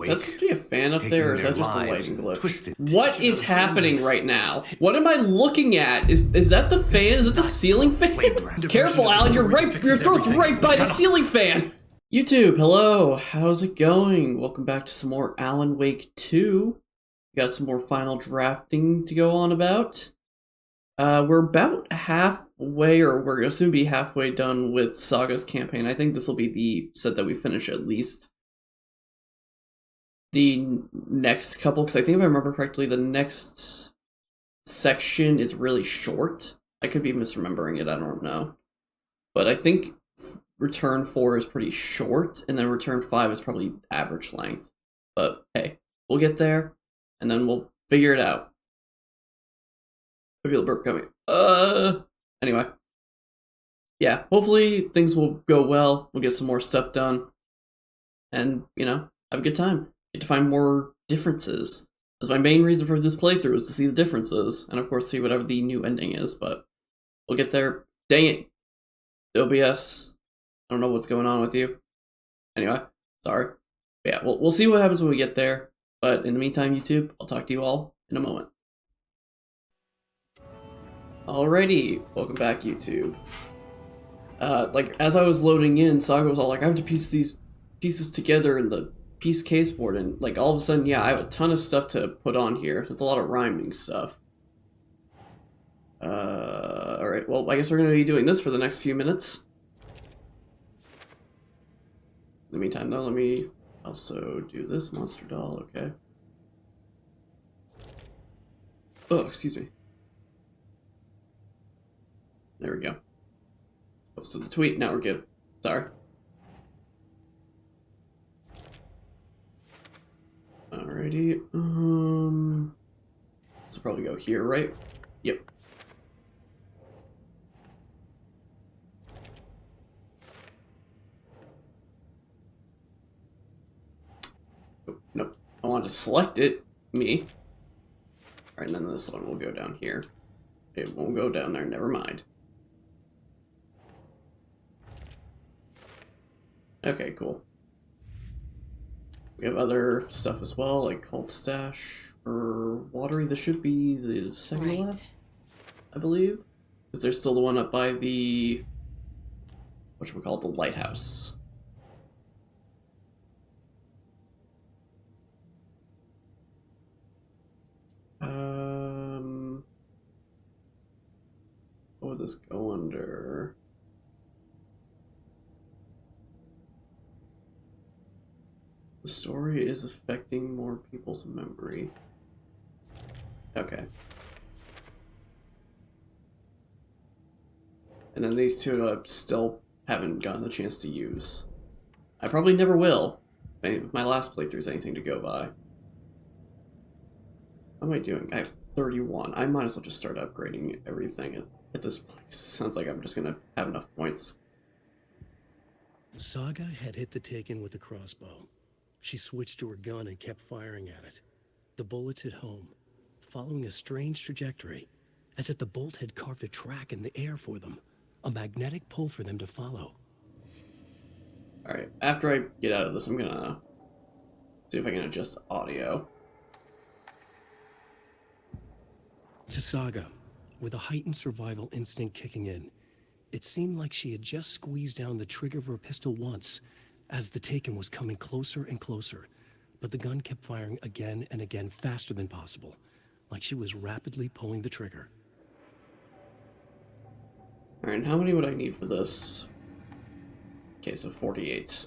Is that supposed to be a fan up there, or is that just a lighting glitch? What is happening right now? What am I looking at? Is that the fan? Is it the ceiling fan? Careful, Alan, your throat's right by the ceiling fan! YouTube, hello, how's it going? Welcome back to some more Alan Wake 2. We got some more final drafting to go on about. We're about halfway, or we're gonna soon be halfway done with Saga's campaign. I think this will be the set that we finish at least. The next couple, because I think if I remember correctly, the next section is really short. I could be misremembering it, I don't know. But I think Return 4 is pretty short, and then Return 5 is probably average length. But hey, we'll get there, and then we'll figure it out. I feel a burp coming. Anyway. Yeah, hopefully things will go well, we'll get some more stuff done, and, you know, have a good time. Get to find more differences. That's my main reason for this playthrough, is to see the differences, and of course see whatever the new ending is, but we'll get there. Dang it! OBS. I don't know what's going on with you. Anyway, sorry. But yeah, we'll see what happens when we get there, but in the meantime, YouTube, I'll talk to you all in a moment. Alrighty, welcome back, YouTube. Like, as I was loading in, Saga was all like, I have to piece these pieces together in the piece caseboard, and like all of a sudden, yeah, I have a ton of stuff to put on here. It's a lot of rhyming stuff. Alright, well, I guess we're gonna be doing this for the next few minutes. In the meantime, though, let me also do this monster doll, okay. Oh, excuse me. There we go. Posted the tweet, now we're good. Sorry. Alrighty, this will probably go here, right? Yep. Oh, nope. I want to select it, me. Alright, and then this one will go down here. It won't go down there, never mind. Okay, cool. We have other stuff as well, like Cult Stash for watering. This should be the second lab, I believe. Because there's still the one up by the, whatchamacallit, the lighthouse. What would this go under? The story is affecting more people's memory. Okay. And then these two I still haven't gotten the chance to use. I probably never will. If my last playthrough is anything to go by. What am I doing? I have 31. I might as well just start upgrading everything at this point. It sounds like I'm just gonna have enough points. Saga had hit the Jaken with a crossbow. She switched to her gun and kept firing at it. The bullets hit home, following a strange trajectory, as if the bolt had carved a track in the air for them, a magnetic pull for them to follow. Alright, after I get out of this, I'm gonna see if I can adjust audio. To Saga, with a heightened survival instinct kicking in, it seemed like she had just squeezed down the trigger of her pistol once, as the Jaken was coming closer and closer, but the gun kept firing again and again faster than possible, like she was rapidly pulling the trigger. Alright, and how many would I need for this? Okay, so 48.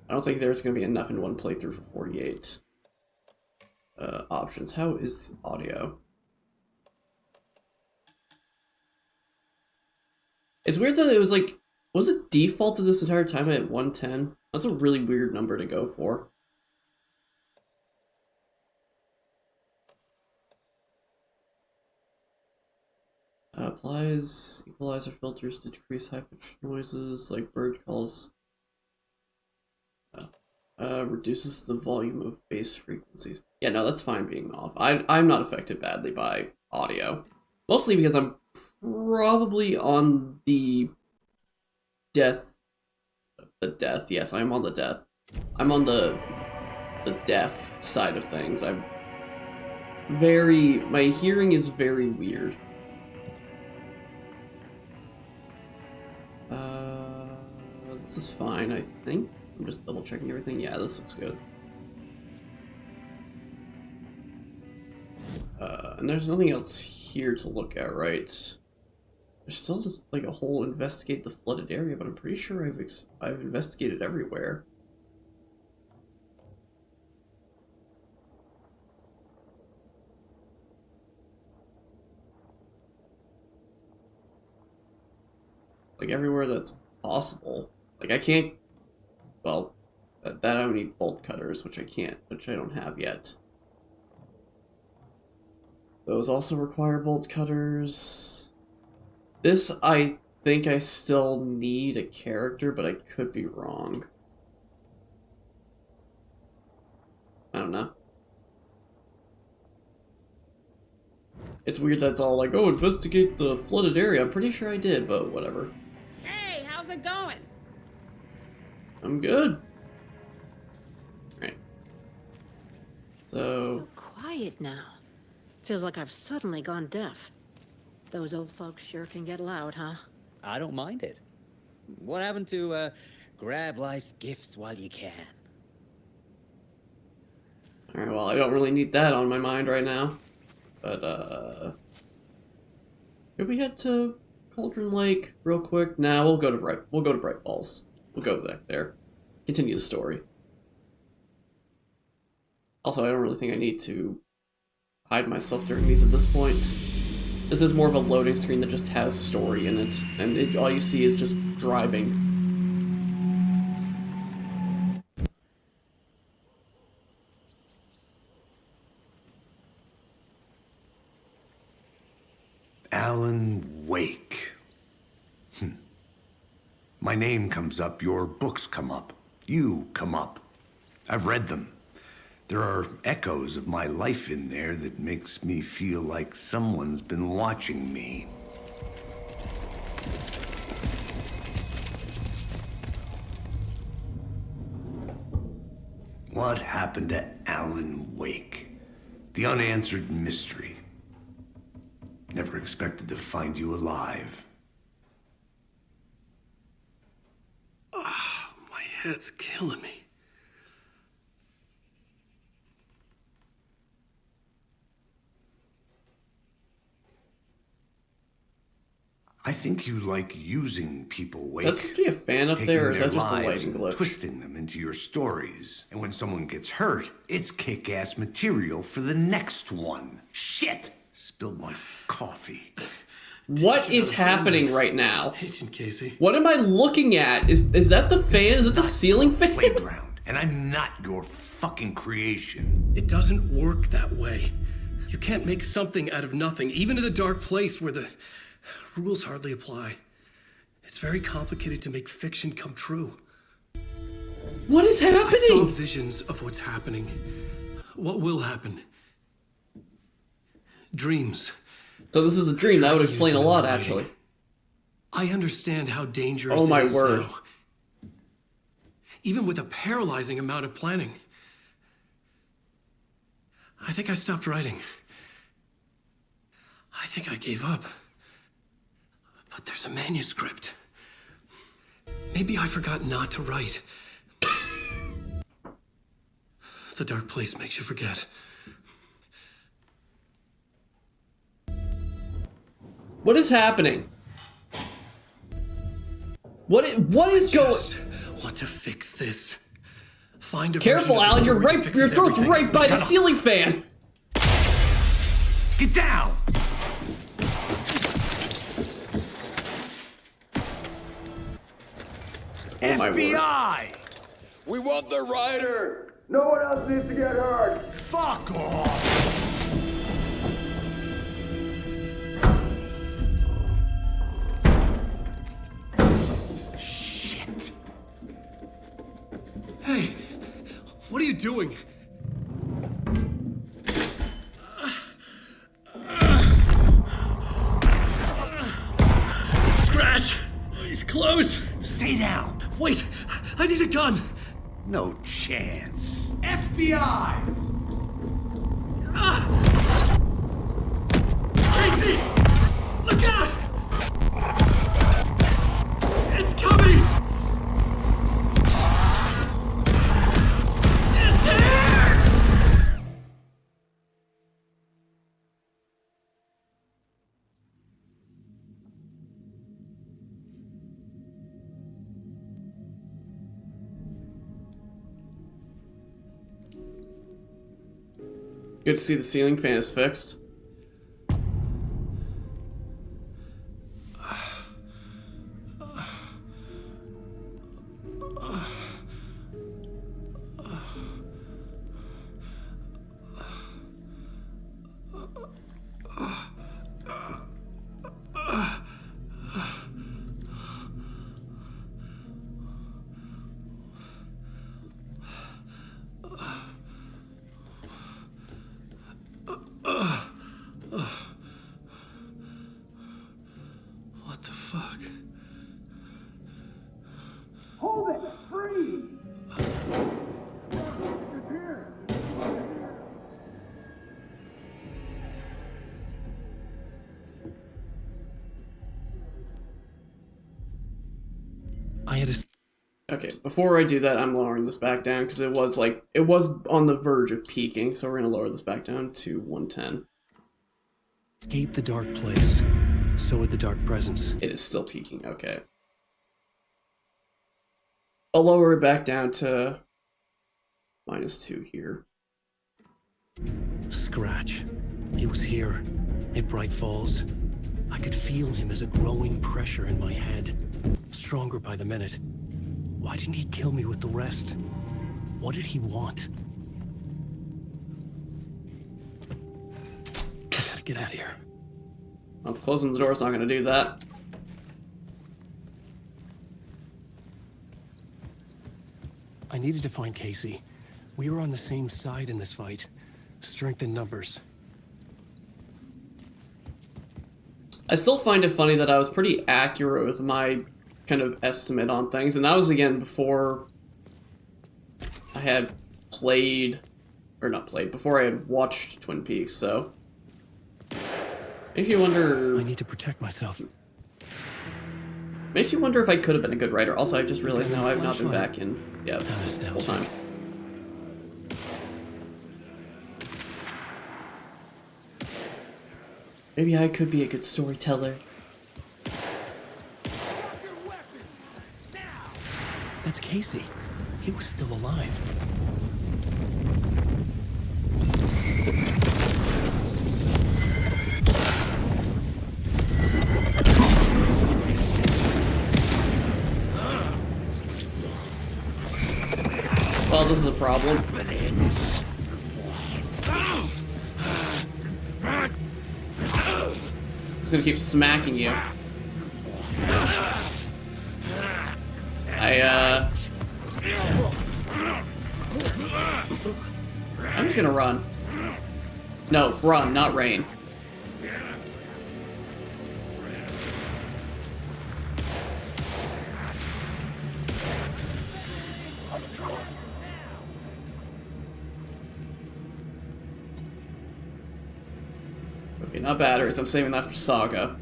I don't think there's going to be enough in one playthrough for 48. Options. How is audio? It's weird that it was like, was it defaulted this entire time at 110? That's a really weird number to go for. Applies equalizer filters to decrease high-pitched noises like bird calls. Reduces the volume of bass frequencies. Yeah, no, that's fine being off. I'm not affected badly by audio. Mostly because I'm probably on the death. Yes, I'm on the death. I'm on the deaf side of things. My hearing is very weird. This is fine, I think. I'm just double checking everything. Yeah, this looks good. And there's nothing else here to look at, right? There's still just like a whole investigate the flooded area, but I'm pretty sure I've investigated everywhere. Like everywhere that's possible. Like I can't, well, that I don't need bolt cutters, which I don't have yet. Those also require bolt cutters. This, I think I still need a character, but I could be wrong. I don't know. It's weird that's all like, oh, investigate the flooded area. I'm pretty sure I did, but whatever. Hey, how's it going? I'm good. Right. So Quiet now. Feels like I've suddenly gone deaf. Those old folks sure can get loud, huh? I don't mind it. What happened to, grab life's gifts while you can? Alright, well, I don't really need that on my mind right now. But, could we head to Cauldron Lake real quick? Nah, we'll go to Bright Falls. We'll go back there. Continue the story. Also, I don't really think I need to hide myself during these at this point. This is more of a loading screen that just has story in it, and all you see is just driving. Alan Wake. My name comes up, your books come up, you come up. I've read them. There are echoes of my life in there that makes me feel like someone's been watching me. What happened to Alan Wake? The unanswered mystery. Never expected to find you alive. My head's killing me. I think you like using people, Wake. Is that supposed to be a fan up there, or is that just a lighting glitch? Twisting them into your stories. And when someone gets hurt, it's kick-ass material for the next one. Shit! Spilled my coffee. What is happening right now? Agent Casey. What am I looking at? Is that the fan? Is it the ceiling fan? Playground, and I'm not your fucking creation. It doesn't work that way. You can't make something out of nothing, even in the dark place where the rules hardly apply. It's very complicated to make fiction come true. What is I saw happening? visions of what's happening. What will happen. Dreams. So this is a dream. That would explain a lot, actually. I understand how dangerous Oh my it is word. now. Even with a paralyzing amount of planning. I think I stopped writing. I think I gave up. But there's a manuscript. Maybe I forgot not to write. The dark place makes you forget. What is happening? What is going? Just want to fix this. Find a Careful, version of Alan! the You're story that right. fixes Your throat's everything. right by the ceiling fan. Get down! Oh my word. FBI! We want the rider! No one else needs to get hurt! Fuck off! Shit. Hey, what are you doing? Scratch! He's close! Stay down. Wait, I need a gun! No chance. FBI! Casey! Look out! It's coming! It's here! Good to see the ceiling fan is fixed. What the fuck? Hold it! Freeze! It's here! I had Okay, before I do that, I'm lowering this back down because it was on the verge of peaking, so we're gonna lower this back down to 110. escaped the dark place. So would the dark presence. It is still peaking, okay. I'll lower it back down to -2 here. Scratch. He was here, in Bright Falls. I could feel him as a growing pressure in my head, stronger by the minute. Why didn't he kill me with the rest? What did he want? Get out of here. Well, closing the door is not going to do that. I needed to find Casey. We were on the same side in this fight. Strength in numbers. I still find it funny that I was pretty accurate with my kind of estimate on things, and that was again before I had played, or not played, before I had watched Twin Peaks, so makes you wonder. I need to protect myself. Makes you wonder if I could have been a good writer. Also, I just realized now I've not been back in this whole time. Maybe I could be a good storyteller. That's Casey. He was still alive. Well, this is a problem. I'm just gonna keep smacking you. I'm just gonna run. No, run, not rain. Okay, not batteries. I'm saving that for Saga.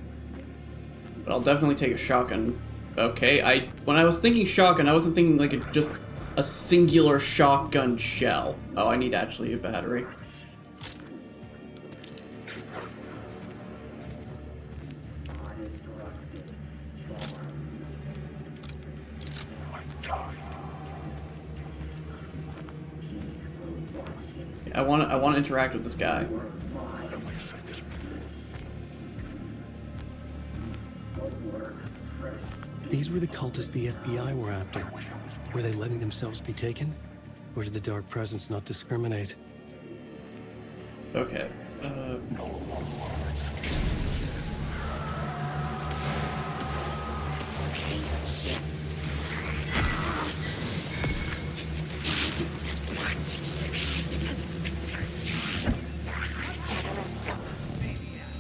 But I'll definitely take a shotgun. Okay, when I was thinking shotgun, I wasn't thinking like just a singular shotgun shell. Oh, I need actually a battery. I want to interact with this guy. These were the cultists the FBI were after. Were they letting themselves be taken? Or did the dark presence not discriminate? Okay.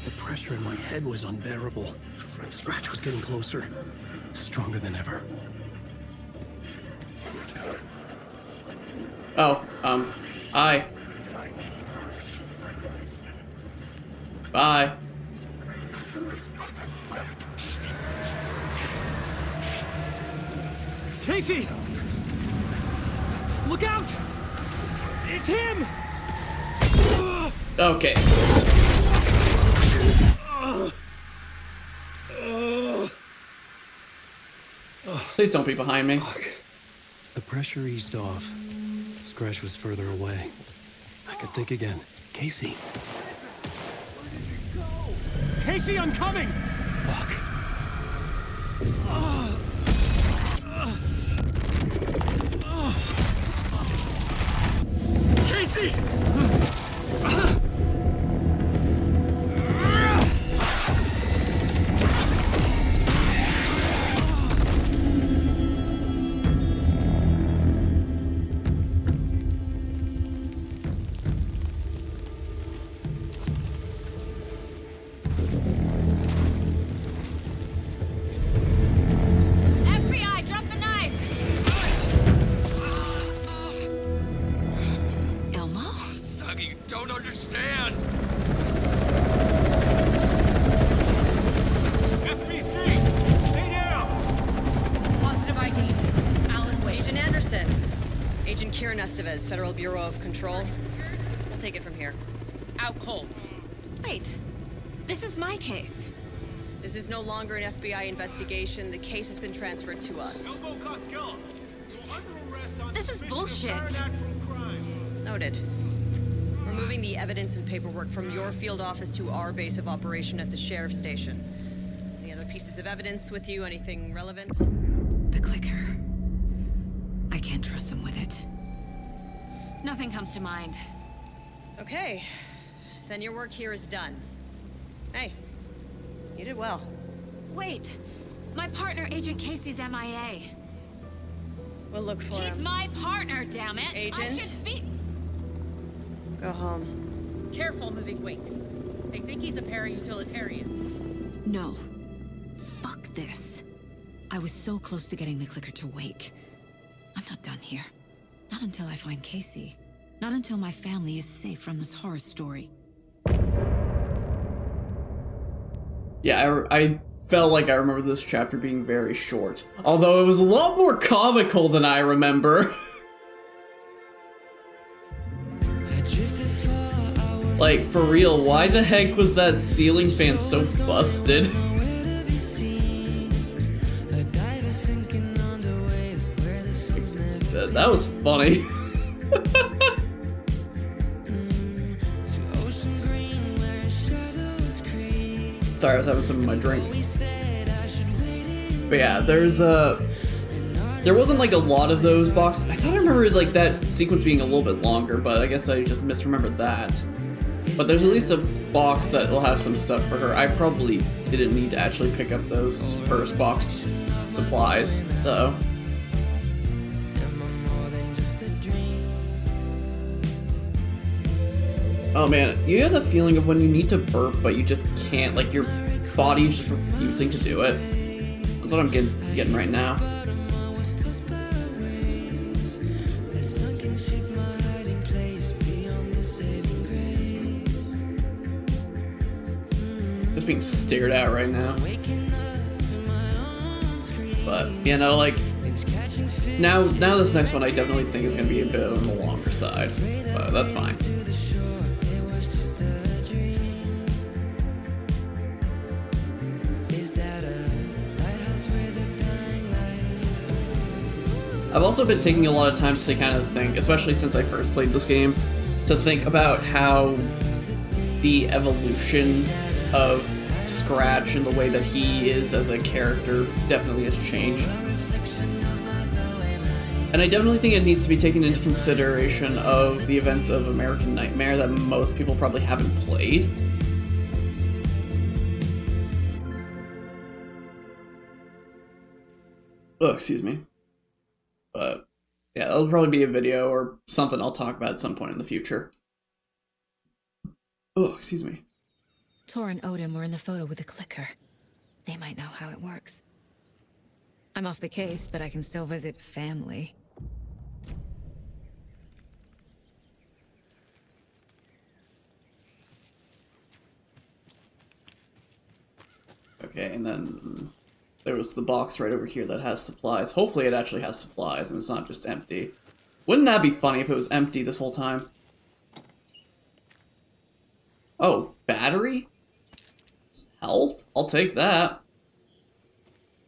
The pressure in my head was unbearable. Scratch was getting closer. Stronger than ever. Oh, hi. Bye. Casey! Look out! It's him! Okay. Please don't be behind me. The pressure eased off. Scratch was further away. I could think again. Casey. Casey, I'm coming! Fuck. Casey! FBI, drop the knife! Elmo? Saga, you don't understand! FBC! Stay down! Positive ID. Alan Wade. Agent Anderson. Agent Kieran Estevez, Federal Bureau of Control. We'll take it from here. Out cold. Wait, this is my case. This is no longer an FBI investigation. The case has been transferred to us. Elmo Costello! You're under arrest on This is suspicion of bullshit. paranatural crime. Noted. We're moving the evidence and paperwork from your field office to our base of operation at the sheriff's station. Any other pieces of evidence with you? Anything relevant? The clicker. I can't trust them with it. Nothing comes to mind. Okay. Then your work here is done. Hey, you did well. Wait, my partner, Agent Casey's MIA. We'll look for He's him. my partner, damn it! I Agent? should be. Go home. Careful moving weight. They think he's a para-utilitarian. No. Fuck this. I was so close to getting the clicker to wake. I'm not done here. Not until I find Casey. Not until my family is safe from this horror story. Yeah, I felt like I remember this chapter being very short. Although it was a lot more comical than I remember. Like, for real, why the heck was that ceiling fan so busted? That was funny. Sorry, I was having some of my drink. But yeah, there wasn't like a lot of those boxes. I thought I remember like that sequence being a little bit longer, but I guess I just misremembered that. But there's at least a box that will have some stuff for her. I probably didn't need to actually pick up those first box supplies, though. Oh man, you have the feeling of when you need to burp, but you just can't, like your body's just refusing to do it. That's what I'm getting right now. Just being stared at right now. But, you know, like, now this next one I definitely think is going to be a bit on the longer side, but that's fine. I've also been taking a lot of time to kind of think, especially since I first played this game, to think about how the evolution of Scratch and the way that he is as a character definitely has changed. And I definitely think it needs to be taken into consideration of the events of American Nightmare that most people probably haven't played. Oh, excuse me. But yeah, that'll probably be a video or something I'll talk about at some point in the future. Oh, excuse me. Tor and Odin were in the photo with the clicker. They might know how it works. I'm off the case, but I can still visit family. Okay, and then there was the box right over here that has supplies. Hopefully it actually has supplies and it's not just empty. Wouldn't that be funny if it was empty this whole time? Oh, battery? Health? I'll take that.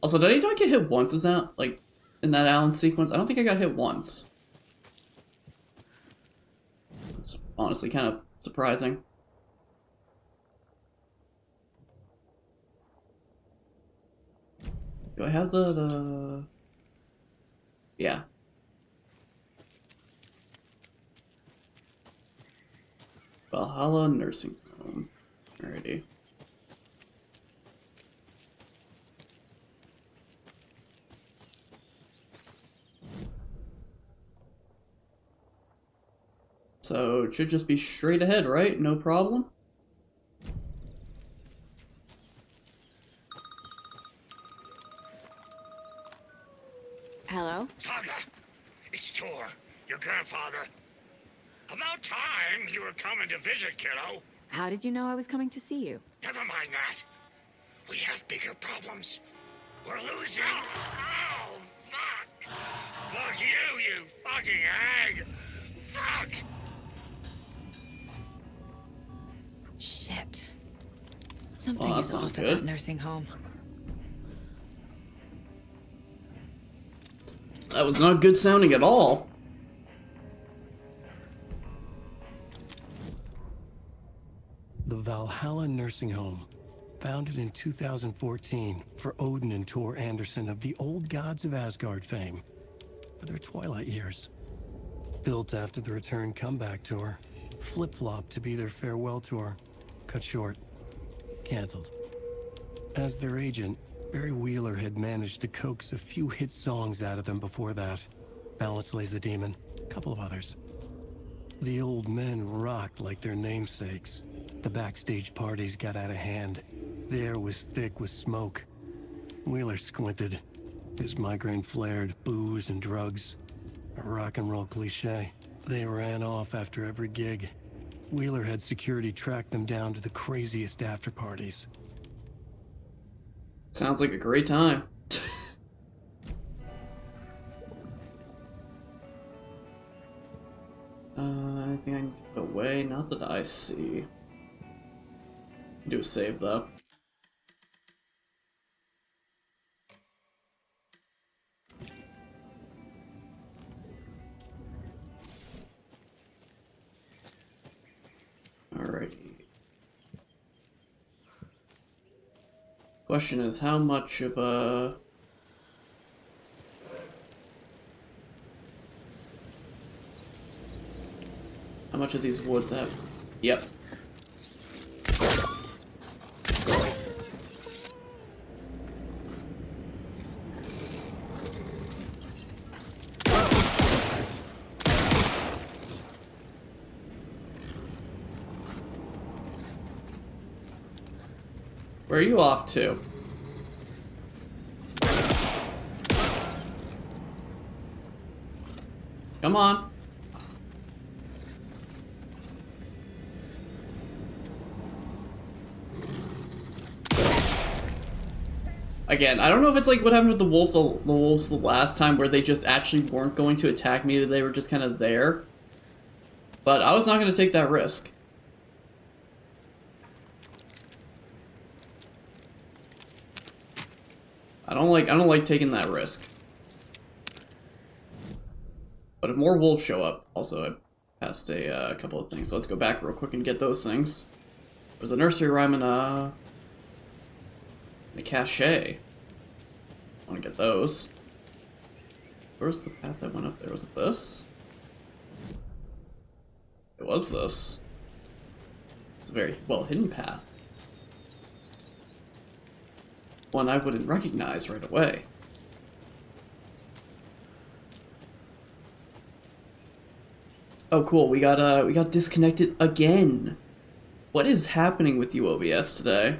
Also, did I not get hit once? Is that, like, in that Alan sequence? I don't think I got hit once. It's honestly kind of surprising. Do I have the... Yeah. Valhalla Nursing Home. Alrighty. So, it should just be straight ahead, right? No problem? Hello? Saga, it's Tor, your grandfather. About time you were coming to visit, kiddo. How did you know I was coming to see you? Never mind that. We have bigger problems. We're losing. Oh, fuck. Fuck you, you fucking hag. Fuck. Shit. Something Oh, that's is not off at good. that nursing home. That was not good sounding at all. The Valhalla Nursing Home, founded in 2014 for Odin and Tor Anderson of the Old Gods of Asgard fame for their twilight years. Built after the return comeback tour, flip-flopped to be their farewell tour, cut short, canceled. As their agent, Barry Wheeler had managed to coax a few hit songs out of them before that. Balance Lays the Demon, a couple of others. The old men rocked like their namesakes. The backstage parties got out of hand. The air was thick with smoke. Wheeler squinted. His migraine flared, booze and drugs. A rock and roll cliche. They ran off after every gig. Wheeler had security track them down to the craziest after parties. Sounds like a great time. Anything I can put away? Not that I see. Do a save though. Alrighty. Question is, how much of a... How much of these woods have... Yep. Where are you off to? Come on. Again, I don't know if it's like what happened with the wolves the last time where they just actually weren't going to attack me, they were just kind of there. But I was not going to take that risk. I don't like taking that risk. But if more wolves show up, also I passed a couple of things, so let's go back real quick and get those things. There's a nursery rhyme and a cache. I want to get those. Where's the path that went up there? Was it this? It was this. It's a very well hidden path. One I wouldn't recognize right away. Oh, cool. We got disconnected again. What is happening with you, OBS, today?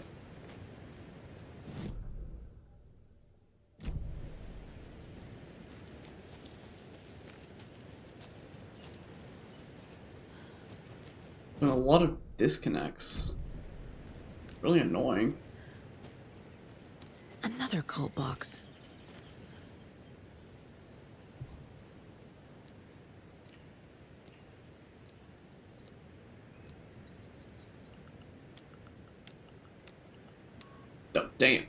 A lot of disconnects. Really annoying. Another cult box. Oh, damn.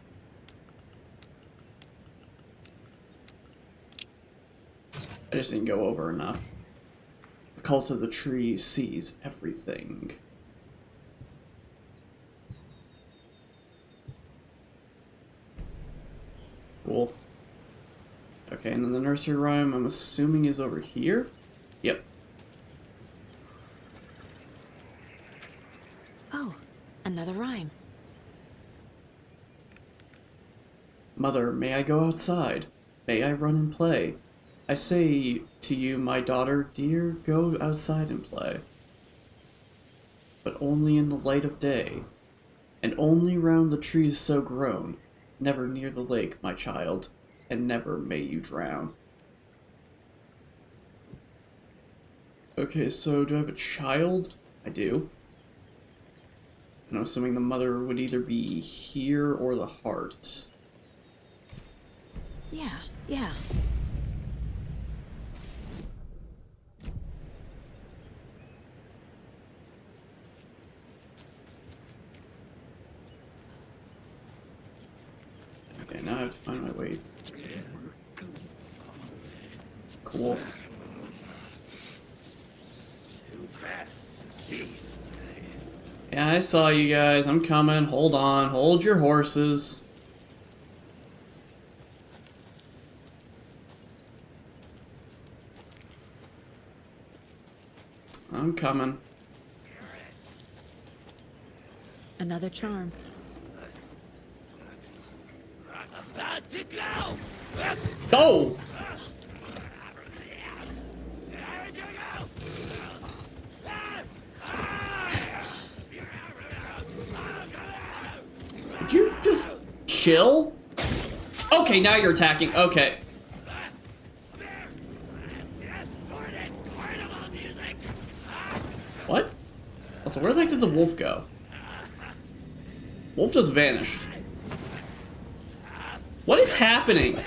I just didn't go over enough. The cult of the tree sees everything. Cool. Okay, and then the nursery rhyme, I'm assuming, is over here? Yep. Oh, another rhyme. Mother, may I go outside? May I run and play? I say to you, my daughter dear, go outside and play. But only in the light of day, and only round the trees so grown, never near the lake, my child, and never may you drown. Okay, so do I have a child? I do. And I'm assuming the mother would either be here or the heart. Yeah. Okay, now I have to find my way. Cool. Yeah, I saw you guys. I'm coming. Hold on. Hold your horses. I'm coming. Another charm. About to go! Go! Did you just chill? Okay, now you're attacking. Okay. What? Also, where the heck did the wolf go? Wolf just vanished. What is happening?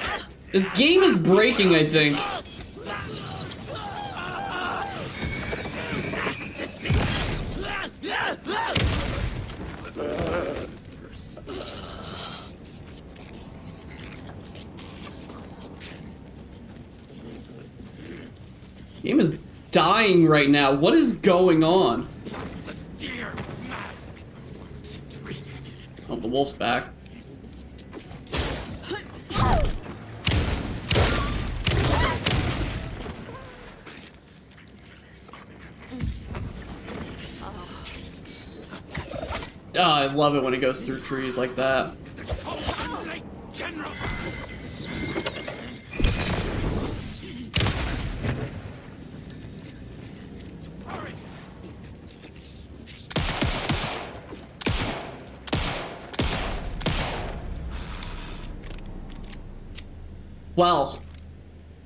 This game is breaking, I think. Game is dying right now. What is going on? Oh, the wolf's back. Oh, I love it when it goes through trees like that. Well,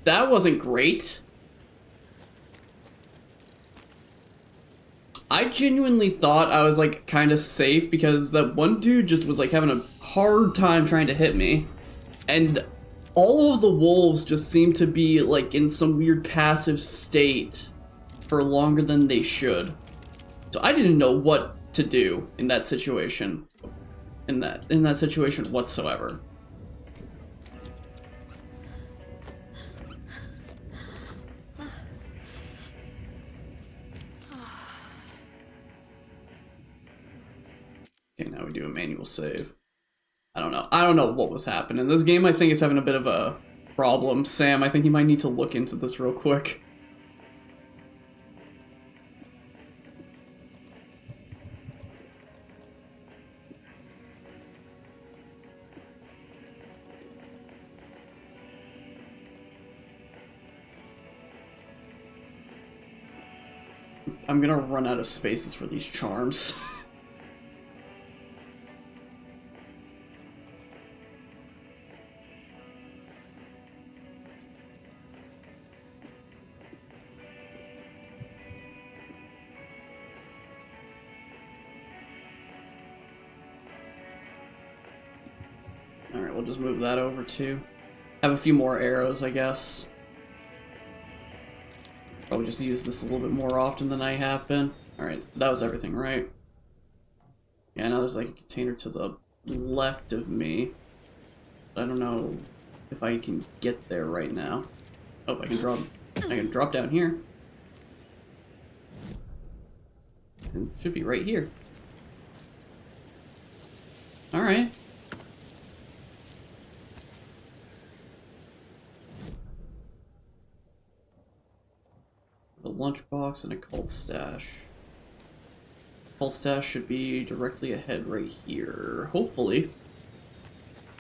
that wasn't great. I genuinely thought I was like kind of safe because that one dude just was like having a hard time trying to hit me. And all of the wolves just seemed to be like in some weird passive state for longer than they should. So I didn't know what to do in that situation. In that situation whatsoever. Okay, now we do a manual save. I don't know what was happening. This game, I think, is having a bit of a problem. Sam, I think you might need to look into this real quick. I'm gonna run out of spaces for these charms. we'll just move that over too. Have a few more arrows, I guess. Probably just use this a little bit more often than I have been. Alright, that was everything, right? Yeah, now there's like a container to the left of me. I don't know if I can get there right now. Oh, I can drop down here. And it should be right here. Alright. A lunchbox and a cold stash. Cold stash should be directly ahead right here. Hopefully.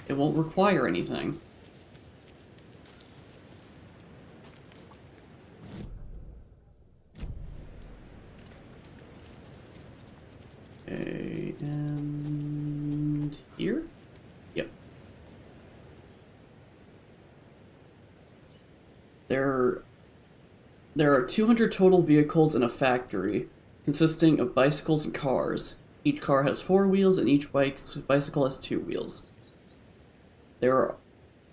It won't require anything. Okay, and here? Yep. There are 200 total vehicles in a factory, consisting of bicycles and cars. Each car has 4 wheels and each bicycle has 2 wheels. There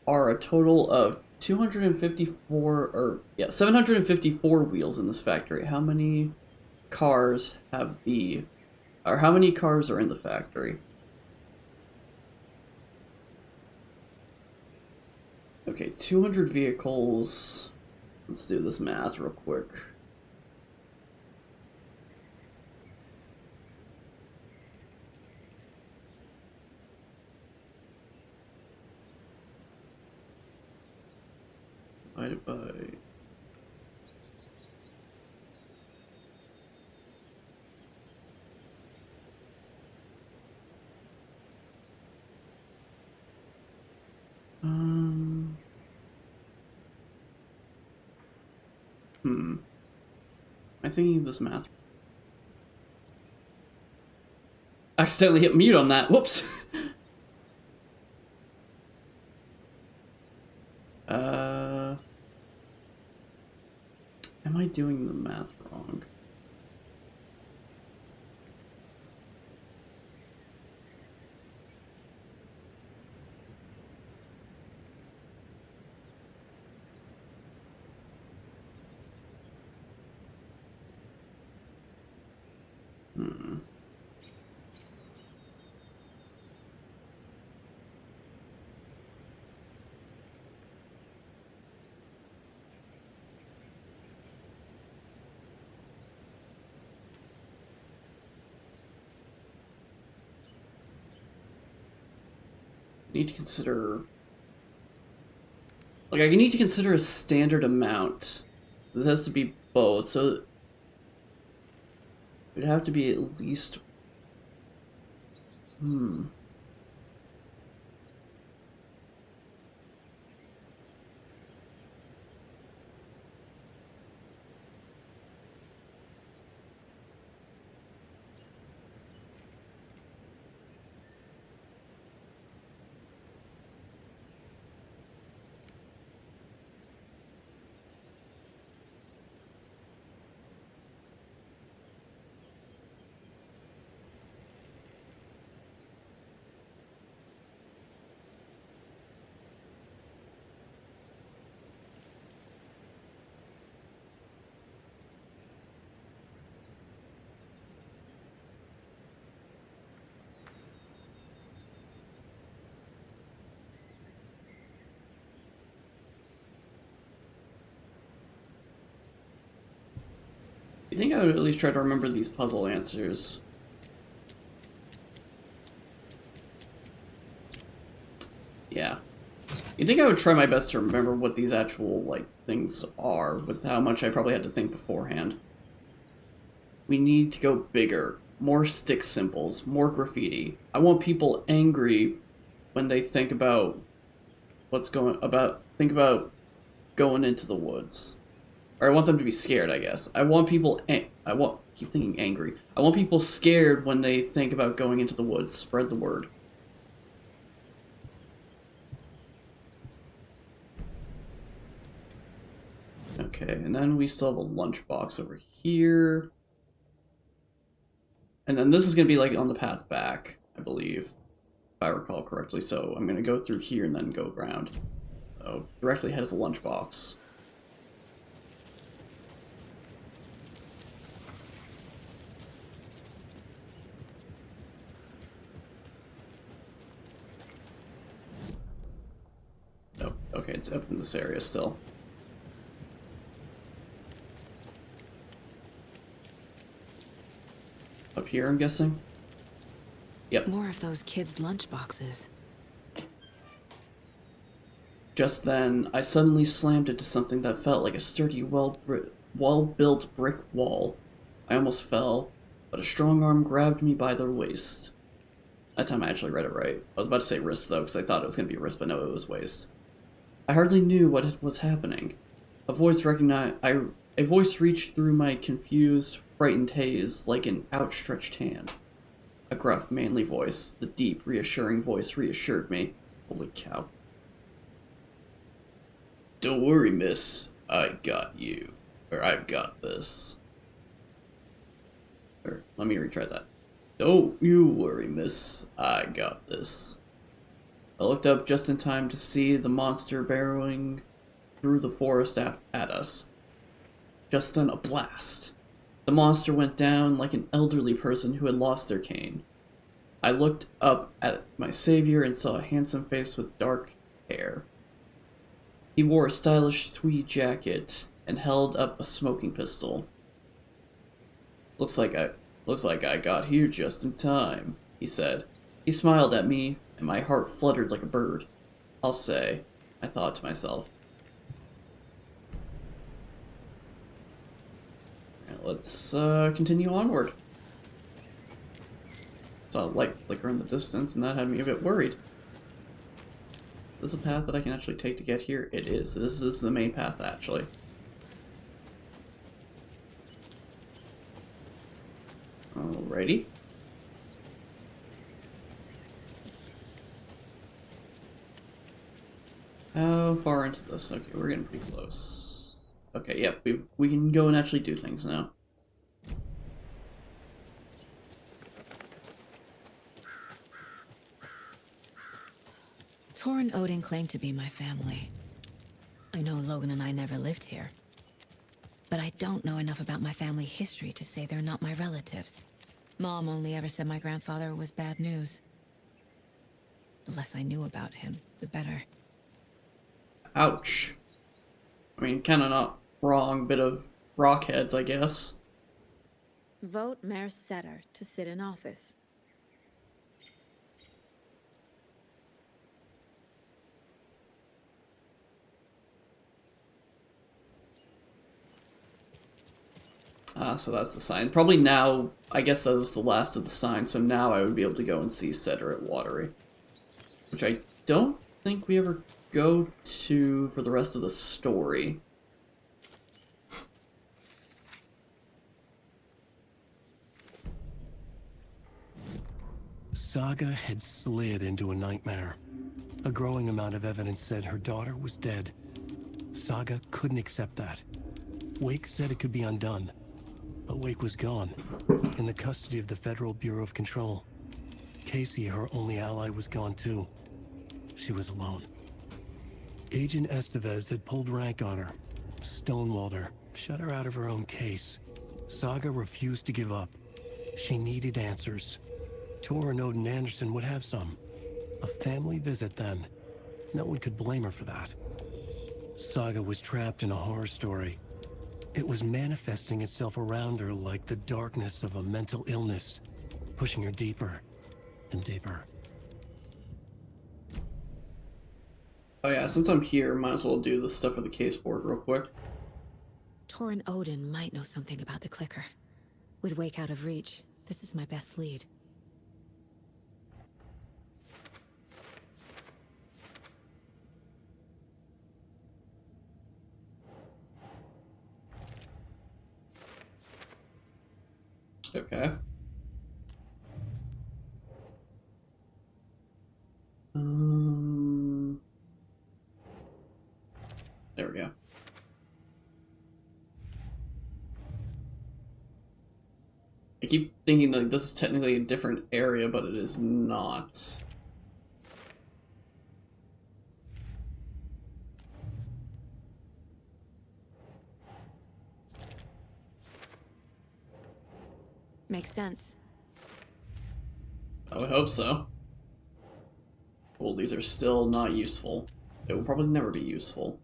are a total of 754 wheels in this factory. How many cars are in the factory? Okay, 200 vehicles. Let's do this math real quick. Divided by... Am I thinking of this math? Accidentally hit mute on that. Whoops. Am I doing the math wrong? Need to consider... Like, I need to consider a standard amount. This has to be both, so... It'd have to be at least... I think I would at least try to remember these puzzle answers. Yeah. You think I would try my best to remember what these actual, like, things are, with how much I probably had to think beforehand. We need to go bigger. More stick symbols. More graffiti. I want people angry when they think about think about going into the woods. Or I want them to be scared, I guess. I want people keep thinking angry. I want people scared when they think about going into the woods. Spread the word. Okay, and then we still have a lunchbox over here. And then this is going to be like on the path back, I believe. if I recall correctly, so I'm gonna go through here and then go around. So, directly ahead is a lunchbox. Oh, okay, it's up in this area still. Up here, I'm guessing? Yep. More of those kids' lunchboxes. Just then, I suddenly slammed into something that felt like a sturdy, well-built brick wall. I almost fell, but a strong arm grabbed me by the waist. That time I actually read it right. I was about to say wrist, though, because I thought it was going to be wrist, but no, it was waist. I hardly knew what was happening. A voice reached through my confused, frightened haze like an outstretched hand. A gruff, manly voice. The deep, reassuring voice reassured me. Holy cow. Don't worry, miss. I got you. Or I've got this. Or, let me retry that. Don't you worry, miss. I got this. I looked up just in time to see the monster barreling through the forest at us. Just then, a blast. The monster went down like an elderly person who had lost their cane. I looked up at my savior and saw a handsome face with dark hair. He wore a stylish tweed jacket and held up a smoking pistol. Looks like I got here just in time, he said. He smiled at me, and my heart fluttered like a bird. I'll say, I thought to myself. Right, let's continue onward. Saw a light flicker in the distance, and that had me a bit worried. Is this a path that I can actually take to get here? It is. This is the main path, actually. Alrighty. How far into this? Okay, we're getting pretty close. Okay, yep, we can go and actually do things now. Torrin Odin claimed to be my family. I know Logan and I never lived here. But I don't know enough about my family history to say they're not my relatives. Mom only ever said my grandfather was bad news. The less I knew about him, the better. Ouch. I mean, kinda not wrong, bit of rockheads, I guess. Vote Mayor Setter to sit in office. So that's the sign. Probably now, I guess that was the last of the signs, so now I would be able to go and see Setter at Watery. Which I don't think we ever go to for the rest of the story. Saga had slid into a nightmare. A growing amount of evidence said her daughter was dead. Saga couldn't accept that. Wake said it could be undone. But Wake was gone, in the custody of the Federal Bureau of Control. Casey, her only ally, was gone too. She was alone. Agent Estevez had pulled rank on her, stonewalled her, shut her out of her own case. Saga refused to give up. She needed answers. Torrin Odin Anderson would have some. A family visit then. No one could blame her for that. Saga was trapped in a horror story. It was manifesting itself around her like the darkness of a mental illness, pushing her deeper and deeper. Oh yeah, since I'm here, might as well do this stuff with the case board real quick. Torrin Odin might know something about the clicker. With Wake out of reach, this is my best lead. Okay. There we go. I keep thinking like this is technically a different area, but it is not. Makes sense. I would hope so. Well, these are still not useful. They will probably never be useful.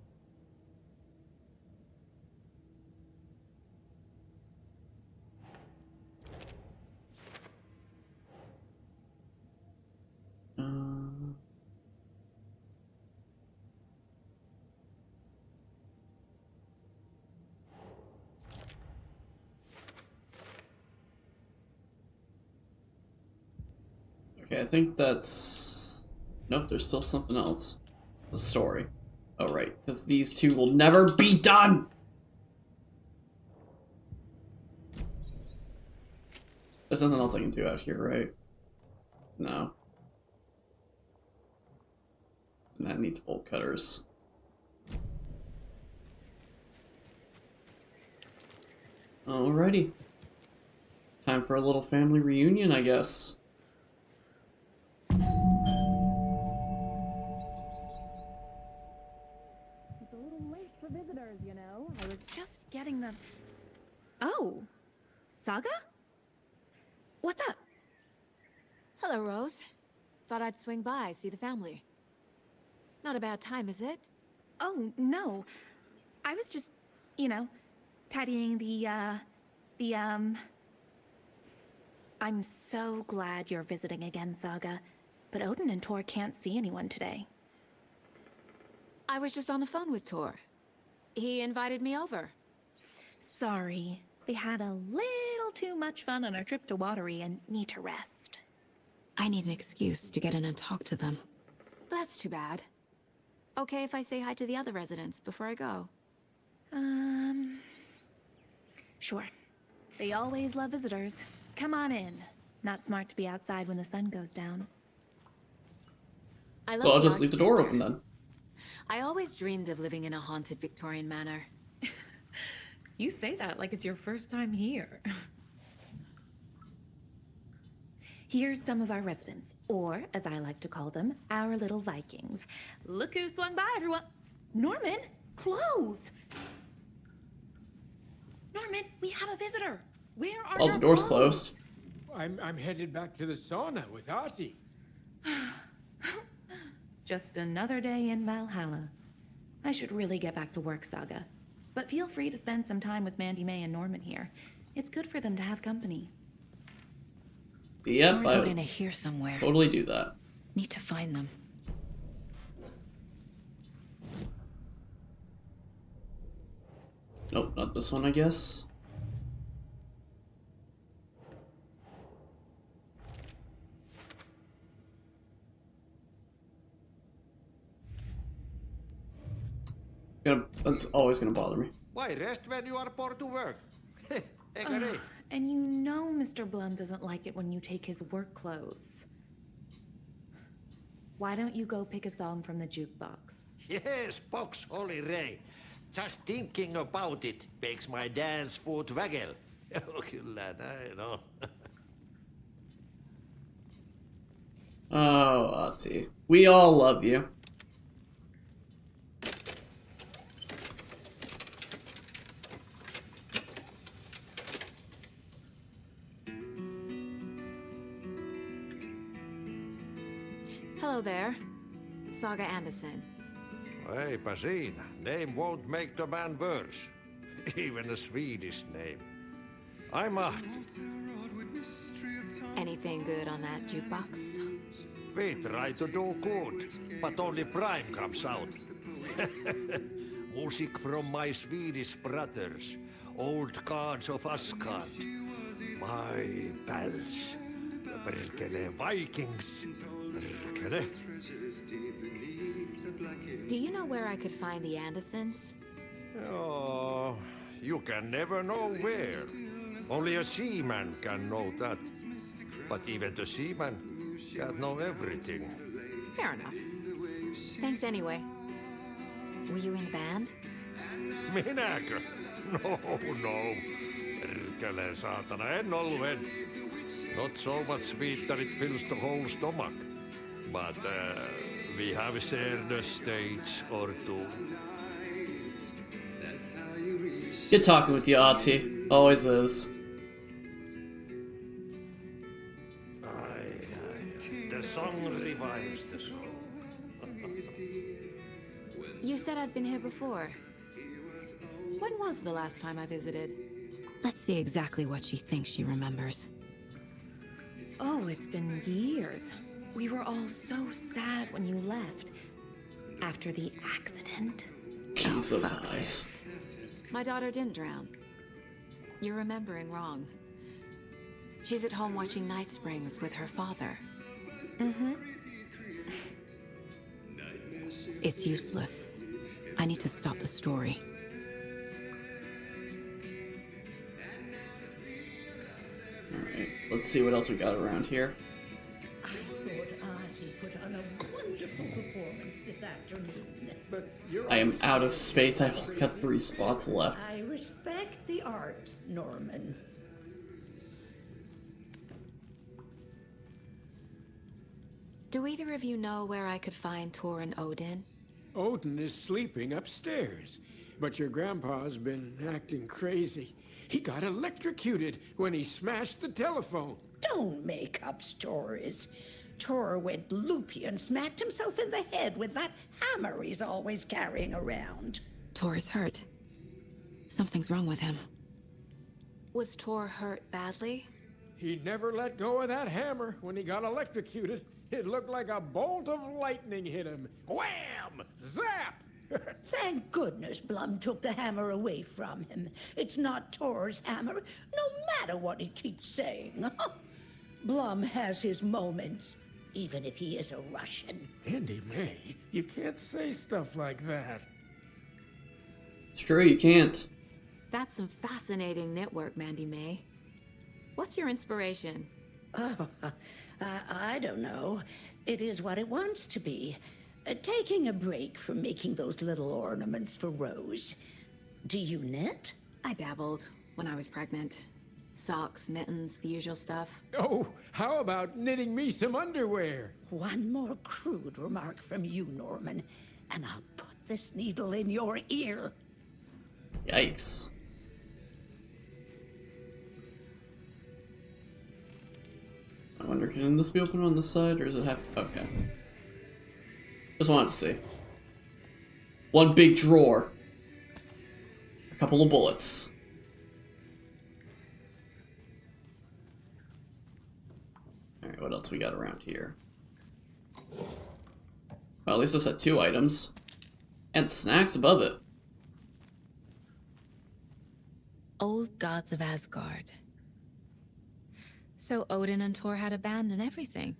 Okay, I think that's... Nope, there's still something else. The story. Oh, right. Because these two will never be done! There's nothing else I can do out here, right? No. And that needs bolt cutters. Alrighty. Time for a little family reunion, I guess. It's a little late for visitors, you know. I was just getting them. Oh, Saga? What's up? Hello, Rose. Thought I'd swing by, see the family. Not a bad time, is it? Oh, no. I was just, you know, tidying I'm so glad you're visiting again, Saga. But Odin and Tor can't see anyone today. I was just on the phone with Tor. He invited me over. Sorry. They had a little too much fun on our trip to Watery and need to rest. I need an excuse to get in and talk to them. That's too bad. Okay if I say hi to the other residents before I go? Sure. They always love visitors. Come on in. Not smart to be outside when the sun goes down. So I'll just leave the door open then. I always dreamed of living in a haunted Victorian manor. You say that like it's your first time here. Here's some of our residents, or as I like to call them, our little Vikings. Look who swung by, everyone. Norman, clothes. Norman, we have a visitor. Where are All your the doors clothes? closed. I'm headed back to the sauna with Artie. Just another day in Valhalla. I should really get back to work, Saga. But feel free to spend some time with Mandy May and Norman here. It's good for them to have company. Yep, I in here somewhere. totally do that. Need to find them. Nope, not this one, I guess. That's always gonna bother me. Why rest when you are poor to work? And you know Mr. Blum doesn't like it when you take his work clothes. Why don't you go pick a song from the jukebox? Yes, box Holy Ray. Just thinking about it makes my dance foot waggle. Kyllä näin on. Oh, Ati. We all love you. Hello there. Saga Anderson. Eipä siinä. Name won't make the man worse. Even a Swedish name. I'm Ahti. Anything good on that jukebox? We try to do good, but only Prime comes out. Music from my Swedish brothers, old gods of Asgard. My pals, the Perkele Vikings. Perkele. Do you know where I could find the Andersons? Oh, you can never know where. Only a seaman can know that. But even the seaman can't know everything. Fair enough. Thanks anyway. Were you in the band? Minäkö? No. Perkele saatana, en ollut en. Not so much sweet that it fills the whole stomach. But we have shared a stage or two. Good talking with you, Ati. Always is. song revives the soul. You said I'd been here before. When was the last time I visited? Let's see exactly what she thinks she remembers. Oh, it's been years. We were all so sad when you left. After the accident. Jeez, those eyes. My daughter didn't drown. You're remembering wrong. She's at home watching Night Springs with her father. Mm-hmm. It's useless. I need to stop the story. Alright, so let's see what else we got around here. I thought Artie put on a wonderful performance this afternoon. But I am out of space. I've only got 3 spots left. I respect the art, Norman. Do either of you know where I could find Tor and Odin? Odin is sleeping upstairs, but your grandpa's been acting crazy. He got electrocuted when he smashed the telephone. Don't make up stories. Tor went loopy and smacked himself in the head with that hammer he's always carrying around. Tor is hurt. Something's wrong with him. Was Tor hurt badly? He never let go of that hammer when he got electrocuted. It looked like a bolt of lightning hit him. Wham! Zap! Thank goodness Blum took the hammer away from him. It's not Tor's hammer, no matter what he keeps saying. Blum has his moments, even if he is a Russian. Andy May, you can't say stuff like that. It's true, you can't. That's some fascinating knitwork, Mandy May. What's your inspiration? Oh, I don't know. It is what it wants to be. Taking a break from making those little ornaments for Rose. Do you knit? I dabbled when I was pregnant. Socks, mittens, the usual stuff. Oh, how about knitting me some underwear? One more crude remark from you, Norman, and I'll put this needle in your ear. Yikes. I wonder, can this be open on this side, or does it have to? Okay. Just wanted to see. One big drawer. A couple of bullets. Alright, what else we got around here? Well, at least this had 2 items. And snacks above it. Old gods of Asgard. So Odin and Thor had a band and everything.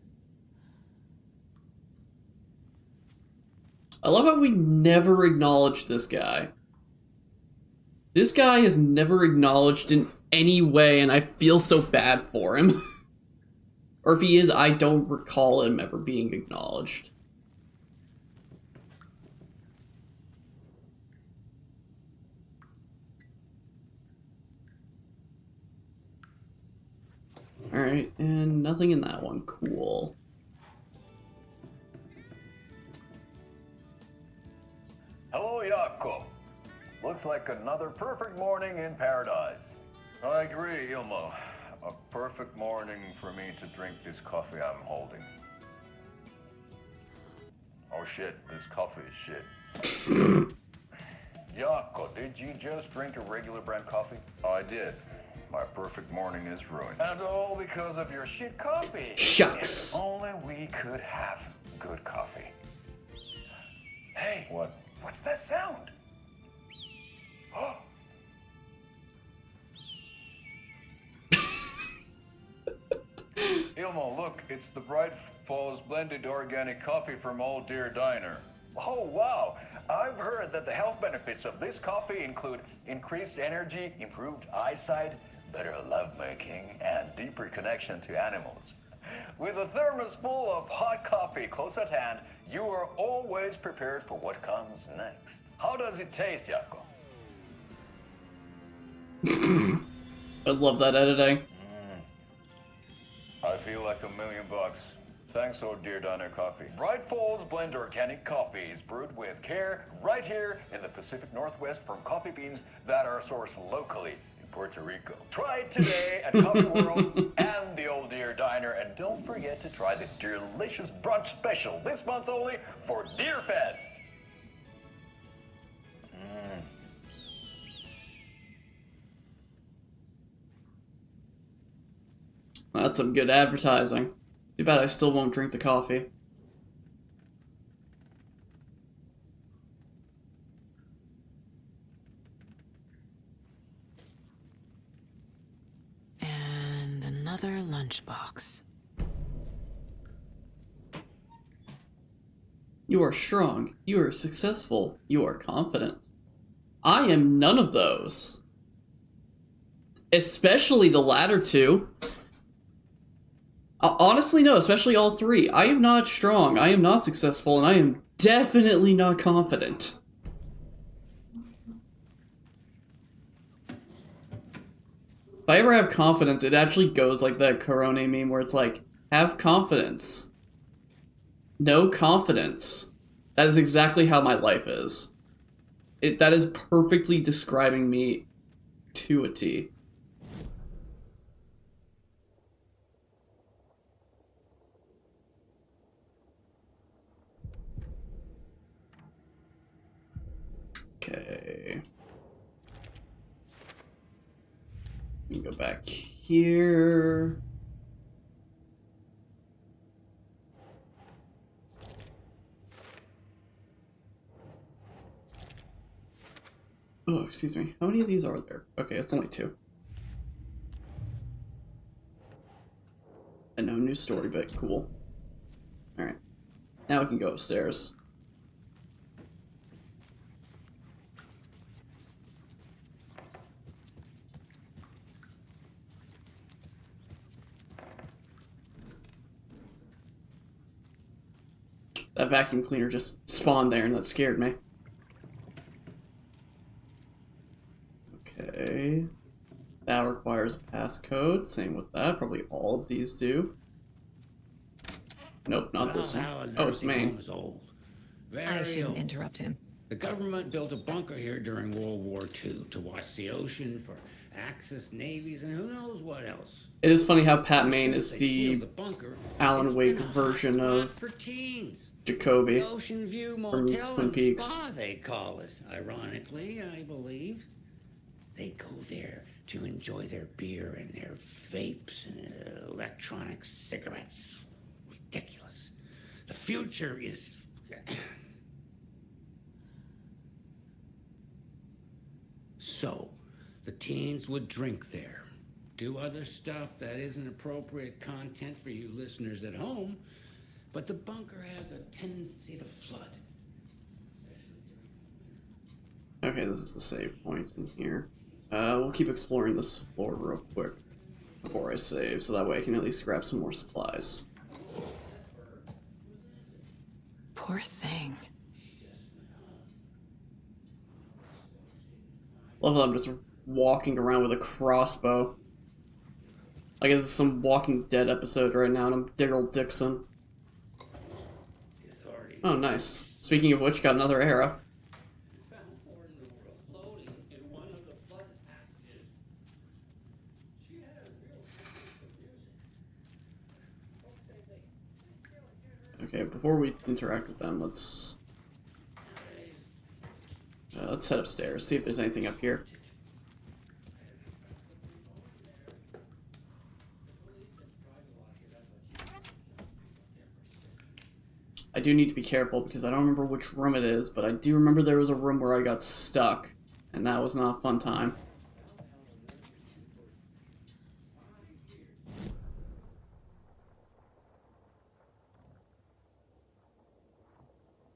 I love how we never acknowledged this guy. This guy is never acknowledged in any way, and I feel so bad for him. Or if he is, I don't recall him ever being acknowledged. Alright, and nothing in that one. Cool. Hello, Jakob. Looks like another perfect morning in paradise. I agree, Ilmo. A perfect morning for me to drink this coffee I'm holding. Oh shit, this coffee is shit. Jakob, did you just drink a regular brand coffee? I did. My perfect morning is ruined. And all because of your shit coffee. Shucks. If only we could have good coffee. Hey. What? What's that sound? Oh. Ilmo, look, it's the Bright Falls blended organic coffee from Old Deer Diner. Oh, wow. I've heard that the health benefits of this coffee include increased energy, improved eyesight, better lovemaking, and deeper connection to animals. With a thermos full of hot coffee close at hand, you are always prepared for what comes next. How does it taste, Jakob? I love that editing. I feel like $1 million. Thanks, Old Deer Diner Coffee. Bright Falls Blend Organic Coffee is brewed with care right here in the Pacific Northwest from coffee beans that are sourced locally in Puerto Rico. Try it today at Coffee World and the Old Deer Diner and And don't forget to try the delicious brunch special this month only for Deer Fest. That's some good advertising. Too bad I still won't drink the coffee. And another lunchbox. You are strong. You are successful. You are confident. I am none of those. Especially the latter two. Honestly, no, especially all three. I am not strong, I am not successful, and I am definitely not confident. If I ever have confidence, it actually goes like that Corone meme where it's like, have confidence. No confidence. That is exactly how my life is. That is perfectly describing me to a T. Okay. Let me go back here. Oh, excuse me. How many of these are there? Okay, it's only 2. And no new story, but cool. Alright. Now we can go upstairs. That vacuum cleaner just spawned there and that scared me. Okay. That requires a passcode. Same with that. Probably all of these do. Nope, not this one. Oh, it's Maine. I shouldn't interrupt him. The government built a bunker here during World War II to watch the ocean for Axis navies and who knows what else. It is funny how Pat Maine is the Alan Wake version of Jacoby The Ocean View from Motel Twin and Peaks. Spa, they call it. Ironically, I believe. They go there to enjoy their beer and their vapes and electronic cigarettes. Ridiculous. The future is... So, the teens would drink there, do other stuff that isn't appropriate content for you listeners at home, but the bunker has a tendency to flood. Okay, this is the save point in here. We'll keep exploring this floor real quick before I save, so that way I can at least grab some more supplies. Poor thing. Love that I'm just walking around with a crossbow. Like it's some Walking Dead episode right now, and I'm Daryl Dixon. Oh, nice. Speaking of which, got another arrow. Okay, before we interact with them, let's head upstairs, see if there's anything up here. I do need to be careful because I don't remember which room it is, but I do remember there was a room where I got stuck, and that was not a fun time.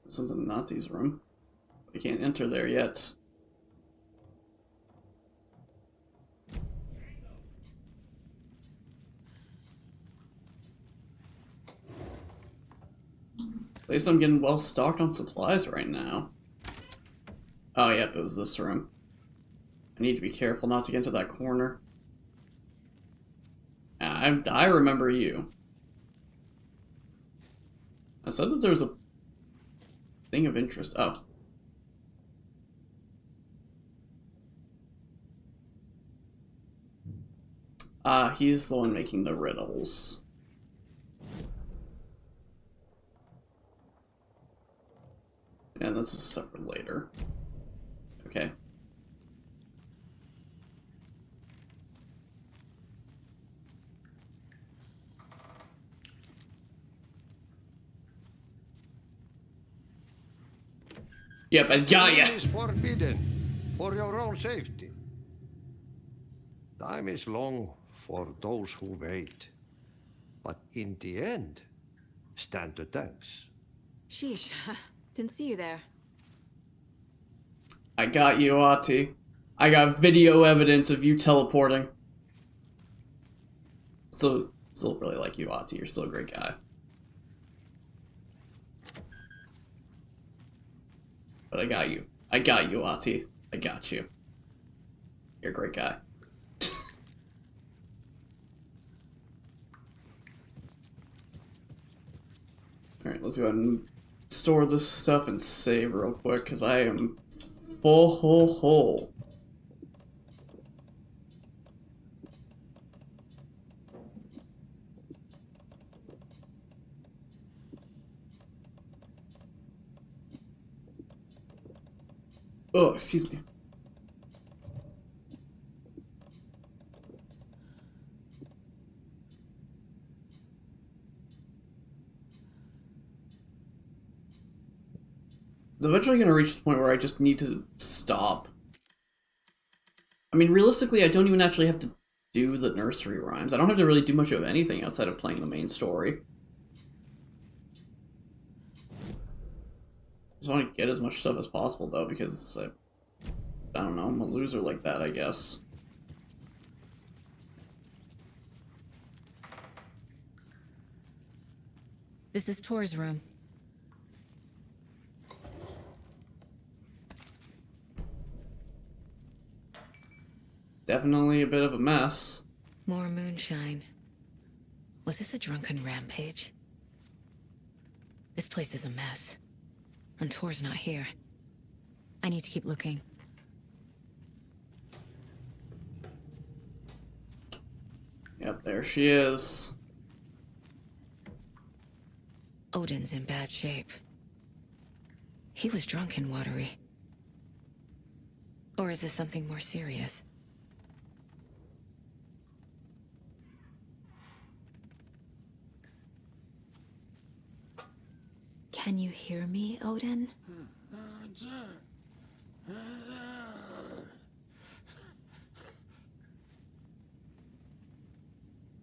Something in Nazi's room. I can't enter there yet. At least I'm getting well stocked on supplies right now. Oh, yep, it was this room. I need to be careful not to get into that corner. I remember you. I said that there was a thing of interest. Oh. He's the one making the riddles. And this is stuff for later. Okay. Yep, I got ya. Time is forbidden for your own safety. Time is long for those who wait. But in the end, stand the thanks. Sheesh, didn't see you there. I got you, Ati. I got video evidence of you teleporting. Still really like you, Ati. You're still a great guy. But I got you. I got you, Ati. I got you. You're a great guy. Alright, let's go ahead and store this stuff and save real quick, because I am full. Oh, excuse me. It's eventually going to reach the point where I just need to stop. I mean, realistically, I don't even actually have to do the nursery rhymes. I don't have to really do much of anything outside of playing the main story. I just want to get as much stuff as possible, though, because I don't know, I'm a loser like that, I guess. This is Tor's room. Definitely a bit of a mess. More moonshine. Was this a drunken rampage? This place is a mess. And Tor's not here. I need to keep looking. Yep, there she is. Odin's in bad shape. He was drunk and watery. Or is this something more serious? Can you hear me, Odin?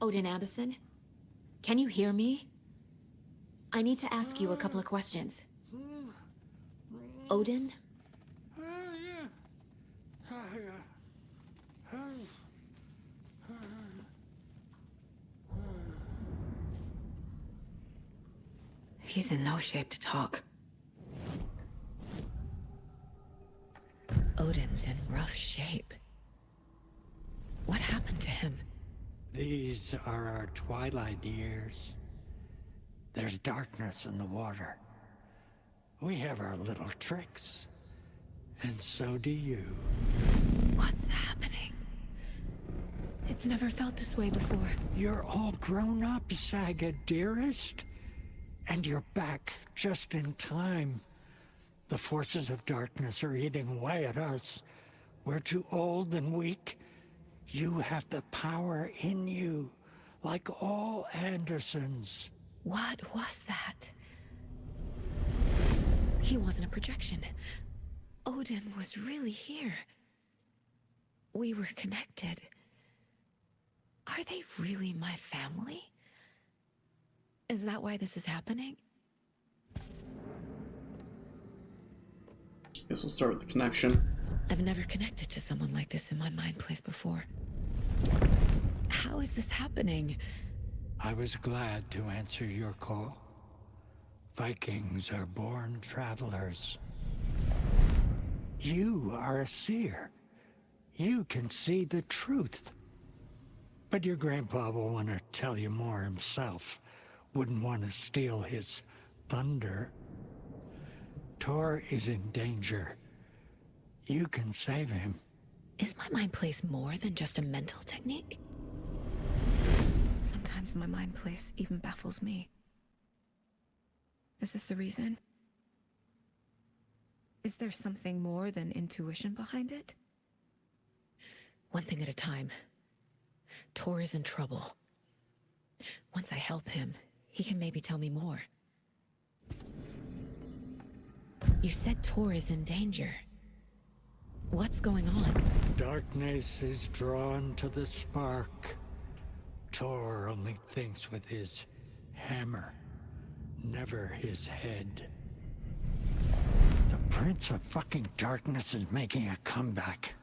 Odin Addison? Can you hear me? I need to ask you a couple of questions. Odin? He's in no shape to talk. Odin's in rough shape. What happened to him? These are our twilight years. There's darkness in the water. We have our little tricks. And so do you. What's happening? It's never felt this way before. You're all grown up, Saga, dearest. And you're back just in time. The forces of darkness are eating away at us. We're too old and weak. You have the power in you, like all Andersons. What was that? He wasn't a projection. Odin was really here. We were connected. Are they really my family? Is that why this is happening? Guess we'll start with the connection. I've never connected to someone like this in my mind place before. How is this happening? I was glad to answer your call. Vikings are born travelers. You are a seer. You can see the truth. But your grandpa will want to tell you more himself. Wouldn't want to steal his thunder. Tor is in danger. You can save him. Is my mind place more than just a mental technique? Sometimes my mind place even baffles me. Is this the reason? Is there something more than intuition behind it? One thing at a time. Tor is in trouble. Once I help him, he can maybe tell me more. You said Tor is in danger. What's going on? Darkness is drawn to the spark. Tor only thinks with his hammer, never his head. The Prince of fucking Darkness is making a comeback.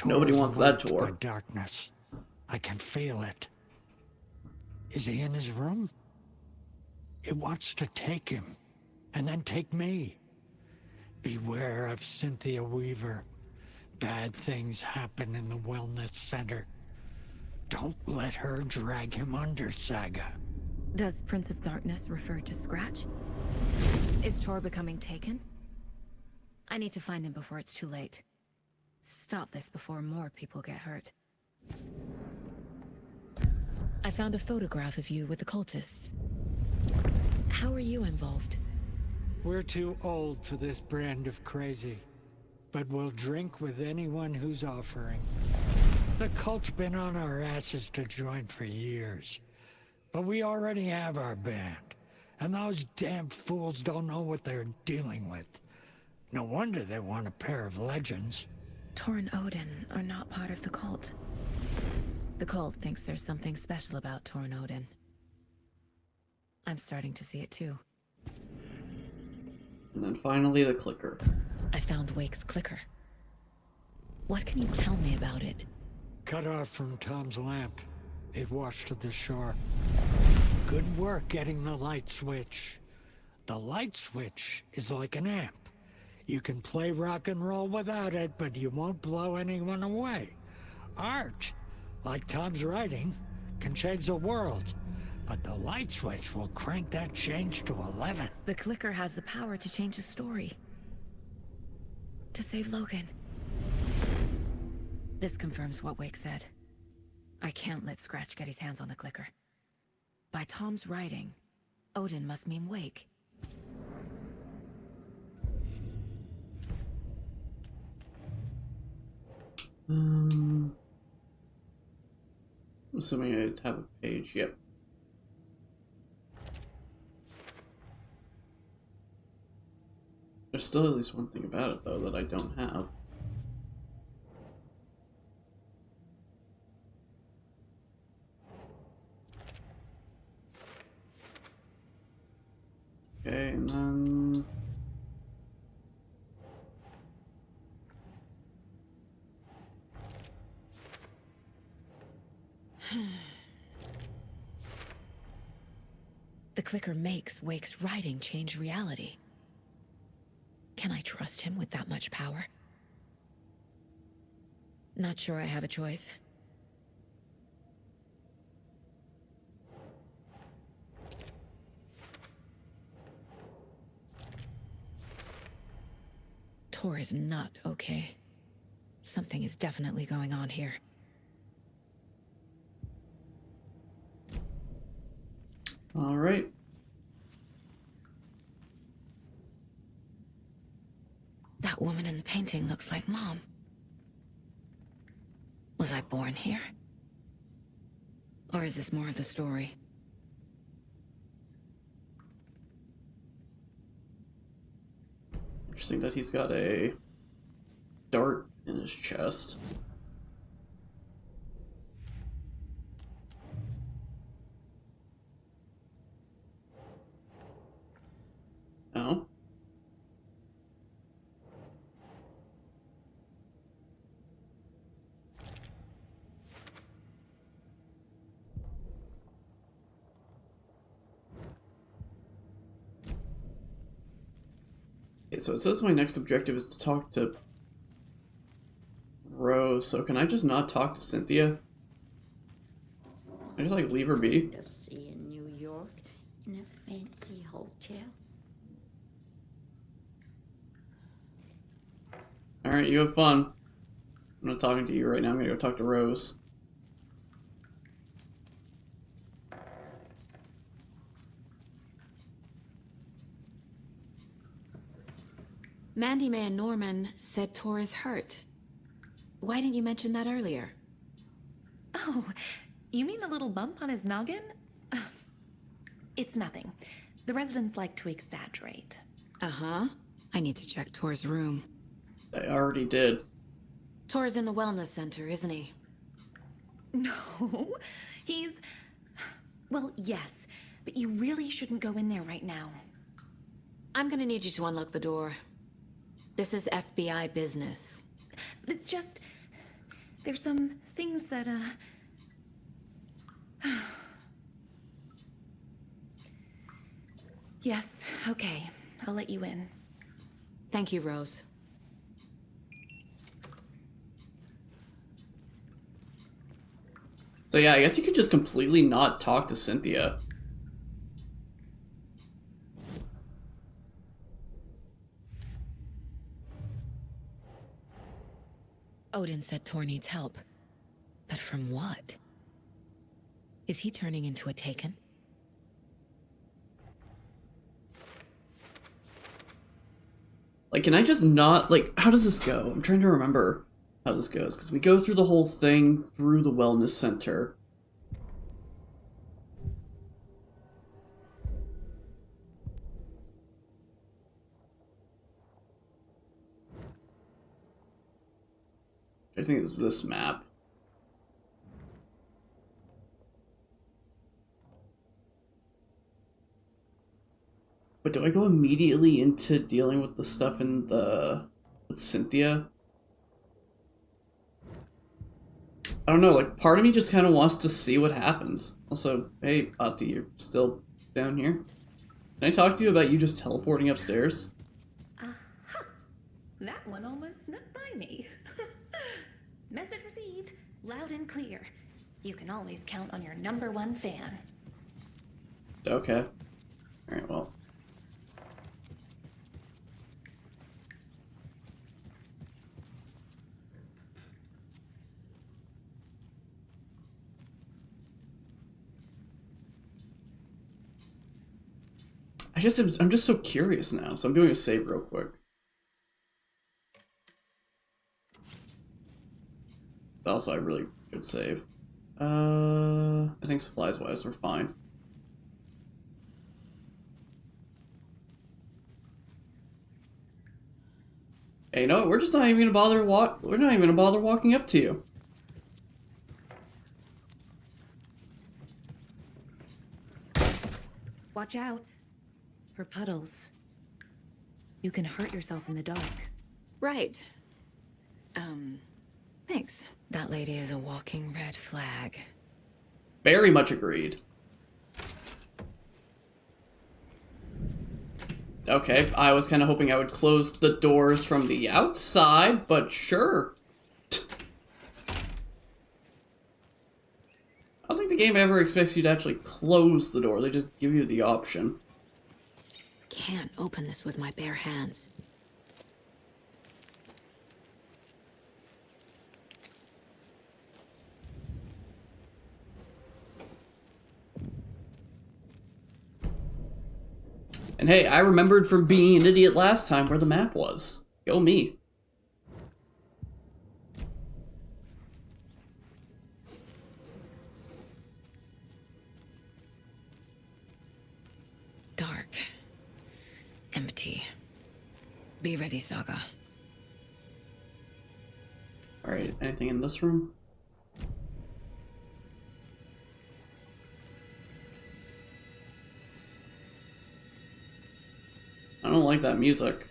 Nobody Tor's wants that moved Tor. by darkness. I can feel it. Is he in his room? It wants to take him, and then take me. Beware of Cynthia Weaver. Bad things happen in the wellness center. Don't let her drag him under, Saga. Does Prince of Darkness refer to Scratch? Is Tor becoming taken? I need to find him before it's too late. Stop this before more people get hurt. I found a photograph of you with the cultists. How are you involved? We're too old for this brand of crazy, but we'll drink with anyone who's offering. The cult's been on our asses to join for years, but we already have our band, and those damn fools don't know what they're dealing with. No wonder they want a pair of legends. Tor and Odin are not part of the cult. The cult thinks there's something special about Tor and Odin. I'm starting to see it too. And then finally the clicker. I found Wake's clicker. What can you tell me about it? Cut off from Tom's lamp. It washed to the shore. Good work getting the light switch. The light switch is like an amp. You can play rock and roll without it, but you won't blow anyone away. Art, like Tom's writing, can change the world. But the light switch will crank that change to 11. The clicker has the power to change the story. To save Logan. This confirms what Wake said. I can't let Scratch get his hands on the clicker. By Tom's writing, Odin must mean Wake. I'm assuming I'd have a page, yep. There's still at least one thing about it, though, that I don't have. Okay, and then... The clicker makes Wake's writing change reality. Can I trust him with that much power? Not sure I have a choice. Tor is not okay. Something is definitely going on here. All right. That woman in the painting looks like Mom. Was I born here? Or is this more of the story? Interesting that he's got a dart in his chest. Oh. Okay, so it says my next objective is to talk to Rose, so can I just not talk to Cynthia? Can I just, like, leave her be? To see in New York in a fancy hotel. Alright, you have fun. I'm not talking to you right now, I'm gonna go talk to Rose. Mandy May and Norman said Tor is hurt. Why didn't you mention that earlier? Oh, you mean the little bump on his noggin? It's nothing. The residents like to exaggerate. Uh-huh. I need to check Tor's room. I already did. Tor's in the wellness center, isn't he? No, he's... Well, yes, but you really shouldn't go in there right now. I'm gonna need you to unlock the door. This is FBI business. It's just... There's some things that, Yes, okay. I'll let you in. Thank you, Rose. So yeah, I guess you could just completely not talk to Cynthia. Odin said Tor needs help. But from what? Is he turning into a Taken? Like, can I just not, like, how does this go? I'm trying to remember how this goes, because we go through the whole thing through the wellness center. I think it's this map. But do I go immediately into dealing with the stuff in the... with Cynthia? I don't know, like, part of me just kind of wants to see what happens. Also, hey, Ati, you're still down here? Can I talk to you about you just teleporting upstairs? Aha! That one almost snuck by me. Message received, loud and clear. You can always count on your #1 fan. Okay. Alright, well. I'm just so curious now, so I'm doing a save real quick. Also, I really should save. I think supplies-wise, we're fine. Hey, you know what? We're just not even gonna bother we're not even gonna bother walking up to you. Watch out. For puddles. You can hurt yourself in the dark. Right. Thanks. That lady is a walking red flag. Very much agreed. Okay, I was kind of hoping I would close the doors from the outside, but sure. I don't think the game ever expects you to actually close the door, they just give you the option. Can't open this with my bare hands. And hey, I remembered from being an idiot last time where the map was. Go me. Dark. Empty. Be ready, Saga. Alright, anything in this room? I don't like that music.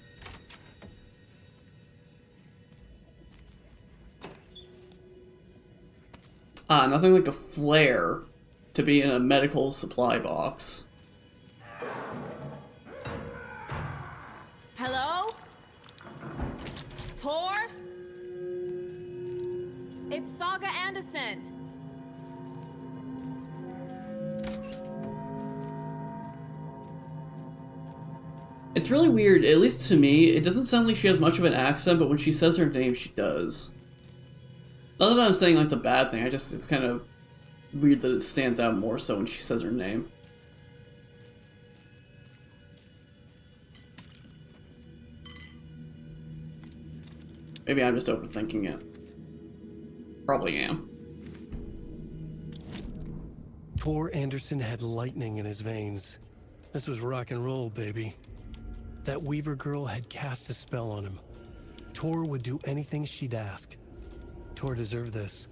Ah, nothing like a flare to be in a medical supply box. Hello? Tor? It's Saga Anderson. It's really weird, at least to me, it doesn't sound like she has much of an accent, but when she says her name, she does. Not that I'm saying like it's a bad thing, it's kind of weird that it stands out more so when she says her name. Maybe I'm just overthinking it. Probably am. Tor Anderson had lightning in his veins. This was rock and roll, baby. That Weaver girl had cast a spell on him. Tor would do anything she'd ask. Tor deserved this.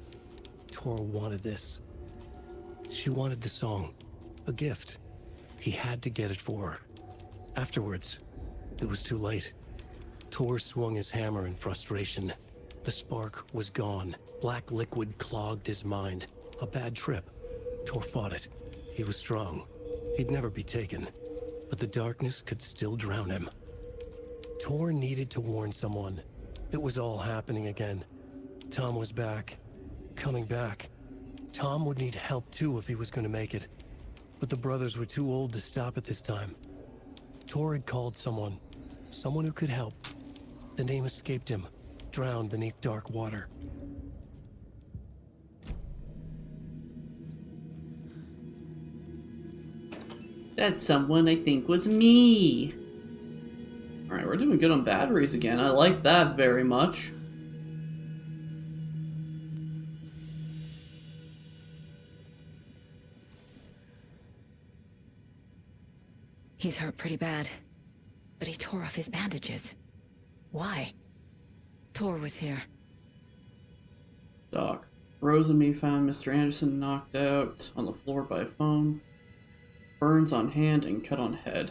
Tor wanted this. She wanted the song. A gift. He had to get it for her. Afterwards, it was too late. Tor swung his hammer in frustration. The spark was gone. Black liquid clogged his mind. A bad trip. Tor fought it. He was strong. He'd never be taken. But the darkness could still drown him. Tor needed to warn someone. It was all happening again. Tom was back. Coming back. Tom would need help too if he was going to make it. But the brothers were too old to stop at this time. Tor had called someone. Someone who could help. The name escaped him. Drowned beneath dark water. That someone I think was me. Alright, we're doing good on batteries again. I like that very much. He's hurt pretty bad, but he tore off his bandages. Why? Tor was here. Doc. Rose and me found Mr. Anderson knocked out on the floor by a phone. Burns on hand and cut on head.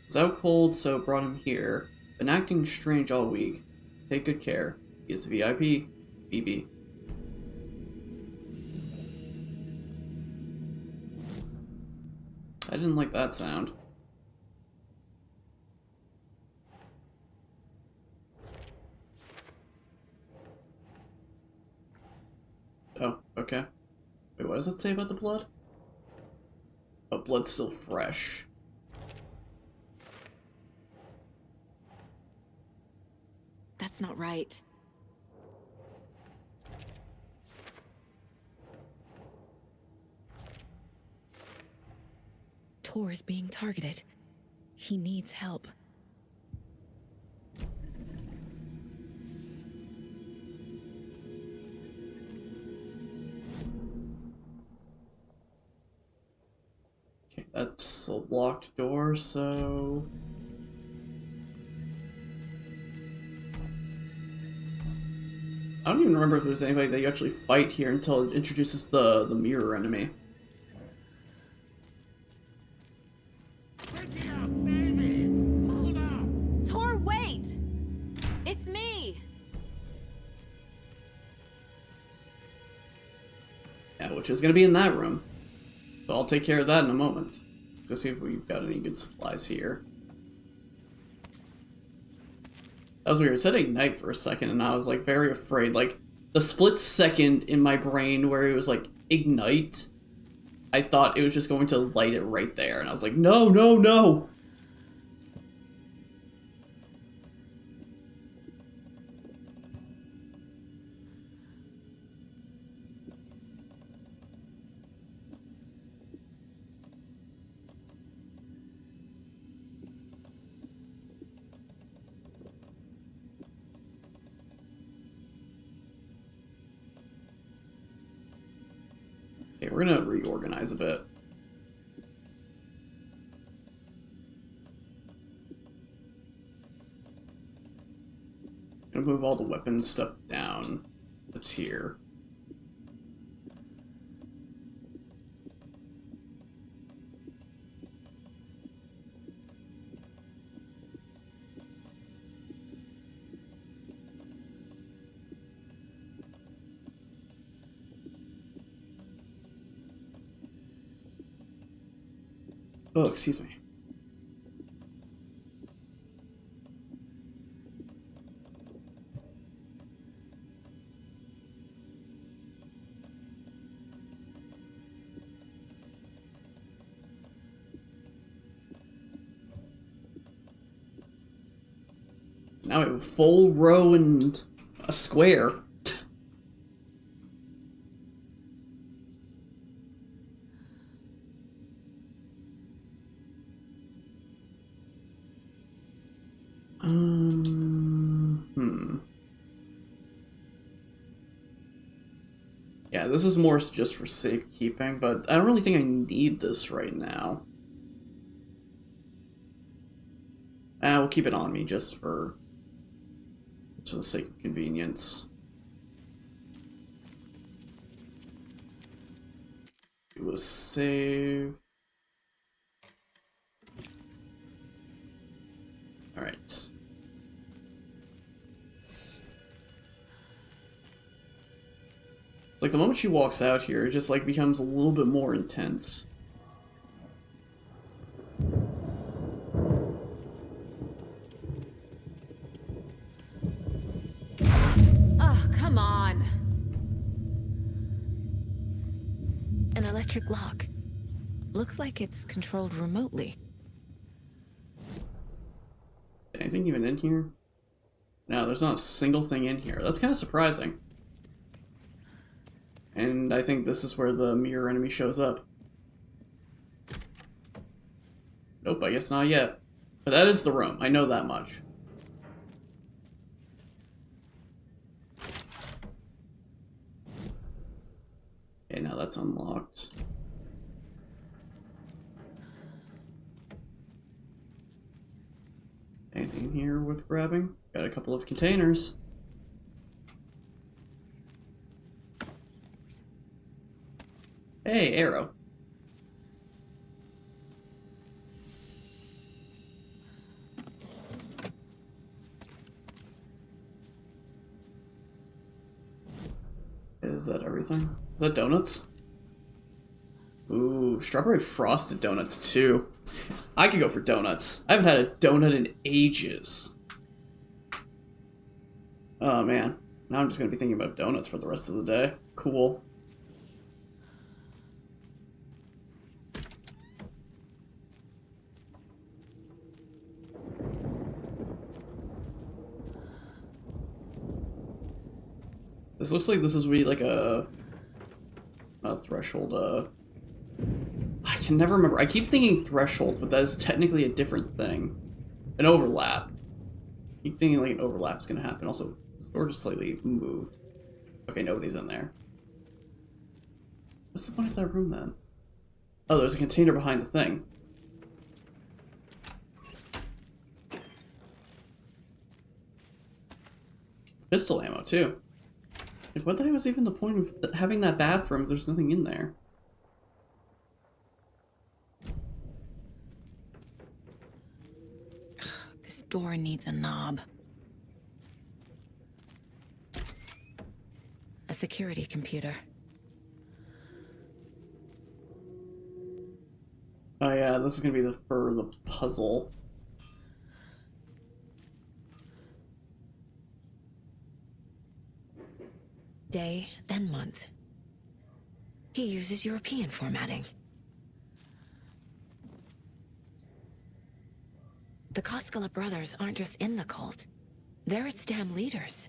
Was out cold, so brought him here. Been acting strange all week. Take good care. He is VIP. BB. I didn't like that sound. Oh, okay. Wait, what does that say about the blood? Oh, blood's still fresh. That's not right. Tor is being targeted. He needs help. Okay, that's a locked door, so... I don't even remember if there's anybody that you actually fight here until it introduces the mirror enemy. Tor, wait! It's me! Yeah, which is gonna be in that room. So I'll take care of that in a moment. Let's see if we've got any good supplies here. That was weird. It said ignite for a second, and I was like very afraid. Like the split second in my brain where it was like ignite, I thought it was just going to light it right there, and I was like, no, no, no! Okay, we're gonna reorganize a bit. Gonna move all the weapons stuff down. That's here. Oh, excuse me. Now we have a full row and a square. Yeah, this is more just for safekeeping, but I don't really think I need this right now. We'll keep it on me just for the sake of convenience. Do a save. Alright. Like, the moment she walks out here, it just, like, becomes a little bit more intense. Oh, come on. An electric lock. Looks like it's controlled remotely. Anything even in here? No, there's not a single thing in here. That's kind of surprising. And I think this is where the mirror enemy shows up. Nope, I guess not yet. But that is the room. I know that much. Okay, now that's unlocked. Anything here worth grabbing? Got a couple of containers. Hey, arrow. Is that everything? Is that donuts? Ooh, strawberry frosted donuts too. I could go for donuts. I haven't had a donut in ages. Oh man, now I'm just gonna be thinking about donuts for the rest of the day. Cool. This looks like this is really like a threshold, I can never remember. I keep thinking threshold, but that is technically a different thing. An overlap. I keep thinking like an overlap is gonna happen. Also, this door just slightly moved. Okay, nobody's in there. What's the point of that room then? Oh, there's a container behind the thing. Pistol ammo too. Like, what the heck was even the point of having that bathroom if there's nothing in there? This door needs a knob. A security computer. Oh yeah, this is gonna be the puzzle. Day, then month. He uses European formatting. The Koskela brothers aren't just in the cult. They're its damn leaders.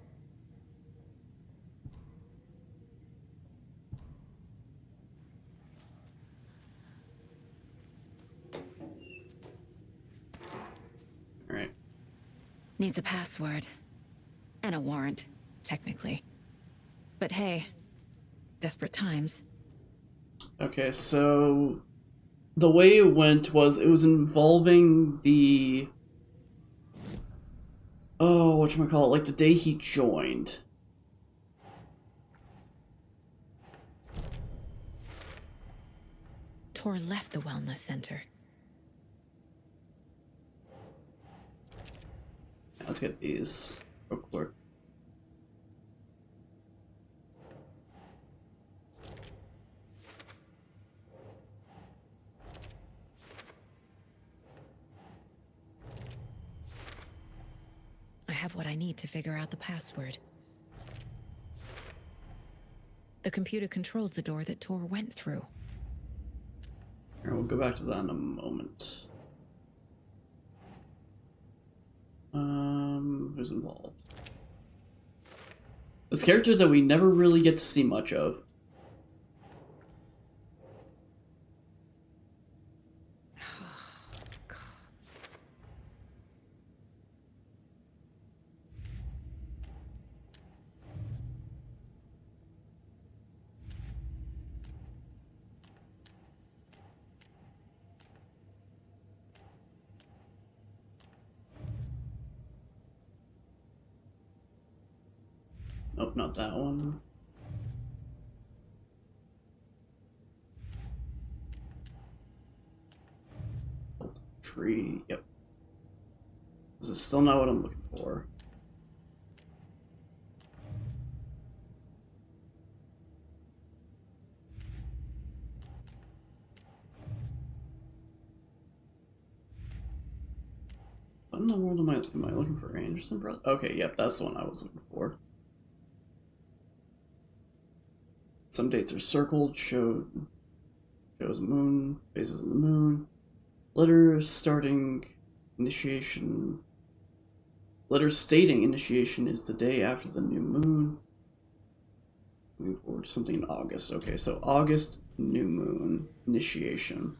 Alright. Needs a password. And a warrant, technically. But hey, desperate times. Okay, so the way it went was it was involving the whatchamacallit, like the day he joined. Tor left the wellness center. Let's get these real quick. I have what I need to figure out the password. The computer controls the door that Tor went through. Here, we'll go back to that in a moment. Who's involved? This character that we never really get to see much of. Nope, not that one. Tree, yep. This is still not what I'm looking for. What in the world am I looking for? Anderson Brothers? Okay, yep, that's the one I was looking for. Some dates are circled, shows moon, phases of the moon. Letters stating initiation is the day after the new moon. Moving forward to something in August. Okay, so August, new moon, initiation.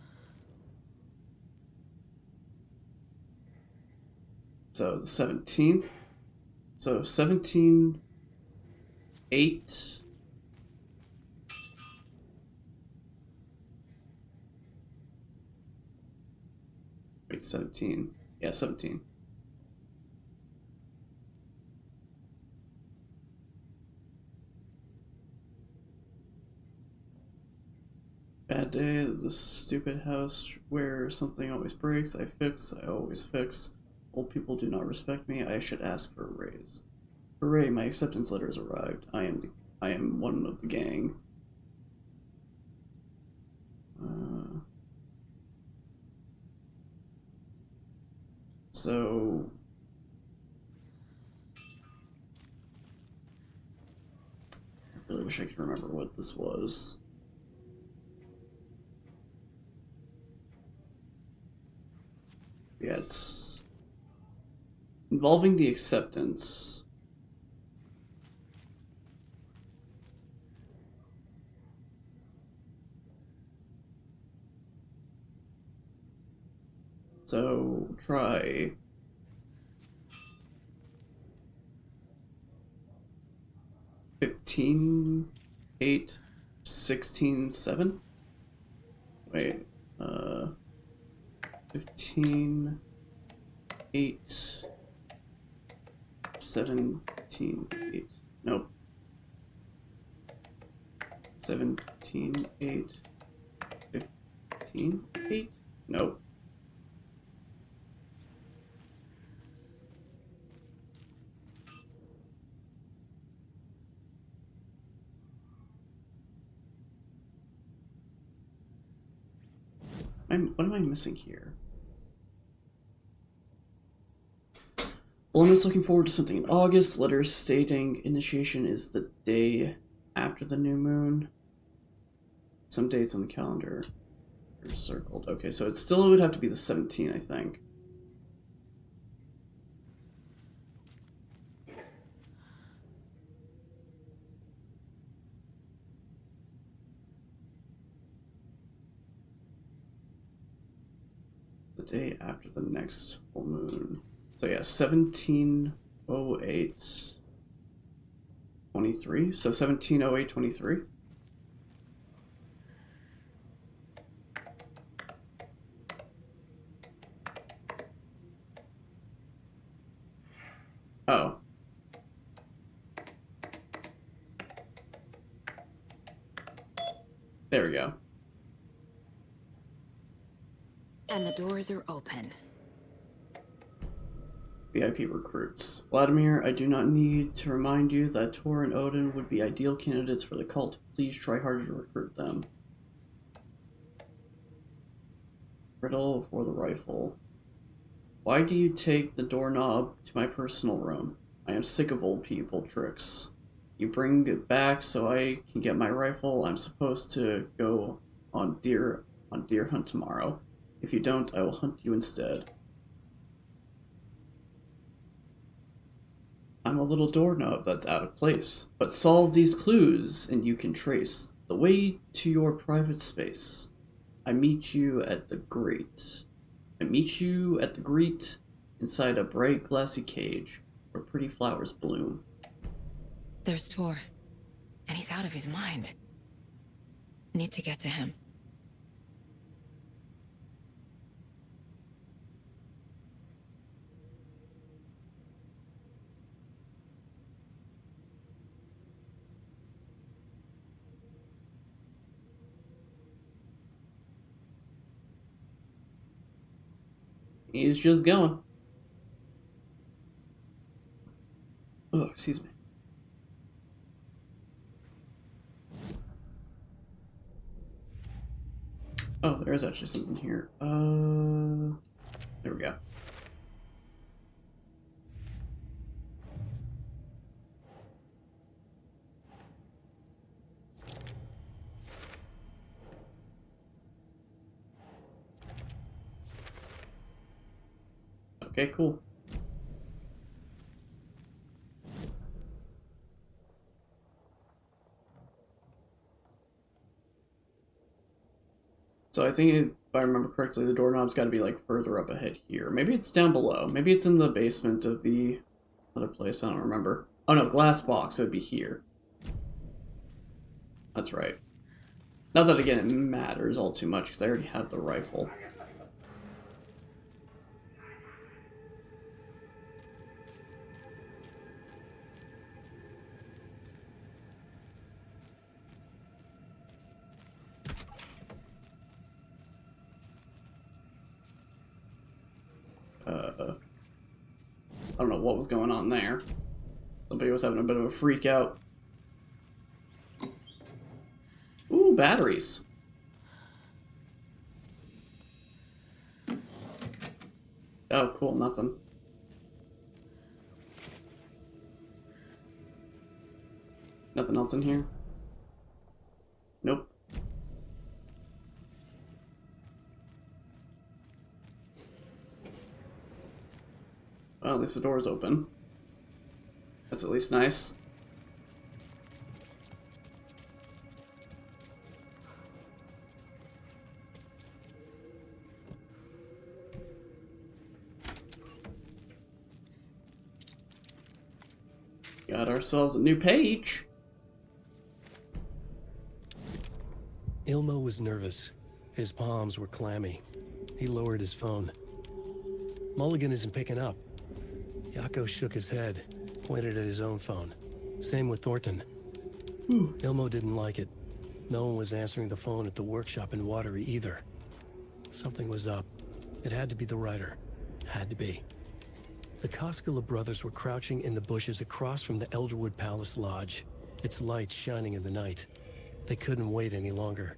So the 17th. So 17, 8. Wait, 17. Yeah, 17. Bad day, the stupid house where something always breaks. I always fix. Old people do not respect me. I should ask for a raise. Hooray, my acceptance letter has arrived. I am one of the gang. So I really wish I could remember what this was. Yeah, it's involving the acceptance. So try 15, 8, 16, 7. Wait, 15, 8, 17, 8. Nope. 17, 8, 15, 8? Nope. What am I missing here? Blum is looking forward to something in August. Letters stating initiation is the day after the new moon. Some dates on the calendar are circled. Okay, so it still would have to be the 17th, I think. The day after the next full moon. So yeah, 1708 23. So 1708 23. Oh. There we go. And the doors are open. VIP recruits. Vladimir, I do not need to remind you that Tor and Odin would be ideal candidates for the cult. Please try harder to recruit them. Riddle for the rifle. Why do you take the doorknob to my personal room? I am sick of old people tricks. You bring it back so I can get my rifle. I'm supposed to go on deer hunt tomorrow. If you don't, I will hunt you instead. I'm a little doorknob that's out of place, but solve these clues and you can trace the way to your private space. I meet you at the grate. Inside a bright glassy cage where pretty flowers bloom. There's Tor, and he's out of his mind. Need to get to him. He's just going. Oh, excuse me. Oh, there is actually something here. There we go. Okay, cool. So I think, if I remember correctly, the doorknob's got to be like further up ahead here. Maybe it's down below. Maybe it's in the basement of the other place. I don't remember. Oh no, glass box. It would be here. That's right. Not that, again, it matters all too much, because I already have the rifle. I don't know what was going on there. Somebody was having a bit of a freak out. Ooh, batteries. Oh, cool, nothing. Nothing else in here? Nope. Well, at least the door's open. That's at least nice. Got ourselves a new page. Ilmo was nervous. His palms were clammy. He lowered his phone. Mulligan isn't picking up. Yako shook his head, pointed at his own phone. Same with Thornton. Ilmo didn't like it. No one was answering the phone at the workshop in Watery either. Something was up. It had to be the writer. Had to be. The Koskela brothers were crouching in the bushes across from the Elderwood Palace Lodge, its lights shining in the night. They couldn't wait any longer.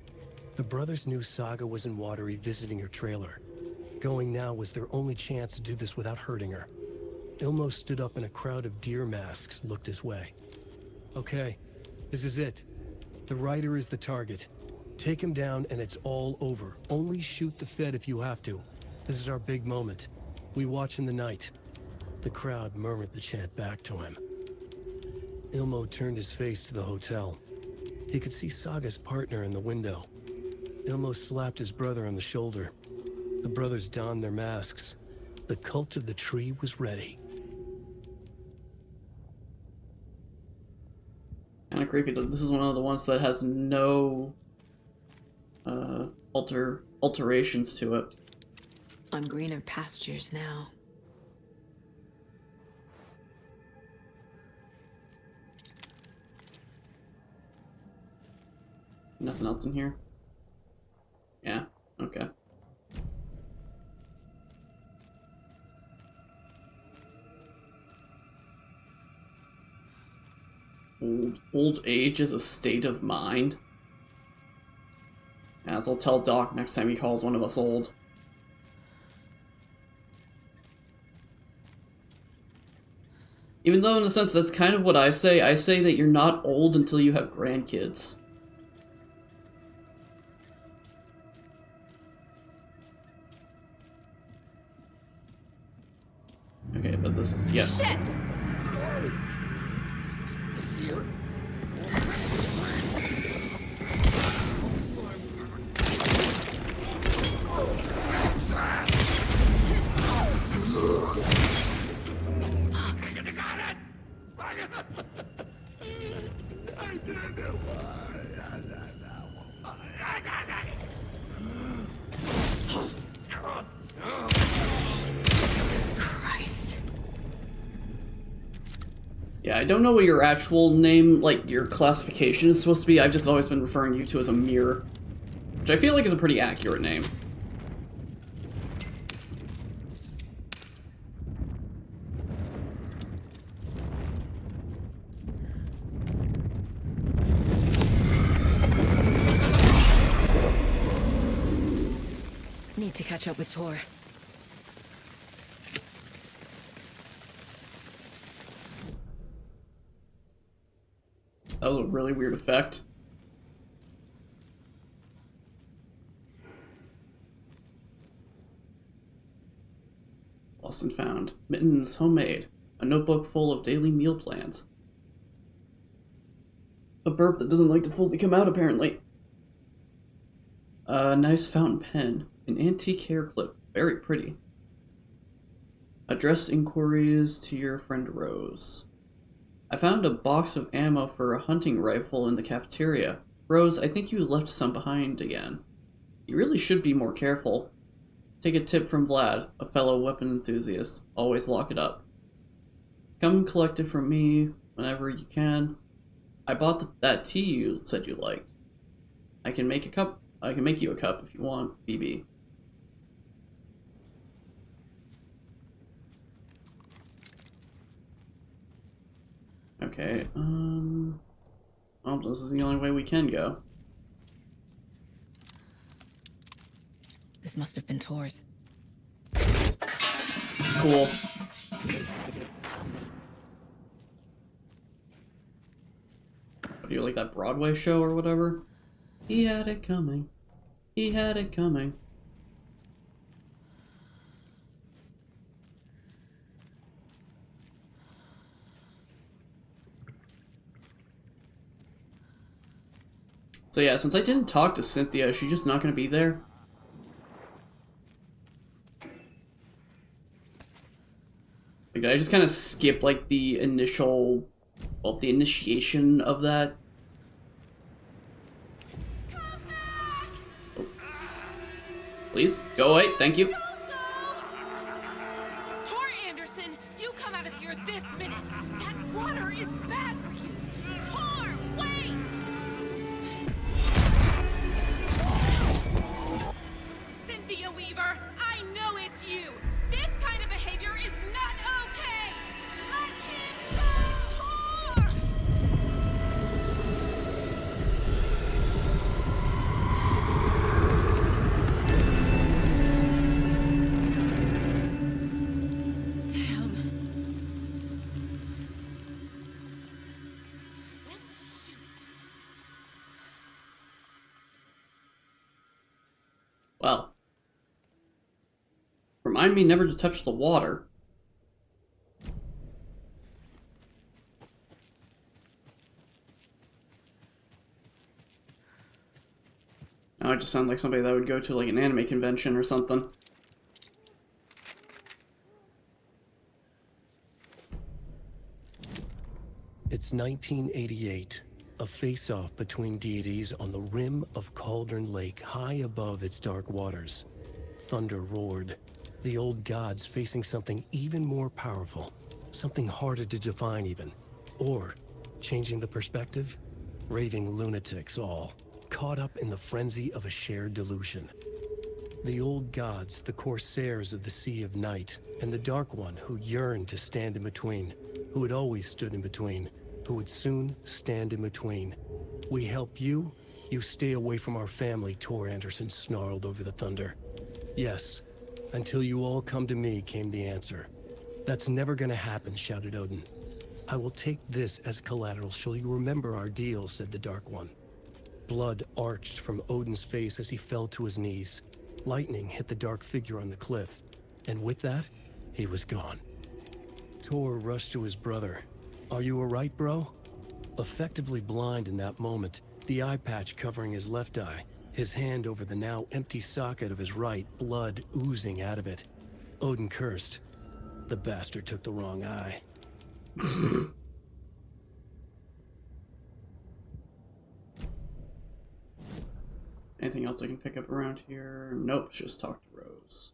The brothers knew Saga was in Watery visiting her trailer. Going now was their only chance to do this without hurting her. Ilmo stood up and a crowd of deer masks looked his way. Okay, this is it. The writer is the target. Take him down and it's all over. Only shoot the Fed if you have to. This is our big moment. We watch in the night. The crowd murmured the chant back to him. Ilmo turned his face to the hotel. He could see Saga's partner in the window. Ilmo slapped his brother on the shoulder. The brothers donned their masks. The cult of the tree was ready. Kind of creepy that this is one of the ones that has no alterations to it. On greener pastures now. Nothing else in here? Yeah, okay. Old age is a state of mind. As I'll tell Doc next time he calls one of us old. Even though in a sense that's kind of what I say. I say that you're not old until you have grandkids. Okay, but this is, yeah. Shit! Jesus Christ. Yeah, I don't know what your actual name, like your classification is supposed to be. I've just always been referring you to as a mirror, which I feel like is a pretty accurate name. Need to catch up with Tor. That was a really weird effect. Lost and found. Mittens, homemade. A notebook full of daily meal plans. A burp that doesn't like to fully come out, apparently. A nice fountain pen. An antique hair clip. Very pretty. Address inquiries to your friend Rose. I found a box of ammo for a hunting rifle in the cafeteria. Rose, I think you left some behind again. You really should be more careful. Take a tip from Vlad, a fellow weapon enthusiast. Always lock it up. Come collect it from me whenever you can. I bought that tea you said you liked. I can make you a cup if you want, BB. Okay, well, this is the only way we can go. This must have been Tor's. Cool. Do you like that Broadway show or whatever? He had it coming. He had it coming. So yeah, since I didn't talk to Cynthia, is she just not going to be there? Like, did I just kind of skip, like, the initial... Well, the initiation of that? Oh. Please, go away, thank you. Tor Anderson, you come out of here this minute! That water is bad for you! Tor, wait! Cynthia Weaver, I know it's you! This kind of behavior is not okay! Let him go! Tor! Well. Remind me never to touch the water. Now I just sound like somebody that would go to like an anime convention or something. It's 1988, a face-off between deities on the rim of Cauldron Lake, high above its dark waters. Thunder roared, the old gods facing something even more powerful, something harder to define even. Or, changing the perspective, raving lunatics all, caught up in the frenzy of a shared delusion. The old gods, the corsairs of the Sea of Night, and the Dark One who yearned to stand in between, who had always stood in between, who would soon stand in between. We help you, you stay away from our family, Tor Anderson snarled over the thunder. Yes, until you all come to me, came the answer. That's never gonna happen, shouted Odin. I will take this as collateral, shall you remember our deal, said the Dark One. Blood arched from Odin's face as he fell to his knees. Lightning hit the dark figure on the cliff, and with that, he was gone. Tor rushed to his brother. Are you alright, bro? Effectively blind in that moment, the eye patch covering his left eye, his hand over the now empty socket of his right, blood oozing out of it. Odin cursed. The bastard took the wrong eye. Anything else I can pick up around here? Nope, just talk to Rose.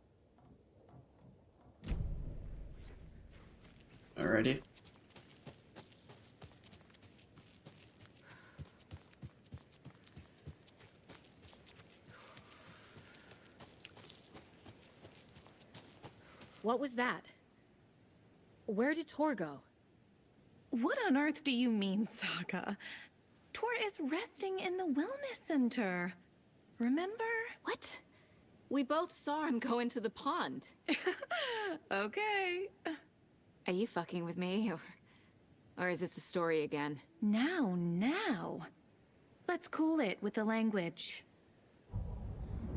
Alrighty. What was that? Where did Tor go? What on earth do you mean, Saga? Tor is resting in the wellness center. Remember? What? We both saw him go into the pond. Okay. Are you fucking with me, or is this the story again? Now. Let's cool it with the language.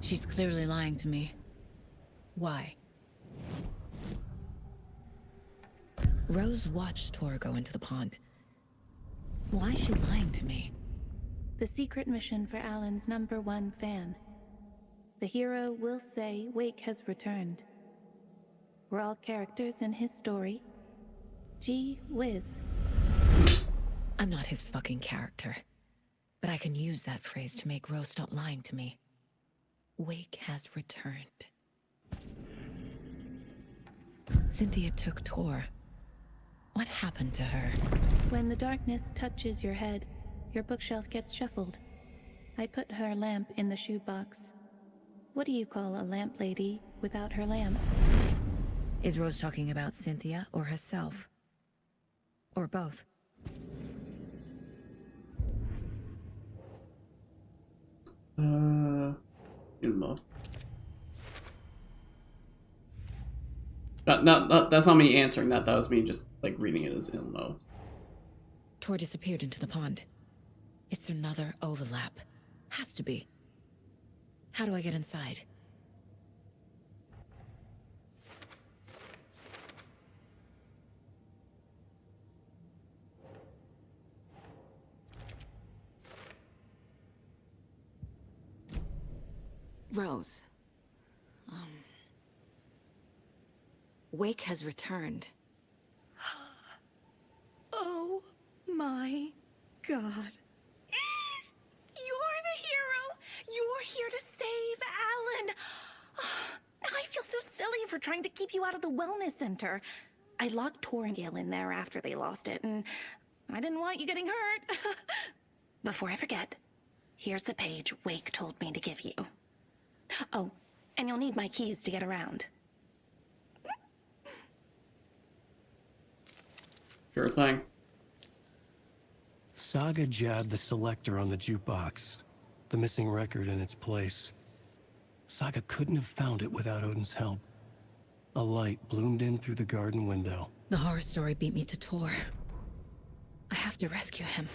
She's clearly lying to me. Why? Rose watched Tor go into the pond. Why is she lying to me? The secret mission for Alan's #1 fan. The hero will say Wake has returned. We're all characters in his story. Gee whiz. I'm not his fucking character. But I can use that phrase to make Rose stop lying to me. Wake has returned. Cynthia took Tor. What happened to her? When the darkness touches your head, your bookshelf gets shuffled. I put her lamp in the shoebox. What do you call a lamp lady without her lamp? Is Rose talking about Cynthia or herself? Or both? Ilmo. Not, that's not me answering that. That was me just, like, reading it as Ilmo. Tor disappeared into the pond. It's another overlap. Has to be. How do I get inside? Rose. Wake has returned. Oh my god. You're the hero! You're here to save Alan! I feel so silly for trying to keep you out of the wellness center. I locked Tor and Gale in there after they lost it, and I didn't want you getting hurt. Before I forget, here's the page Wake told me to give you. Oh, and you'll need my keys to get around. Sure thing. Saga jabbed the selector on the jukebox, the missing record in its place. Saga couldn't have found it without Odin's help. A light bloomed in through the garden window. The horror story beat me to Tor. I have to rescue him.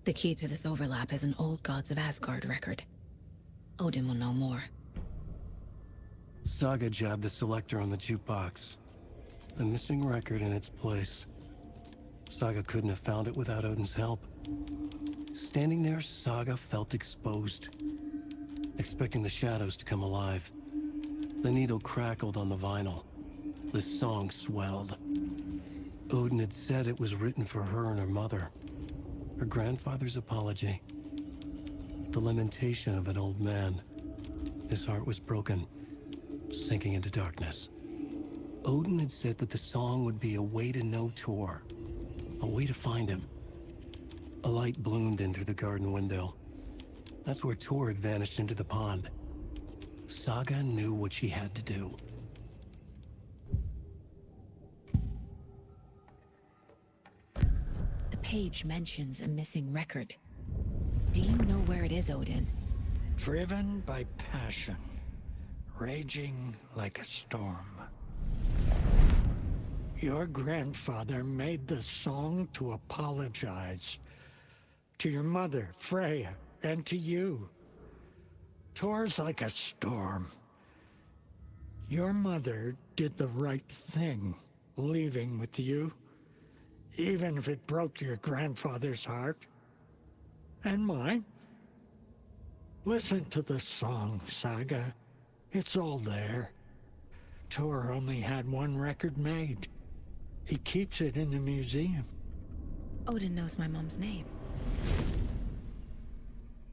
The key to this overlap is an old Gods of Asgard record. Odin will know more. Saga jabbed the selector on the jukebox, the missing record in its place. Saga couldn't have found it without Odin's help. Standing there, Saga felt exposed, expecting the shadows to come alive. The needle crackled on the vinyl. The song swelled. Odin had said it was written for her and her mother. Her grandfather's apology. The lamentation of an old man. His heart was broken, sinking into darkness. Odin had said that the song would be a way to know Tor, a way to find him. A light bloomed in through the garden window. That's where Tor had vanished into the pond. Saga knew what she had to do. The page mentions a missing record. Do you know where it is, Odin? Driven by passion, raging like a storm. Your grandfather made the song to apologize. To your mother, Freya, and to you. Tor's like a storm. Your mother did the right thing, leaving with you, even if it broke your grandfather's heart. And mine. Listen to the song, Saga. It's all there. Tor only had one record made. He keeps it in the museum. Odin knows my mom's name.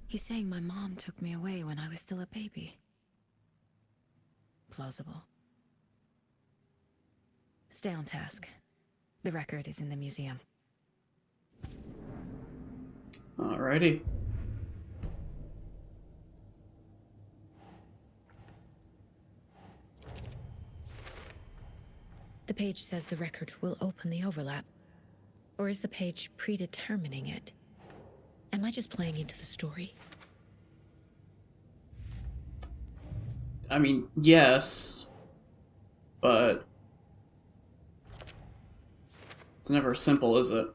He's saying my mom took me away when I was still a baby. Plausible. Stay on task. The record is in the museum. Alrighty. The page says the record will open the overlap. Or is the page predetermining it? Am I just playing into the story? I mean, yes, but it's never simple, is it?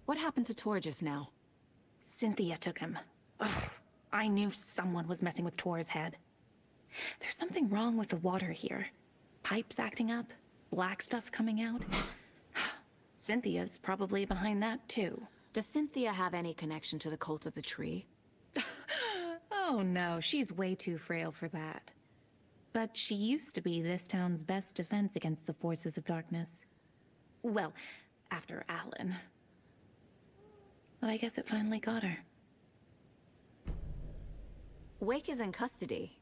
What happened to Tor just now? Cynthia took him. Ugh, I knew someone was messing with Tor's head. There's something wrong with the water here. Pipes acting up, black stuff coming out. Cynthia's probably behind that, too. Does Cynthia have any connection to the cult of the tree? Oh no, she's way too frail for that. But she used to be this town's best defense against the forces of darkness. Well, after Alan. But I guess it finally got her. Wake is in custody.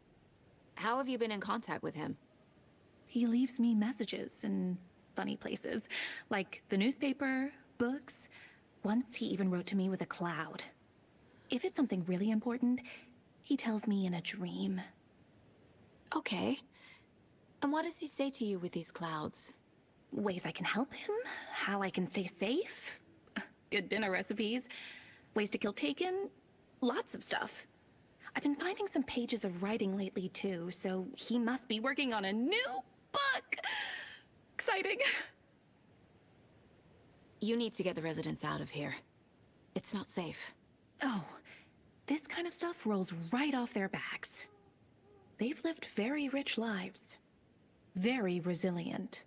How have you been in contact with him? He leaves me messages in funny places, like the newspaper, books. Once he even wrote to me with a cloud. If it's something really important, he tells me in a dream. Okay. And what does he say to you with these clouds? Ways I can help him, how I can stay safe, good dinner recipes, ways to kill Jaken, lots of stuff. I've been finding some pages of writing lately too, so he must be working on a new book. Exciting. You need to get the residents out of here. It's not safe. Oh, this kind of stuff rolls right off their backs. They've lived very rich lives. Very resilient.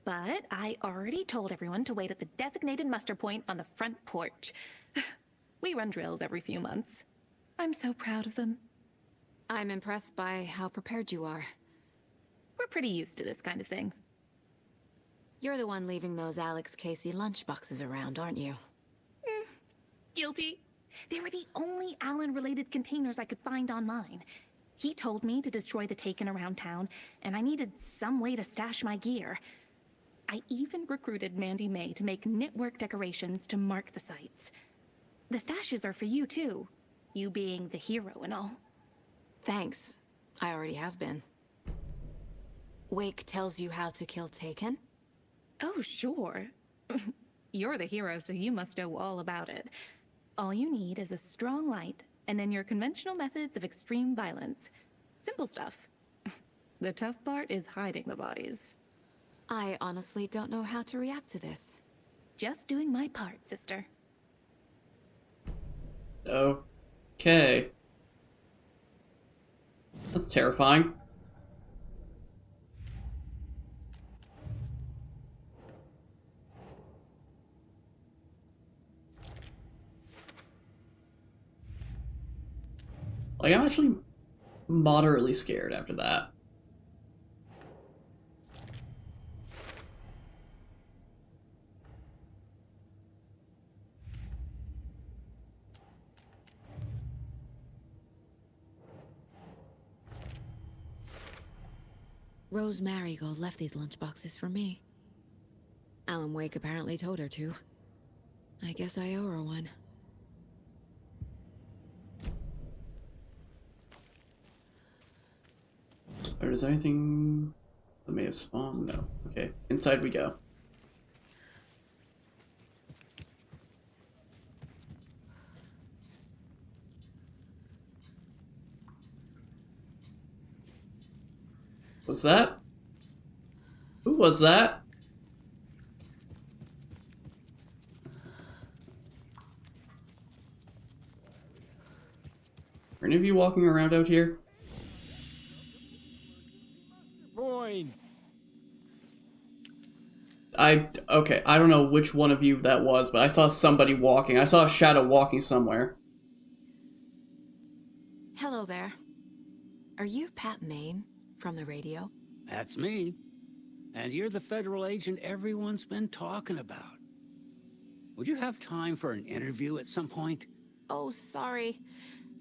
But I already told everyone to wait at the designated muster point on the front porch. We run drills every few months. I'm so proud of them. I'm impressed by how prepared you are. We're pretty used to this kind of thing. You're the one leaving those Alex Casey lunchboxes around, aren't you? Guilty. They were the only Alan-related containers I could find online. He told me to destroy the Jaken around town, and I needed some way to stash my gear. I even recruited Mandy May to make knitwork decorations to mark the sites. The stashes are for you, too. You being the hero and all. Thanks. I already have been. Wake tells you how to kill Jaken? Oh, sure. You're the hero, so you must know all about it. All you need is a strong light, and then your conventional methods of extreme violence. Simple stuff. The tough part is hiding the bodies. I honestly don't know how to react to this. Just doing my part, sister. Okay. That's terrifying. Like, I'm actually moderately scared after that. Rose Marigold left these lunchboxes for me. Alan Wake apparently told her to. I guess I owe her one. Or is there anything that may have spawned? No. Okay, inside we go. Was that? Who was that? Are any of you walking around out here? Boyd. Okay, I don't know which one of you that was, but I saw somebody walking. I saw a shadow walking somewhere. Hello there. Are you Pat Maine from the radio? That's me. And you're the federal agent everyone's been talking about. Would you have time for an interview at some point? Oh, sorry.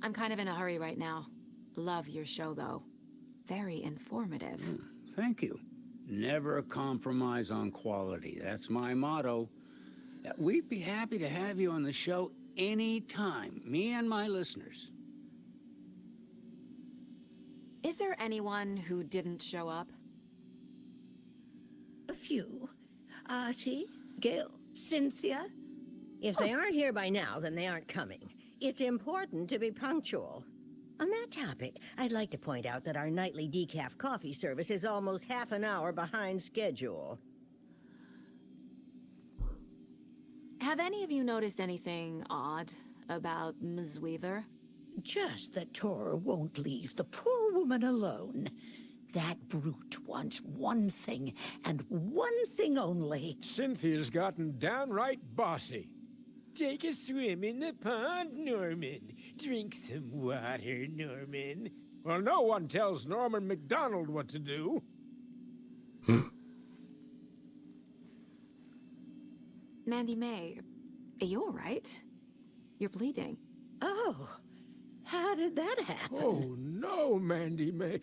I'm kind of in a hurry right now. Love your show, though. Very informative. Thank you. Never compromise on quality. That's my motto. We'd be happy to have you on the show anytime, me and my listeners. Is there anyone who didn't show up? A few. Artie, Gil, Cynthia. If they aren't here by now, then they aren't coming. It's important to be punctual. On that topic, I'd like to point out that our nightly decaf coffee service is almost half an hour behind schedule. Have any of you noticed anything odd about Ms. Weaver? Just that Tor won't leave the poor woman alone. That brute wants one thing, and one thing only. Cynthia's gotten downright bossy. Take a swim in the pond, Norman. Drink some water, Norman. Well, no one tells Norman MacDonald what to do. Mandy May, are you all right? You're bleeding. Oh, how did that happen? Oh, no, Mandy May.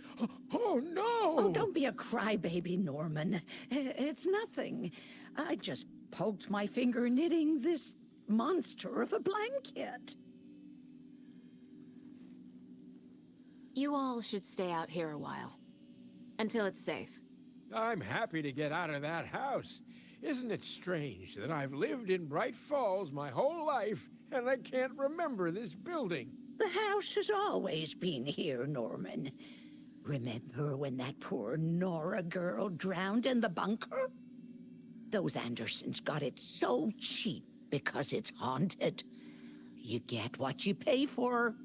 Oh, no! Oh, don't be a crybaby, Norman. It's nothing. I just poked my finger knitting this monster of a blanket. You all should stay out here a while. Until it's safe. I'm happy to get out of that house. Isn't it strange that I've lived in Bright Falls my whole life and I can't remember this building? The house has always been here, Norman. Remember when that poor Nora girl drowned in the bunker? Those Andersons got it so cheap because it's haunted. You get what you pay for.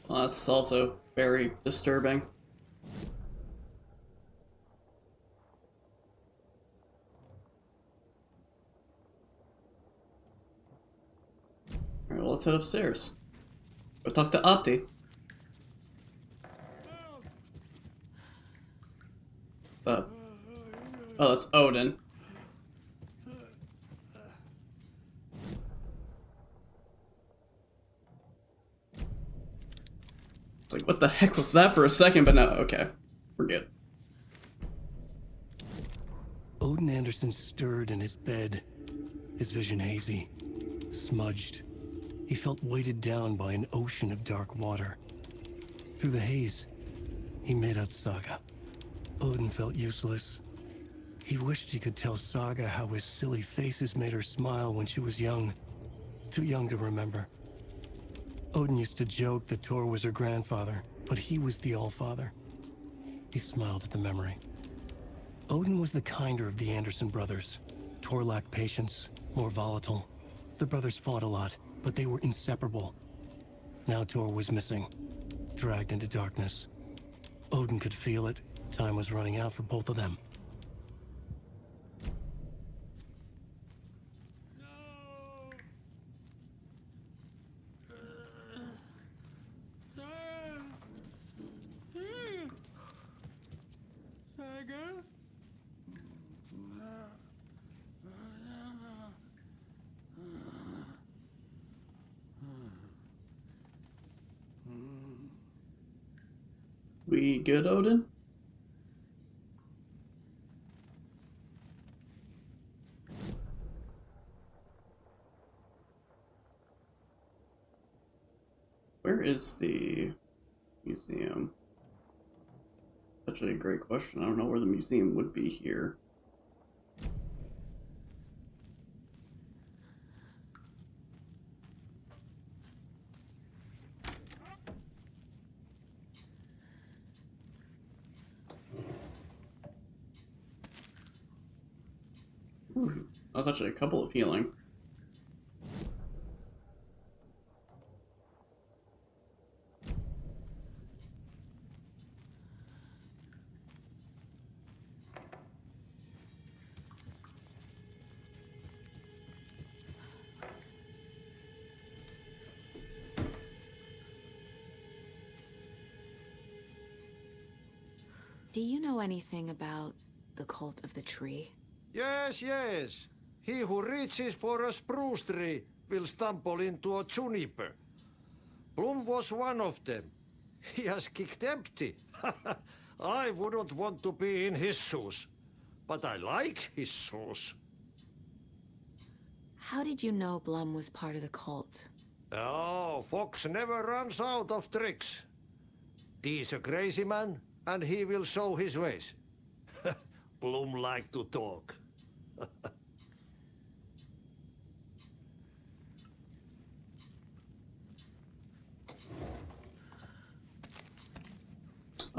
Well, that's also very disturbing. Alright, well, let's head upstairs. Go talk to Opti. Oh, that's Odin. It's like, what the heck was that for a second? But no, okay. We're good. Odin Anderson stirred in his bed, his vision hazy, smudged. He felt weighted down by an ocean of dark water. Through the haze, he made out Saga. Odin felt useless. He wished he could tell Saga how his silly faces made her smile when she was young. Too young to remember. Odin used to joke that Tor was her grandfather, but he was the Allfather. He smiled at the memory. Odin was the kinder of the Anderson brothers. Tor lacked patience, more volatile. The brothers fought a lot, but they were inseparable. Now Tor was missing, dragged into darkness. Odin could feel it. Time was running out for both of them. Saga? We good, Odin? Where is the museum? Actually, a great question. I don't know where the museum would be here. Ooh, that was actually a couple of healing. Do you know anything about the cult of the tree? Yes, yes. He who reaches for a spruce tree will stumble into a juniper. Bloom was one of them. He has kicked empty. I wouldn't want to be in his shoes, but I like his shoes. How did you know Blum was part of the cult? Oh, Fox never runs out of tricks. He's a crazy man, and he will show his ways. Bloom like to talk.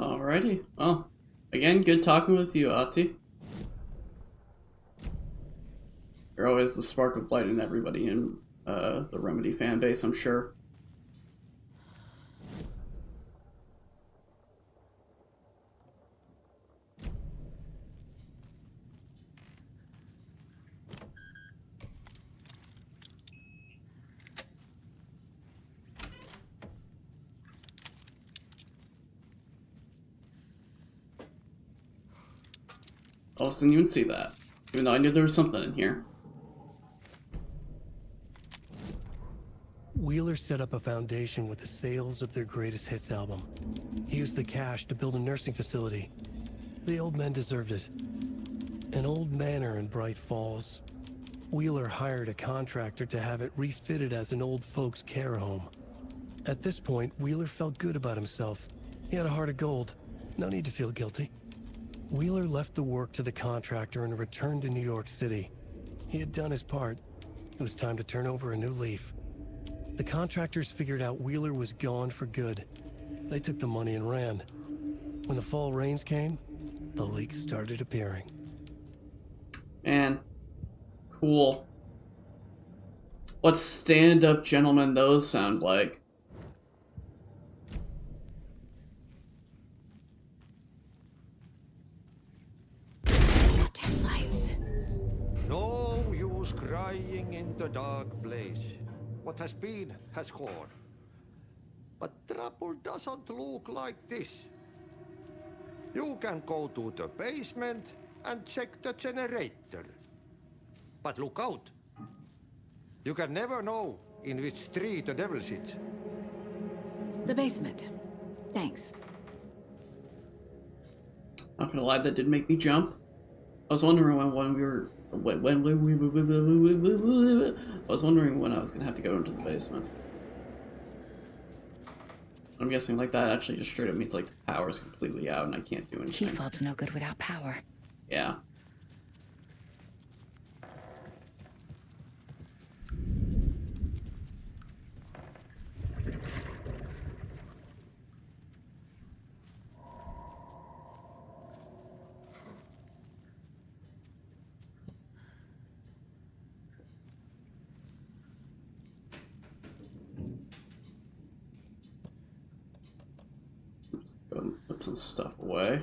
Alrighty. Well, again, good talking with you, Ati. You're always the spark of light in everybody in the Remedy fan base, I'm sure. I didn't even see that, even though I knew there was something in here. Wheeler set up a foundation with the sales of their greatest hits album. He used the cash to build a nursing facility. The old men deserved it. An old manor in Bright Falls. Wheeler hired a contractor to have it refitted as an old folks' care home. At this point, Wheeler felt good about himself. He had a heart of gold. No need to feel guilty. Wheeler left the work to the contractor and returned to New York City. He had done his part. It was time to turn over a new leaf. The contractors figured out Wheeler was gone for good. They took the money and ran. When the fall rains came, the leaks started appearing. Man, cool. What stand-up gentlemen those sound like. No use crying in the dark place. What has been has gone. But trouble doesn't look like this. You can go to the basement and check the generator. But look out. You can never know in which tree the devil sits. The basement. Thanks. Not gonna lie, that did make me jump. I was wondering when we were I was wondering when I was gonna have to go into the basement. I'm guessing like that actually just straight up means like the power is completely out and I can't do anything. Key fob's no good without power. Yeah. Go and put some stuff away.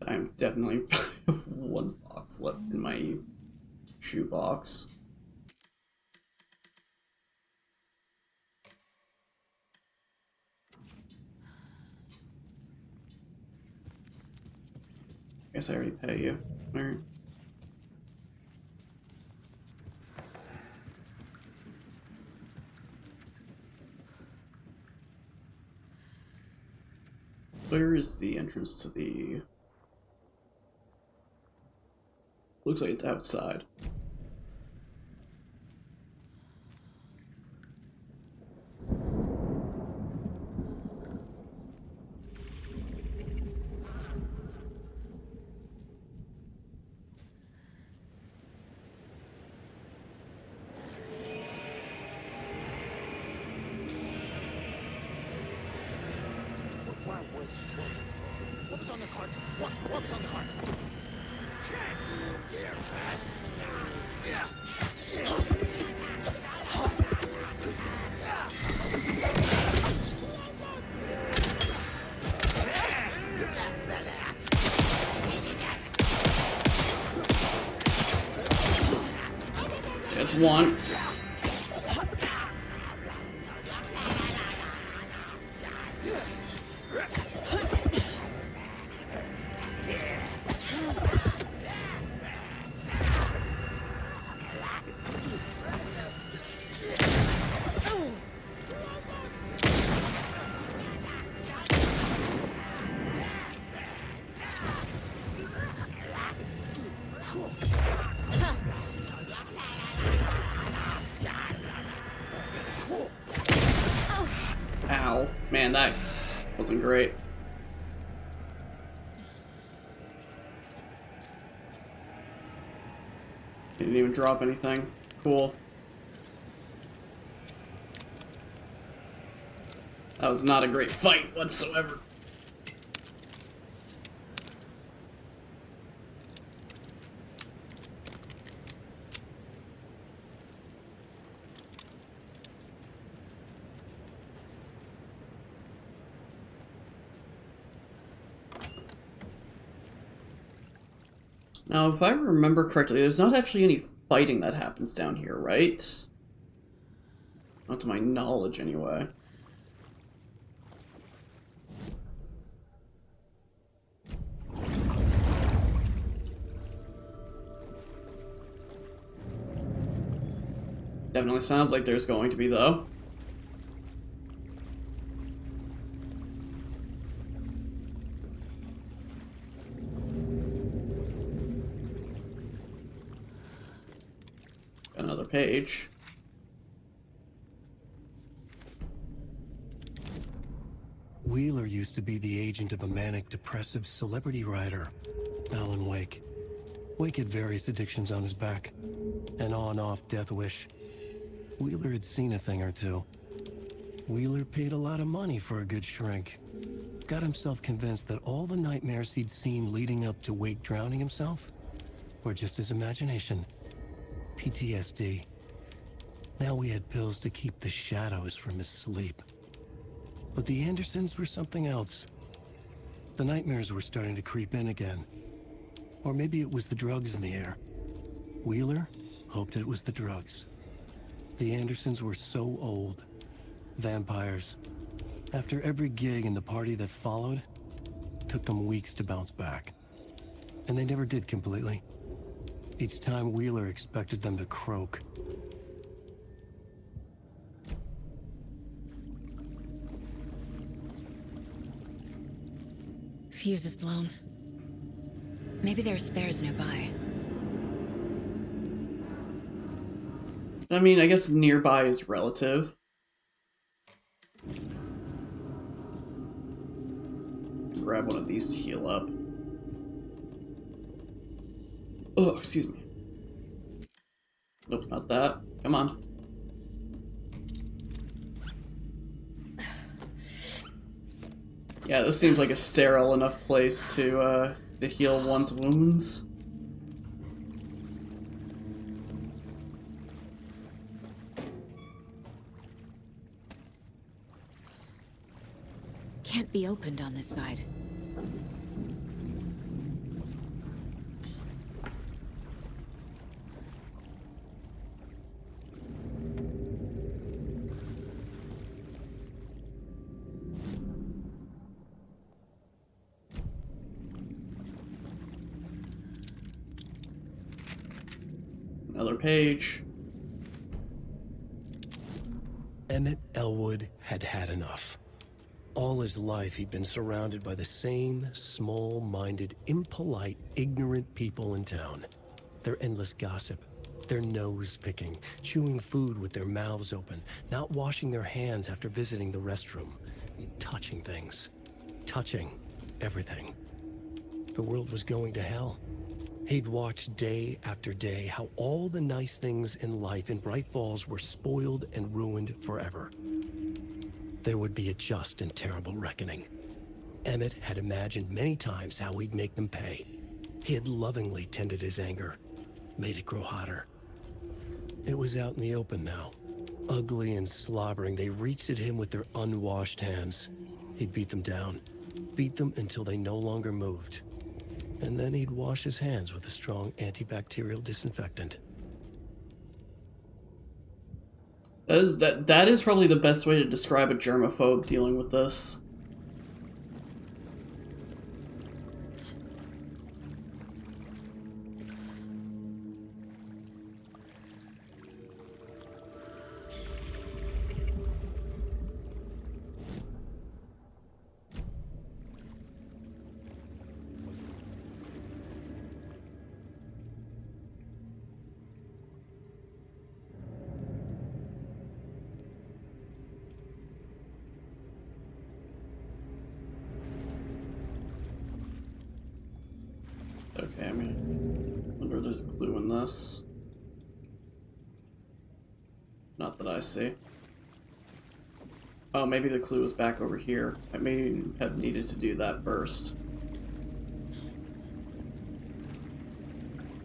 I'm definitely have one box left in my shoebox. Guess I already pay you. Alright. Where is the entrance to the... Looks like it's outside. What was on the cart? What was on the cart? Yes! They're fast. That's one. Man, that wasn't great. Didn't even drop anything. Cool. That was not a great fight whatsoever. Now, if I remember correctly, there's not actually any fighting that happens down here, right? Not to my knowledge, anyway. Definitely sounds like there's going to be, though. Another page. Wheeler used to be the agent of a manic-depressive celebrity writer, Alan Wake. Wake had various addictions on his back. An on-off death wish. Wheeler had seen a thing or two. Wheeler paid a lot of money for a good shrink. Got himself convinced that all the nightmares he'd seen leading up to Wake drowning himself were just his imagination. PTSD. Now we had pills to keep the shadows from his sleep. But the Andersons were something else. The nightmares were starting to creep in again. Or maybe it was the drugs in the air. Wheeler hoped it was the drugs. The Andersons were so old. Vampires. After every gig and the party that followed, it took them weeks to bounce back. And they never did completely. Each time Wheeler expected them to croak. Fuse is blown. Maybe there are spares nearby. I mean, I guess nearby is relative. Grab one of these to heal up. Oh, excuse me. Nope, not that. Come on. Yeah, this seems like a sterile enough place to heal one's wounds. Can't be opened on this side. Another page. Emmett Elwood had had enough. All his life, he'd been surrounded by the same small-minded, impolite, ignorant people in town. Their endless gossip, their nose-picking, chewing food with their mouths open, not washing their hands after visiting the restroom, touching things, touching everything. The world was going to hell. He'd watched day after day how all the nice things in life in Bright Falls were spoiled and ruined forever. There would be a just and terrible reckoning. Emmett had imagined many times how he'd make them pay. He had lovingly tended his anger, made it grow hotter. It was out in the open now. Ugly and slobbering, they reached at him with their unwashed hands. He'd beat them down, beat them until they no longer moved. And then he'd wash his hands with a strong antibacterial disinfectant. That is probably the best way to describe a germaphobe dealing with this. wonder if there's a clue in this. Not that I see. Oh, maybe the clue was back over here. I may have needed to do that first.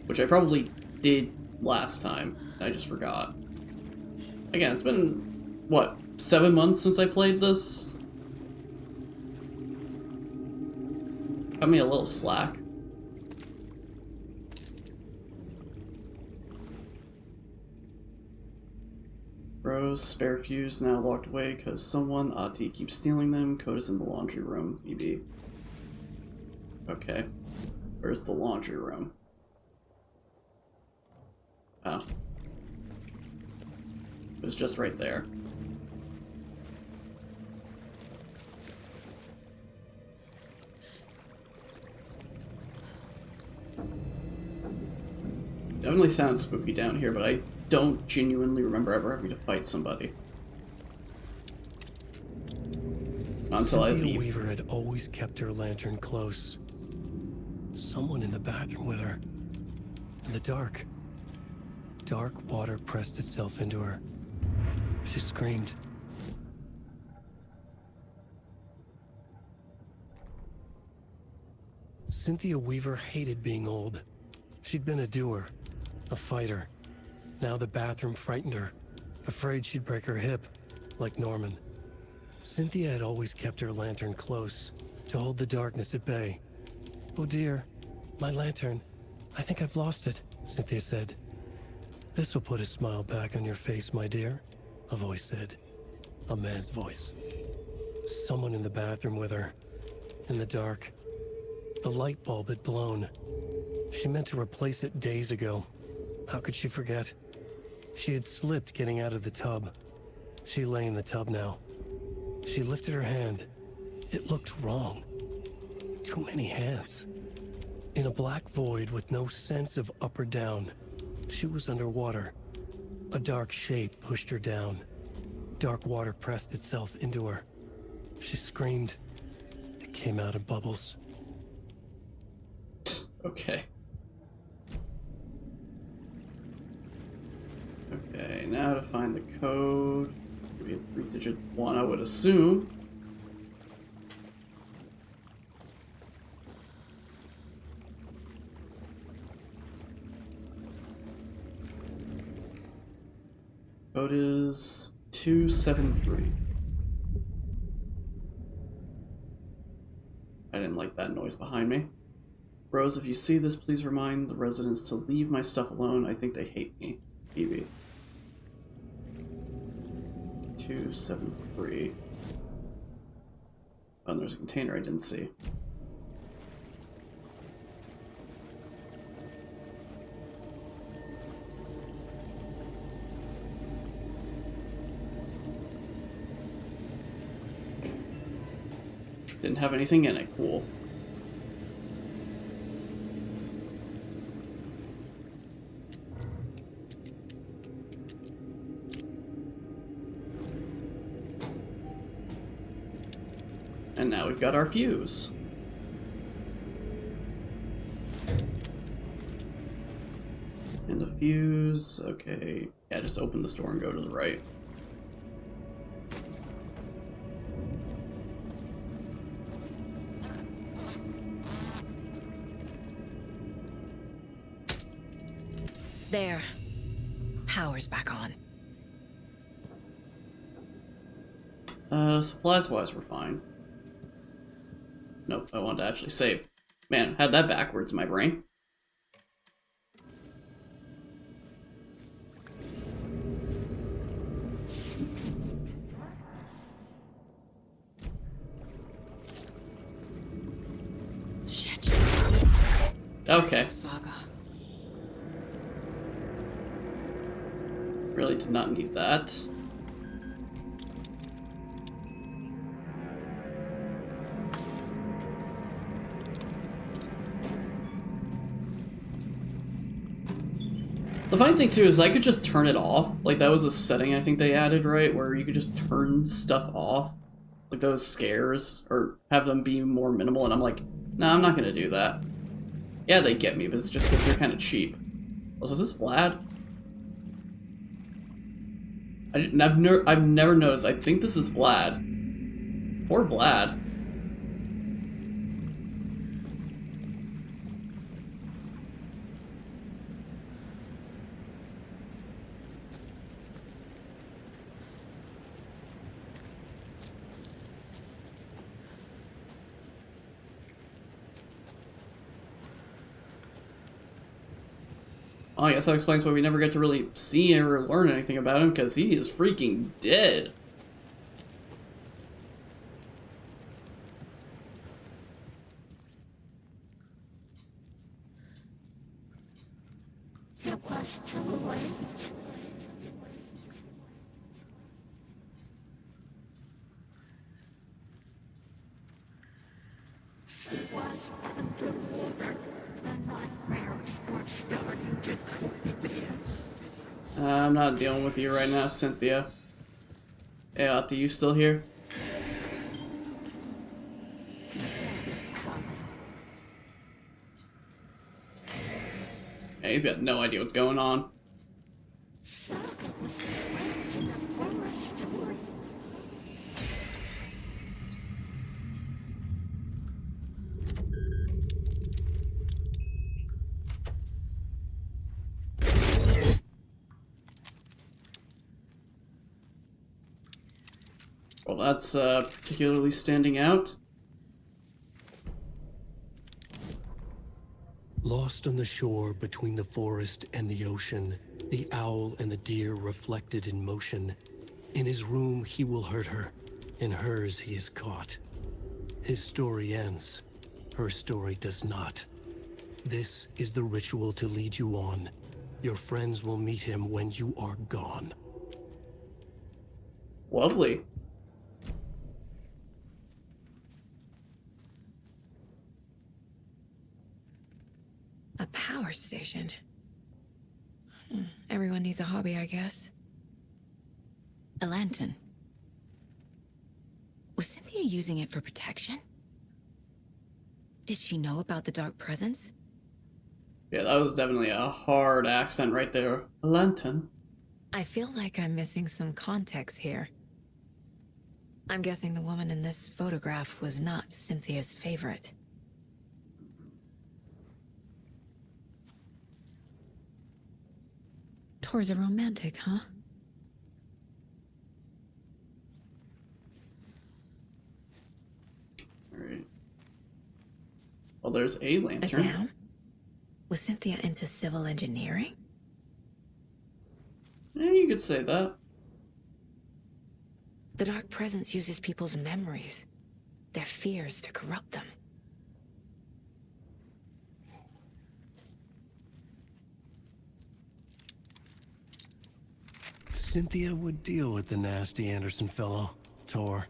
Which I probably did last time. I just forgot. Again, it's been, what, 7 months since I played this? Cut me a little slack. Rose, spare fuse now locked away because someone, Ati, keeps stealing them. Code is in the laundry room, EB. Okay. Where's the laundry room? Oh. It was just right there. Definitely sounds spooky down here, but I don't genuinely remember ever having to fight somebody. Until I leave. Weaver had always kept her lantern close. Someone in the bathroom with her. In the dark. Dark water pressed itself into her. She screamed. Cynthia Weaver hated being old. She'd been a doer, a fighter. Now the bathroom frightened her, afraid she'd break her hip, like Norman. Cynthia had always kept her lantern close, to hold the darkness at bay. "Oh dear, my lantern. I think I've lost it," Cynthia said. "This will put a smile back on your face, my dear," a voice said. A man's voice. Someone in the bathroom with her. In the dark. The light bulb had blown. She meant to replace it days ago. How could she forget? She had slipped getting out of the tub. She lay in the tub now. She lifted her hand. It looked wrong. Too many hands. In a black void with no sense of up or down, she was underwater. A dark shape pushed her down. Dark water pressed itself into her. She screamed. It came out in bubbles. Okay. Okay, now to find the code. Maybe a 3-digit one, I would assume. Code is 273. I didn't like that noise behind me. Rose, if you see this, please remind the residents to leave my stuff alone. I think they hate me. Evie. 273. Oh, and there's a container I didn't see. Didn't have anything in it. Cool. And now we've got our fuse. And the fuse, okay. Yeah, just open the store and go to the right. There. Power's back on. Supplies-wise, we're fine. Nope, I wanted to actually save. Man, had that backwards in my brain. Shit. Okay. Saga. Really did not need that. The funny thing too is I could just turn it off. Like that was a setting I think they added, right? Where you could just turn stuff off. Like those scares, or have them be more minimal, and I'm like, nah, I'm not gonna do that. Yeah, they get me, but it's just because they're kind of cheap. Also, is this Vlad? I've never noticed. I think this is Vlad. Poor Vlad. Oh, I guess that explains why we never get to really see or learn anything about him, because he is freaking dead. It was too late. She was underwater. The nightmares were starting to creep in. I'm not dealing with you right now, Cynthia. Yeah, are you still here? Yeah, he's got no idea what's going on. Well, that's particularly standing out. Lost on the shore between the forest and the ocean, the owl and the deer reflected in motion. In his room, he will hurt her. In hers, he is caught. His story ends. Her story does not. This is the ritual to lead you on. Your friends will meet him when you are gone. Lovely. A power station. Everyone needs a hobby, I guess. A lantern. Was Cynthia using it for protection? Did she know about the dark presence? Yeah, that was definitely a hard accent right there. A lantern. I feel like I'm missing some context here. I'm guessing the woman in this photograph was not Cynthia's favorite. Tor's a romantic, huh? Alright. Well, there's a lantern. A dam? Was Cynthia into civil engineering? Yeah, you could say that. The dark presence uses people's memories, their fears to corrupt them. Cynthia would deal with the nasty Anderson fellow, Tor,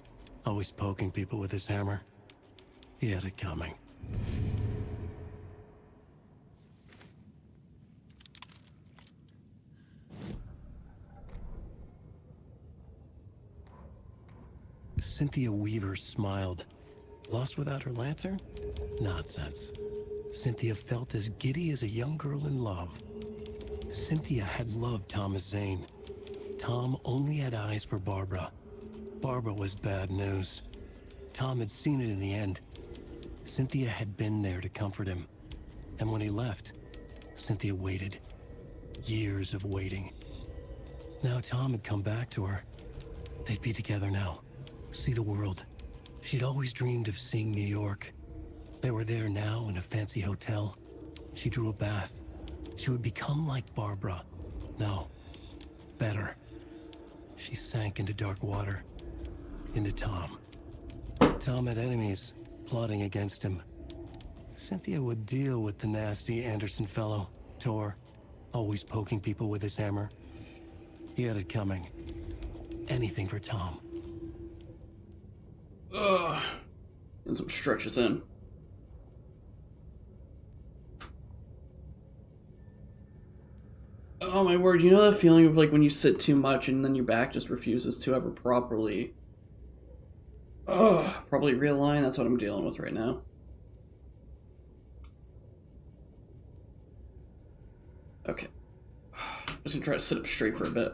always poking people with his hammer. He had it coming. Cynthia Weaver smiled. Lost without her lantern? Nonsense. Cynthia felt as giddy as a young girl in love. Cynthia had loved Thomas Zane. Tom only had eyes for Barbara. Barbara was bad news. Tom had seen it in the end. Cynthia had been there to comfort him. And when he left, Cynthia waited. Years of waiting. Now Tom had come back to her. They'd be together now. See the world. She'd always dreamed of seeing New York. They were there now in a fancy hotel. She drew a bath. She would become like Barbara. No, better. She sank into dark water. Into Tom. Tom had enemies, plotting against him. Cynthia would deal with the nasty Anderson fellow, Tor, always poking people with his hammer. He had it coming. Anything for Tom. Ugh. And some stretches in. Oh my word, you know that feeling of like when you sit too much and then your back just refuses to ever properly probably realign? That's what I'm dealing with right now. Okay. I'm just gonna try to sit up straight for a bit.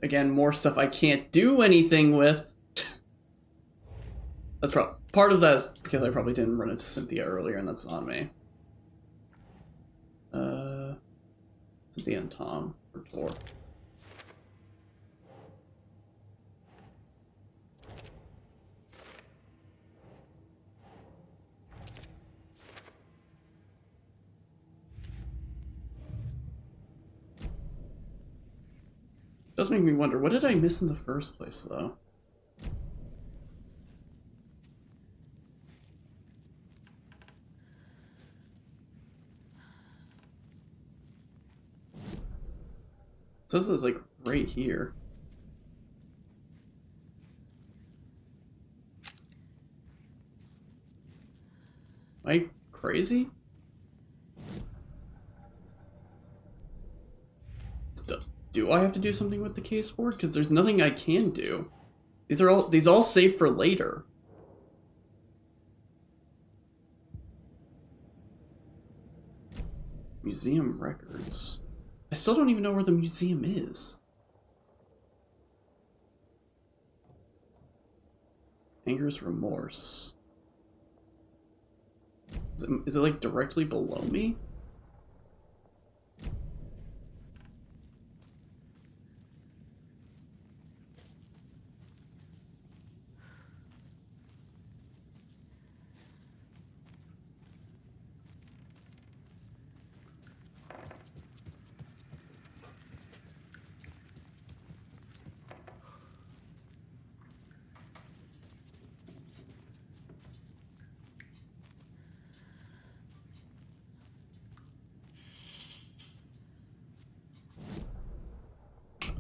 Again, more stuff I can't do anything with. That's probably part of that is because I probably didn't run into Cynthia earlier, and that's on me. Cynthia and Tom or Tor. Does make me wonder, what did I miss in the first place, though? It says it's like right here. Am I crazy? Do I have to do something with the case board? Because there's nothing I can do. These all save for later. Museum records. I still don't even know where the museum is. Anger's remorse. Is it like directly below me?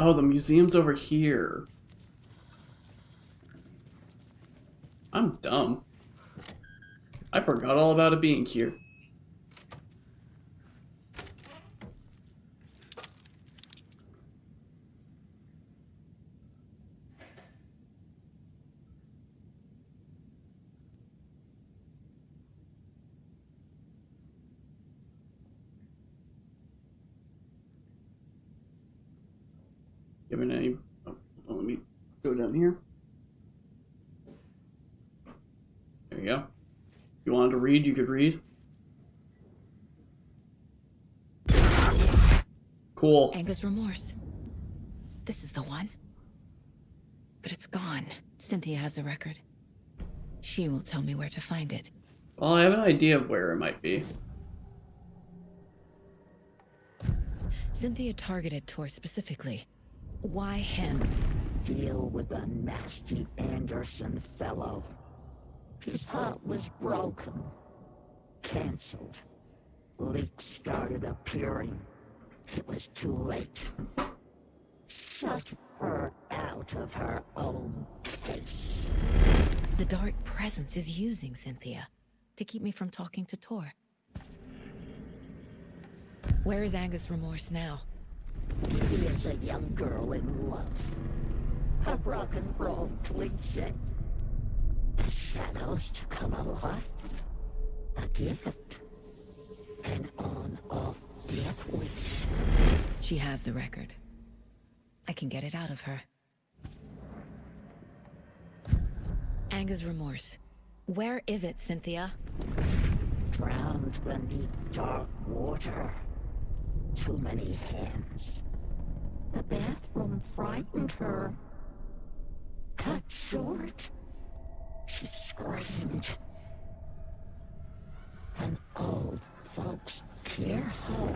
Oh, the museum's over here. I'm dumb. I forgot all about it being here. Give me any. Oh, let me go down here. There you go. If you wanted to read, you could read. Cool. Anger's remorse. This is the one. But it's gone. Cynthia has the record. She will tell me where to find it. Well, I have an idea of where it might be. Cynthia targeted Tor specifically. Why him? Deal with the nasty Anderson fellow. His heart was broken. Cancelled. Leaks started appearing. It was too late. Shut her out of her own case. The dark presence is using Cynthia to keep me from talking to Tor. Where is Anger's remorse now? He is a young girl in love. A rock and roll cliche. The shadows to come alive. A gift. An on-off death wish. She has the record. I can get it out of her. Anger's remorse. Where is it, Cynthia? Drowned beneath dark water. Too many hands. The bathroom frightened her. Cut short. She screamed. An old folks' care home.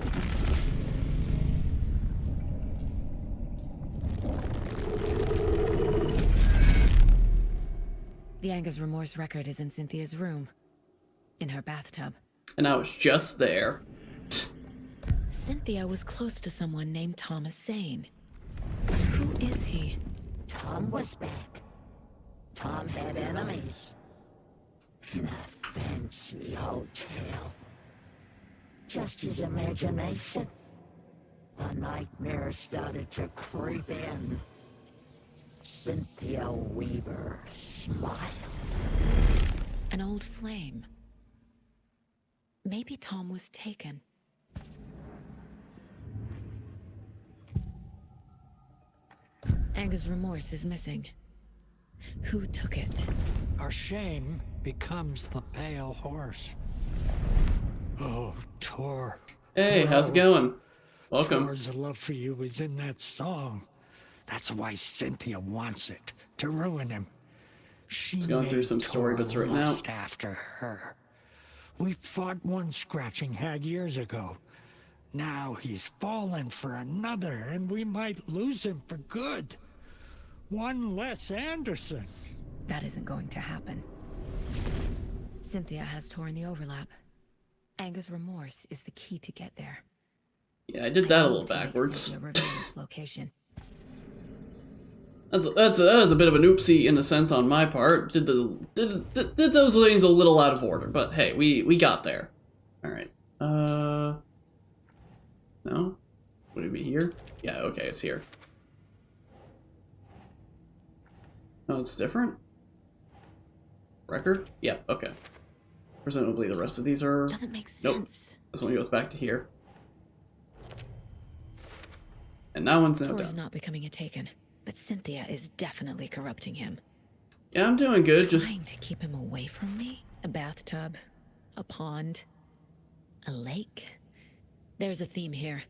The Anger's remorse record is in Cynthia's room. In her bathtub. And I was just there. Cynthia was close to someone named Thomas Zane. Who is he? Tom was back. Tom had enemies. In a fancy hotel. Just his imagination. The nightmare started to creep in. Cynthia Weaver smile. An old flame. Maybe Tom was taken. Anga's remorse is missing. Who took it? Our shame becomes the pale horse. Oh, Tor. Hey, how's it going? Welcome. Tor's love for you is in that song. That's why Cynthia wants it, to ruin him. She's going through some story bits right now. After her. We fought one scratching hag years ago. Now he's fallen for another, and we might lose him for good. One less Anderson. That isn't going to happen. Cynthia has torn the overlap. Anga's remorse is the key to get there. Yeah, I did that a little backwards. Location. That is a bit of an oopsie in a sense on my part. Did those things a little out of order, but hey, we got there. All right. No, would it be here? Yeah, okay, it's here. No, it's different. Record? Yeah, okay. Presumably the rest of these are. Doesn't make sense. Nope. This one goes back to here. And that one's now Tor's done. not becoming a Taken, but Cynthia is definitely corrupting him. Yeah, I'm doing good. Trying to keep him away from me? A bathtub, a pond, a lake. There's a theme here.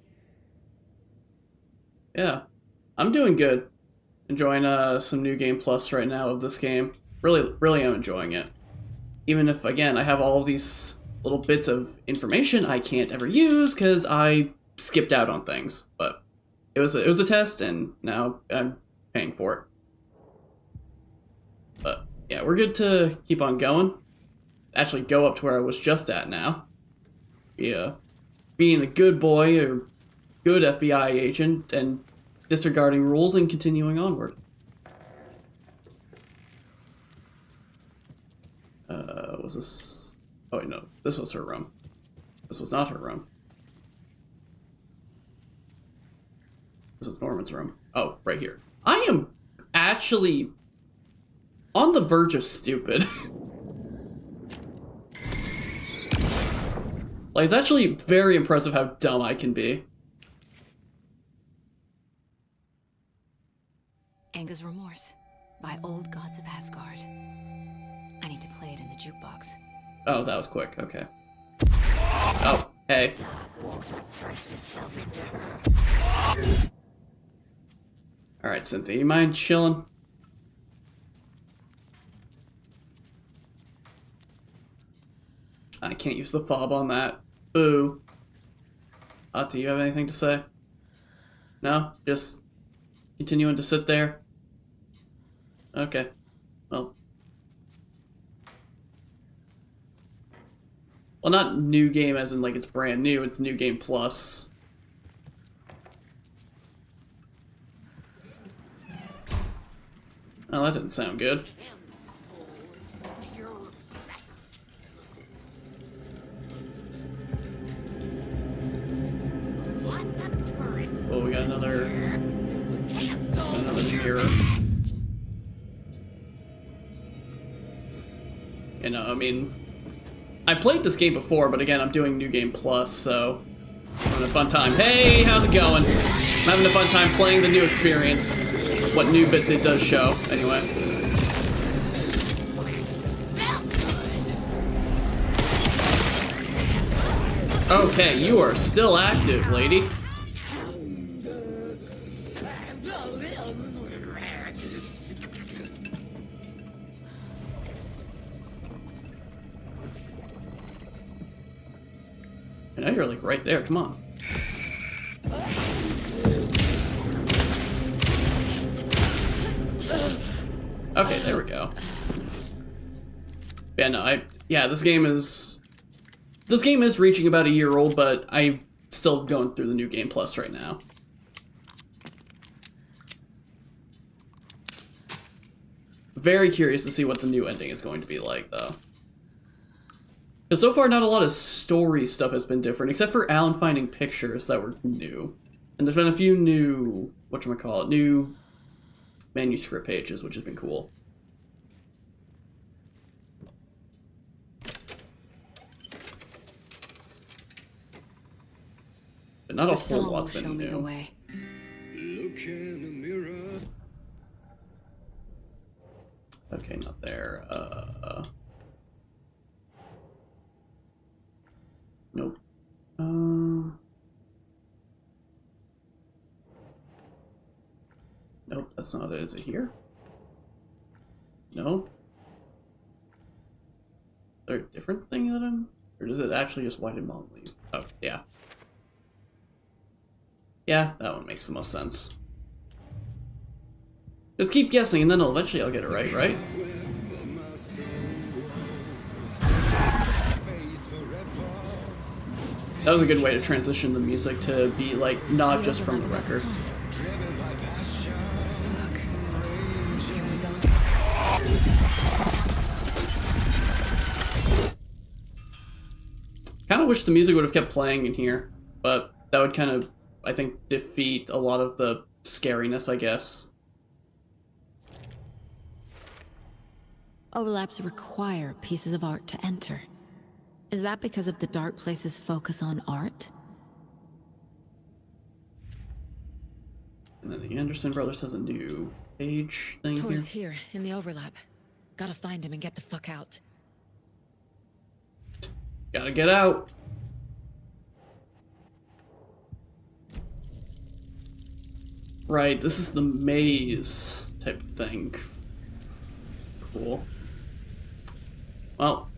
Yeah, I'm doing good. Enjoying some New Game Plus right now of this game. Really am enjoying it. Even if, again, I have all of these little bits of information I can't ever use because I skipped out on things. But it was a test, and now I'm paying for it. But yeah, we're good to keep on going. Actually, go up to where I was just at now. Yeah, being a good boy or good FBI agent and disregarding rules and continuing onward. Was this? Oh wait, no, this was her room. This was not her room. This is Norman's room. Oh, right here. I am actually on the verge of stupid. Like, it's actually very impressive how dumb I can be. Anga's Remorse by Old Gods of Asgard. I need to play it in the jukebox. Oh, that was quick. Okay. Oh, hey. Alright, Cynthia, you mind chilling? I can't use the fob on that. Boo. Do you have anything to say? No? Just continuing to sit there? Okay. Well, not new game as in like it's brand new, it's New Game Plus. Oh, that didn't sound good. Oh, we got another mirror. You know, I mean, I played this game before, but again, I'm doing New Game Plus, so I'm having a fun time. Hey, how's it going? I'm having a fun time playing the new experience. What new bits it does show, anyway. Okay, you are still active, lady. And now you're like right there, come on. Okay, there we go. Yeah, no, this game is reaching about a year old, but I'm still going through the New Game Plus right now. Very curious to see what the new ending is going to be like, though. Because so far, not a lot of story stuff has been different, except for Alan finding pictures that were new. And there's been a few new, new manuscript pages, which has been cool. But not a whole lot's been new. Look in the mirror. Okay, not there. Nope. Nope, that's not it. Is it here? No? Is there a different thing that I'm... Or does it actually just white and long leave? Oh, yeah. Yeah, that one makes the most sense. Just keep guessing and then eventually I'll get it right, right? That was a good way to transition the music to be like not just from the record. Kind of wish the music would have kept playing in here, but that would kind of, I think, defeat a lot of the scariness, I guess. Overlaps require pieces of art to enter. Is that because of the dark place's focus on art? And then the Anderson Brothers has a new page thing here. Tor's here, in the overlap. Gotta find him and get the fuck out. Gotta get out. Right, this is the maze type of thing. Cool. Well,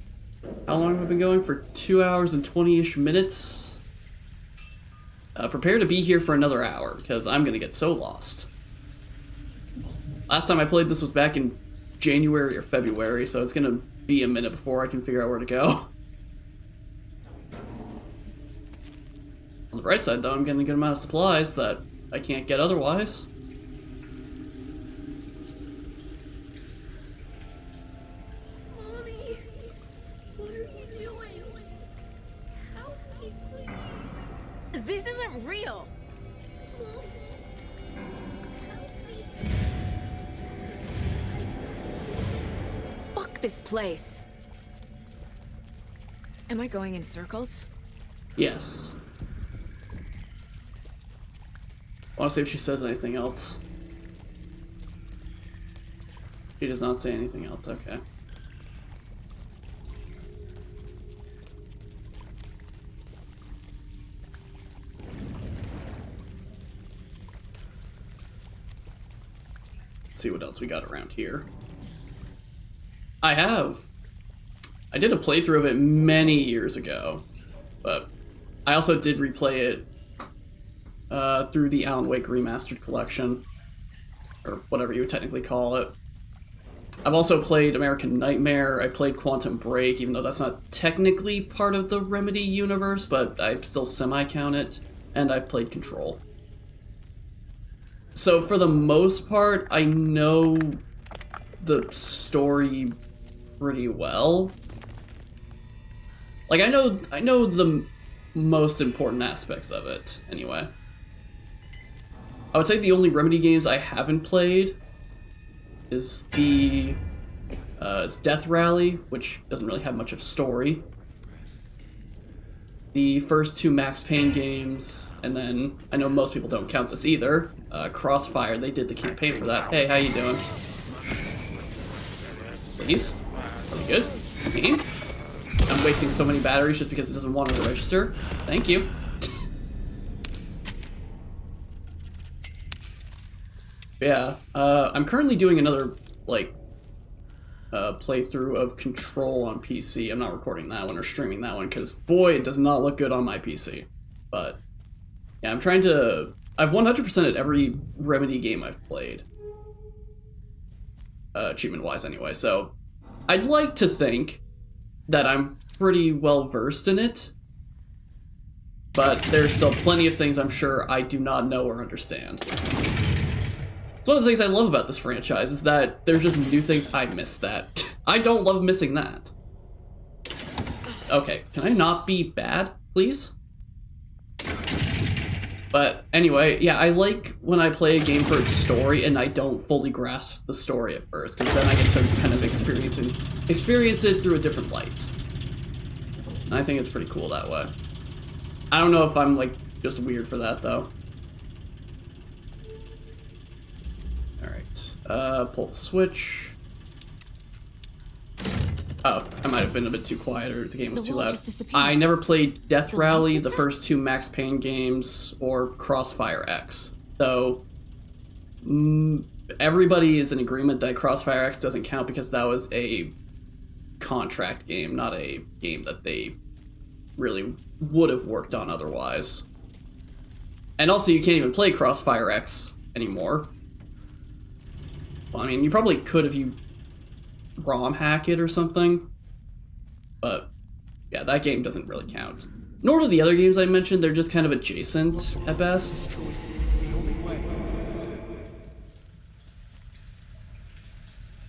how long have we been going? For 2 hours and 20-ish minutes? Prepare to be here for another hour, because I'm gonna get so lost. Last time I played this was back in January or February, so it's gonna be a minute before I can figure out where to go. On the bright side, though, I'm getting a good amount of supplies that I can't get otherwise. Mommy, what are you doing? Help me, please. This isn't real! Fuck this place! Am I going in circles? Yes. I want to see if she says anything else. She does not say anything else, okay. Let's see what else we got around here. I did a playthrough of it many years ago, but I also did replay it through the Alan Wake Remastered Collection, or whatever you would technically call it. I've also played American Nightmare, I played Quantum Break, even though that's not technically part of the Remedy universe, but I still semi-count it, and I've played Control. So for the most part, I know the story pretty well. Like, I know the most important aspects of it, anyway. I would say the only Remedy games I haven't played is is Death Rally, which doesn't really have much of story. The first two Max Payne games, and then I know most people don't count this either. Crossfire, they did the campaign for that. Hey, how you doing? Please? Are we good? Game? I'm wasting so many batteries just because it doesn't want to register. Thank you. Yeah, I'm currently doing another, like, playthrough of Control on PC. I'm not recording that one or streaming that one, because, boy, it does not look good on my PC. But, yeah, I'm trying to... I've 100%ed every Remedy game I've played. Achievement-wise, anyway, so... I'd like to think that I'm pretty well-versed in it, but there's still plenty of things I'm sure I do not know or understand. It's one of the things I love about this franchise, is that there's just new things I missed that. I don't love missing that. Okay, can I not be bad, please? But anyway, yeah, I like when I play a game for its story and I don't fully grasp the story at first, because then I get to kind of experience it through a different light. And I think it's pretty cool that way. I don't know if I'm like just weird for that though. Alright, pull the switch. Oh, I might have been a bit too quiet or the game was too loud. I never played Death Rally, the first two Max Payne games, or Crossfire X. So, everybody is in agreement that Crossfire X doesn't count because that was a contract game, not a game that they really would have worked on otherwise. And also, you can't even play Crossfire X anymore. Well, I mean, you probably could if you ROM hack it or something, but yeah, that game doesn't really count. Nor do the other games I mentioned, they're just kind of adjacent at best.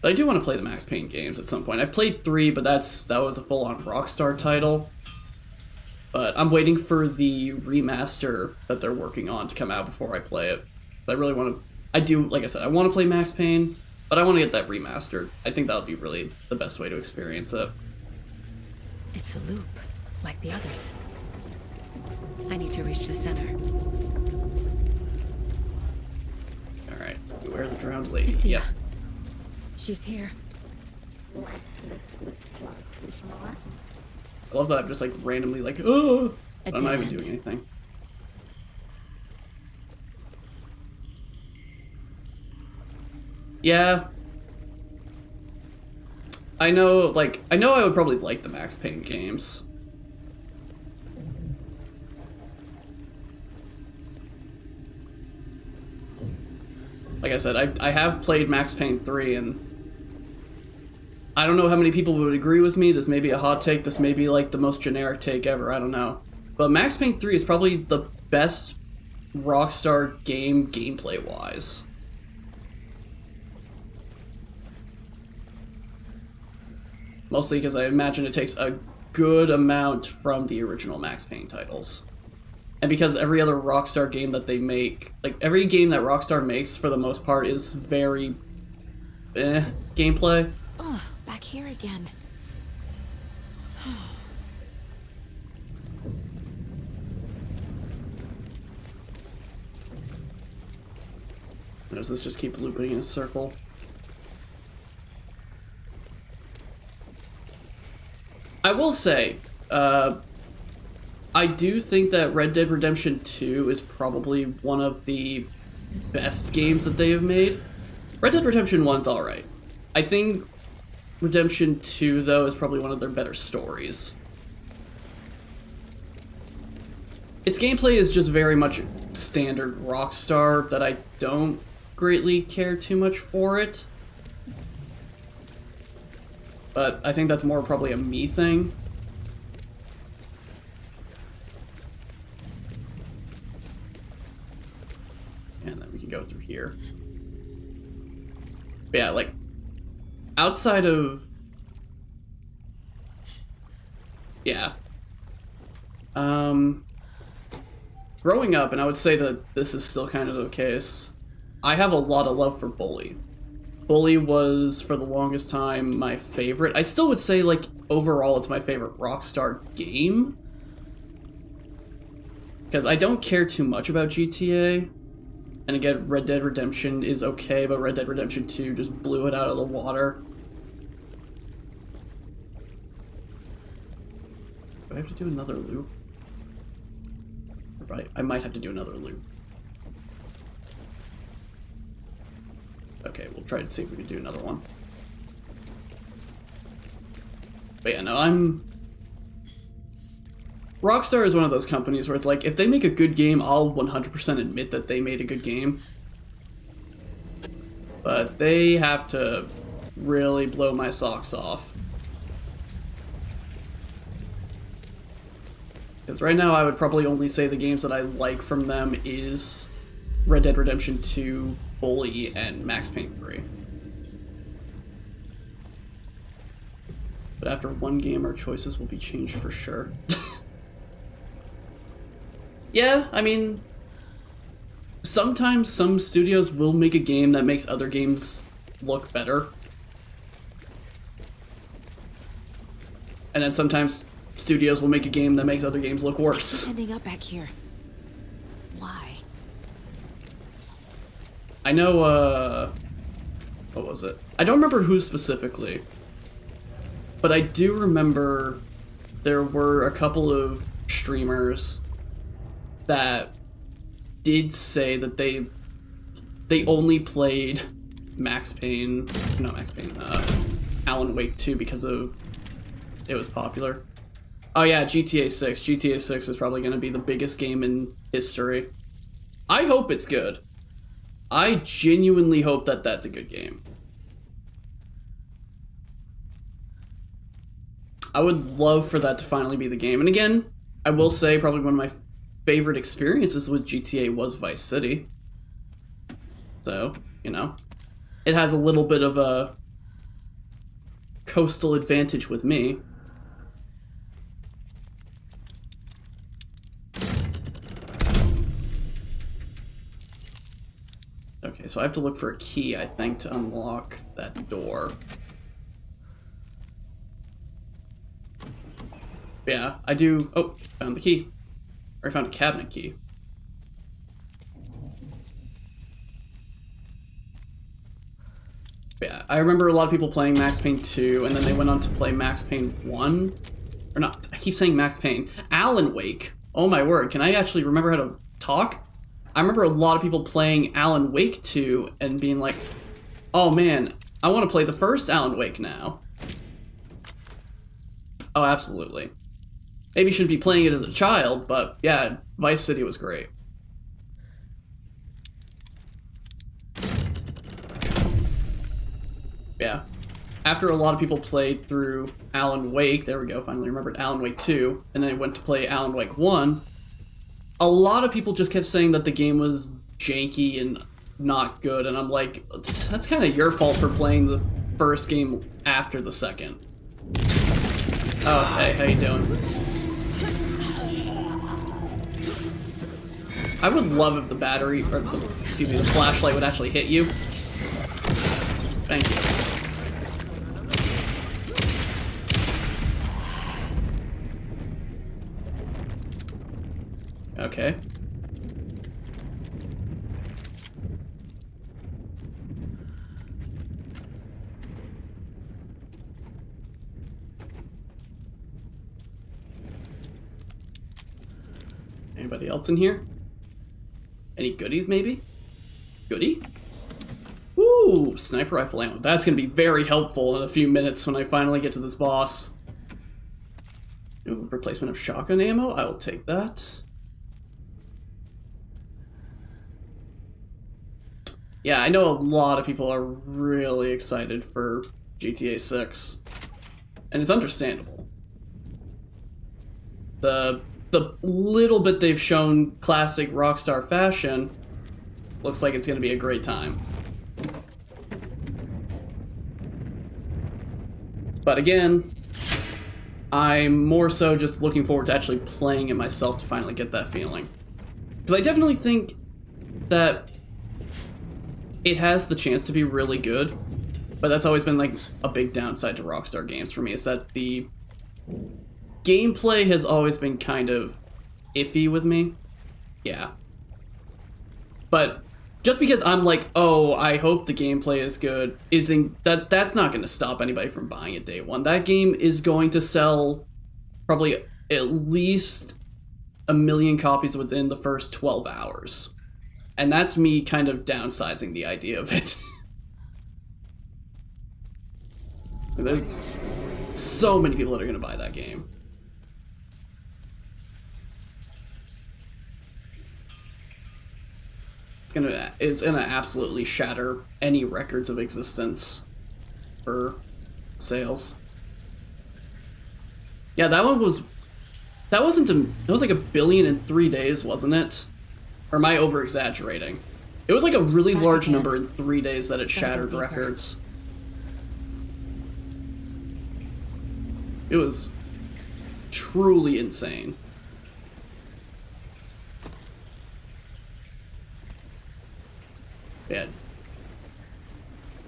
But I do want to play the Max Payne games at some point. I've played 3, but that was a full-on Rockstar title. But I'm waiting for the remaster that they're working on to come out before I play it. But I really want to, like I said, I want to play Max Payne, but I want to get that remastered. I think that would be really the best way to experience it. It's a loop, like the others. I need to reach the center. Alright, beware the drowned lady. Cynthia. Yep. She's here. I love that I'm just like randomly like, oh! I'm not even doing anything. Yeah. I know I would probably like the Max Payne games. Like I said, I have played Max Payne 3, and I don't know how many people would agree with me. This may be a hot take, this may be like the most generic take ever, I don't know. But Max Payne 3 is probably the best Rockstar game gameplay-wise. Mostly because I imagine it takes a good amount from the original Max Payne titles. And because every other Rockstar game that they make, like every game that Rockstar makes for the most part is very gameplay. Oh, back here again. Does this just keep looping in a circle? I will say, I do think that Red Dead Redemption 2 is probably one of the best games that they have made. Red Dead Redemption 1's alright. I think Redemption 2, though, is probably one of their better stories. Its gameplay is just very much standard Rockstar that I don't greatly care too much for it. But I think that's more probably a me thing. And then we can go through here. But yeah, like, outside of... Yeah. Growing up, and I would say that this is still kind of the case, I have a lot of love for Bully. Bully was, for the longest time, my favorite. I still would say, like, overall it's my favorite Rockstar game. Because I don't care too much about GTA. And again, Red Dead Redemption is okay, but Red Dead Redemption 2 just blew it out of the water. Do I have to do another loop? Right, I might have to do another loop. Okay, we'll try to see if we can do another one. But yeah, no, Rockstar is one of those companies where it's like, if they make a good game, I'll 100% admit that they made a good game. But they have to really blow my socks off. Because right now I would probably only say the games that I like from them is Red Dead Redemption 2, Bully, and Max Payne 3. But after one game, our choices will be changed for sure. Yeah, I mean, sometimes some studios will make a game that makes other games look better. And then sometimes studios will make a game that makes other games look worse. What's ending up back here? Why? I know, what was it? I don't remember who specifically, but I do remember there were a couple of streamers that did say that they only played Alan Wake 2 because of it was popular. Oh yeah, GTA 6. GTA 6 is probably going to be the biggest game in history. I hope it's good. I genuinely hope that that's a good game. I would love for that to finally be the game. And again, I will say probably one of my favorite experiences with GTA was Vice City. So, you know, it has a little bit of a coastal advantage with me. Okay, so I have to look for a key, I think, to unlock that door. Yeah, I do. Oh, found the key. Or I found a cabinet key. Yeah, I remember a lot of people playing Max Payne 2, and then they went on to play Max Payne 1. Or not, I keep saying Max Payne. Alan Wake. Oh my word, can I actually remember how to talk? I remember a lot of people playing Alan Wake 2 and being like, oh man, I want to play the first Alan Wake now. Oh, absolutely. Maybe you shouldn't be playing it as a child, but yeah, Vice City was great. Yeah. After a lot of people played through Alan Wake, there we go, finally remembered Alan Wake 2, and then they went to play Alan Wake 1, a lot of people just kept saying that the game was janky and not good, and I'm like, that's kind of your fault for playing the first game after the second. Oh, hey, how you doing? I would love if the battery, or the flashlight would actually hit you. Thank you. Okay. Anybody else in here? Any goodies, maybe? Goodie? Ooh, sniper rifle ammo. That's gonna be very helpful in a few minutes when I finally get to this boss. Ooh, replacement of shotgun ammo? I will take that. Yeah, I know a lot of people are really excited for GTA 6. And it's understandable. The little bit they've shown classic Rockstar fashion looks like it's going to be a great time. But again, I'm more so just looking forward to actually playing it myself to finally get that feeling. Because I definitely think that it has the chance to be really good, but that's always been like a big downside to Rockstar games for me, is that the gameplay has always been kind of iffy with me. Yeah. But just because I'm like, oh, I hope the gameplay is good, that's not going to stop anybody from buying it day one. That game is going to sell probably at least 1 million copies within the first 12 hours. And that's me kind of downsizing the idea of it. There's so many people that are going to buy that game. It's gonna absolutely shatter any records of existence for sales. Yeah, that was like 1 billion in 3 days, wasn't it? Or am I over exaggerating? It was like a really large number in 3 days that it shattered records. It was truly insane.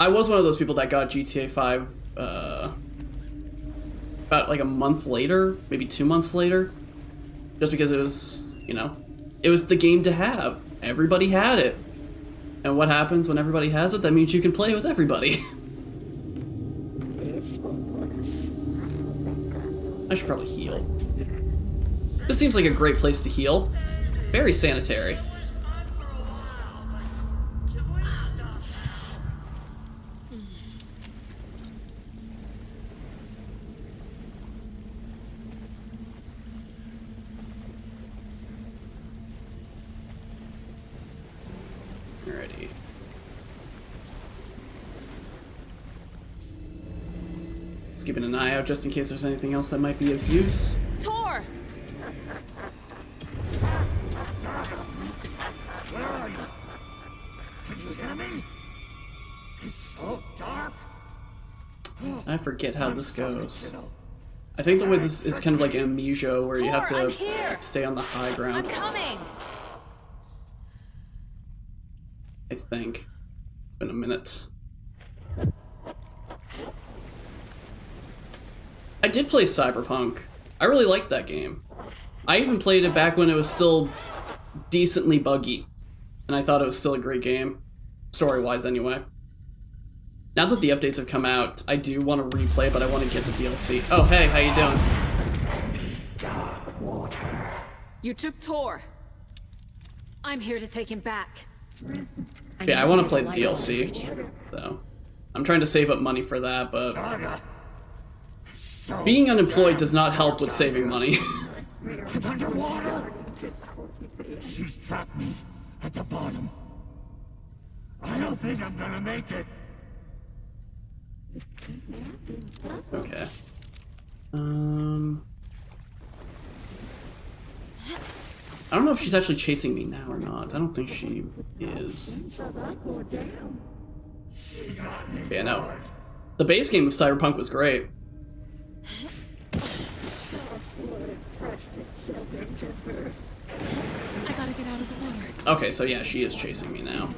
I was one of those people that got GTA 5 about like a month later, maybe 2 months later, just because it was, you know, it was the game to have. Everybody had it. And what happens when everybody has it? That means you can play with everybody. I should probably heal. This seems like a great place to heal. Very sanitary. Alrighty. Just keeping an eye out just in case there's anything else that might be of use. Tor! Where are you? Can you hear me? It's so dark. I forget how this goes. I think the way this is kind of like amnesia, where you have to stay on the high ground. I'm coming! I think. It's been a minute. I did play Cyberpunk. I really liked that game. I even played it back when it was still decently buggy. And I thought it was still a great game. Story-wise, anyway. Now that the updates have come out, I do want to replay, but I want to get the DLC. Oh, hey, how you doing? You took Tor. I'm here to take him back. Yeah, I want to play the DLC. So, I'm trying to save up money for that, but being unemployed does not help with saving money. I'm underwater. She's trapped me at the bottom. I don't think I'm gonna make it. Okay. I don't know if she's actually chasing me now or not. I don't think she is. Yeah, no. The base game of Cyberpunk was great. I gotta get out of the water. Okay, so yeah, she is chasing me now.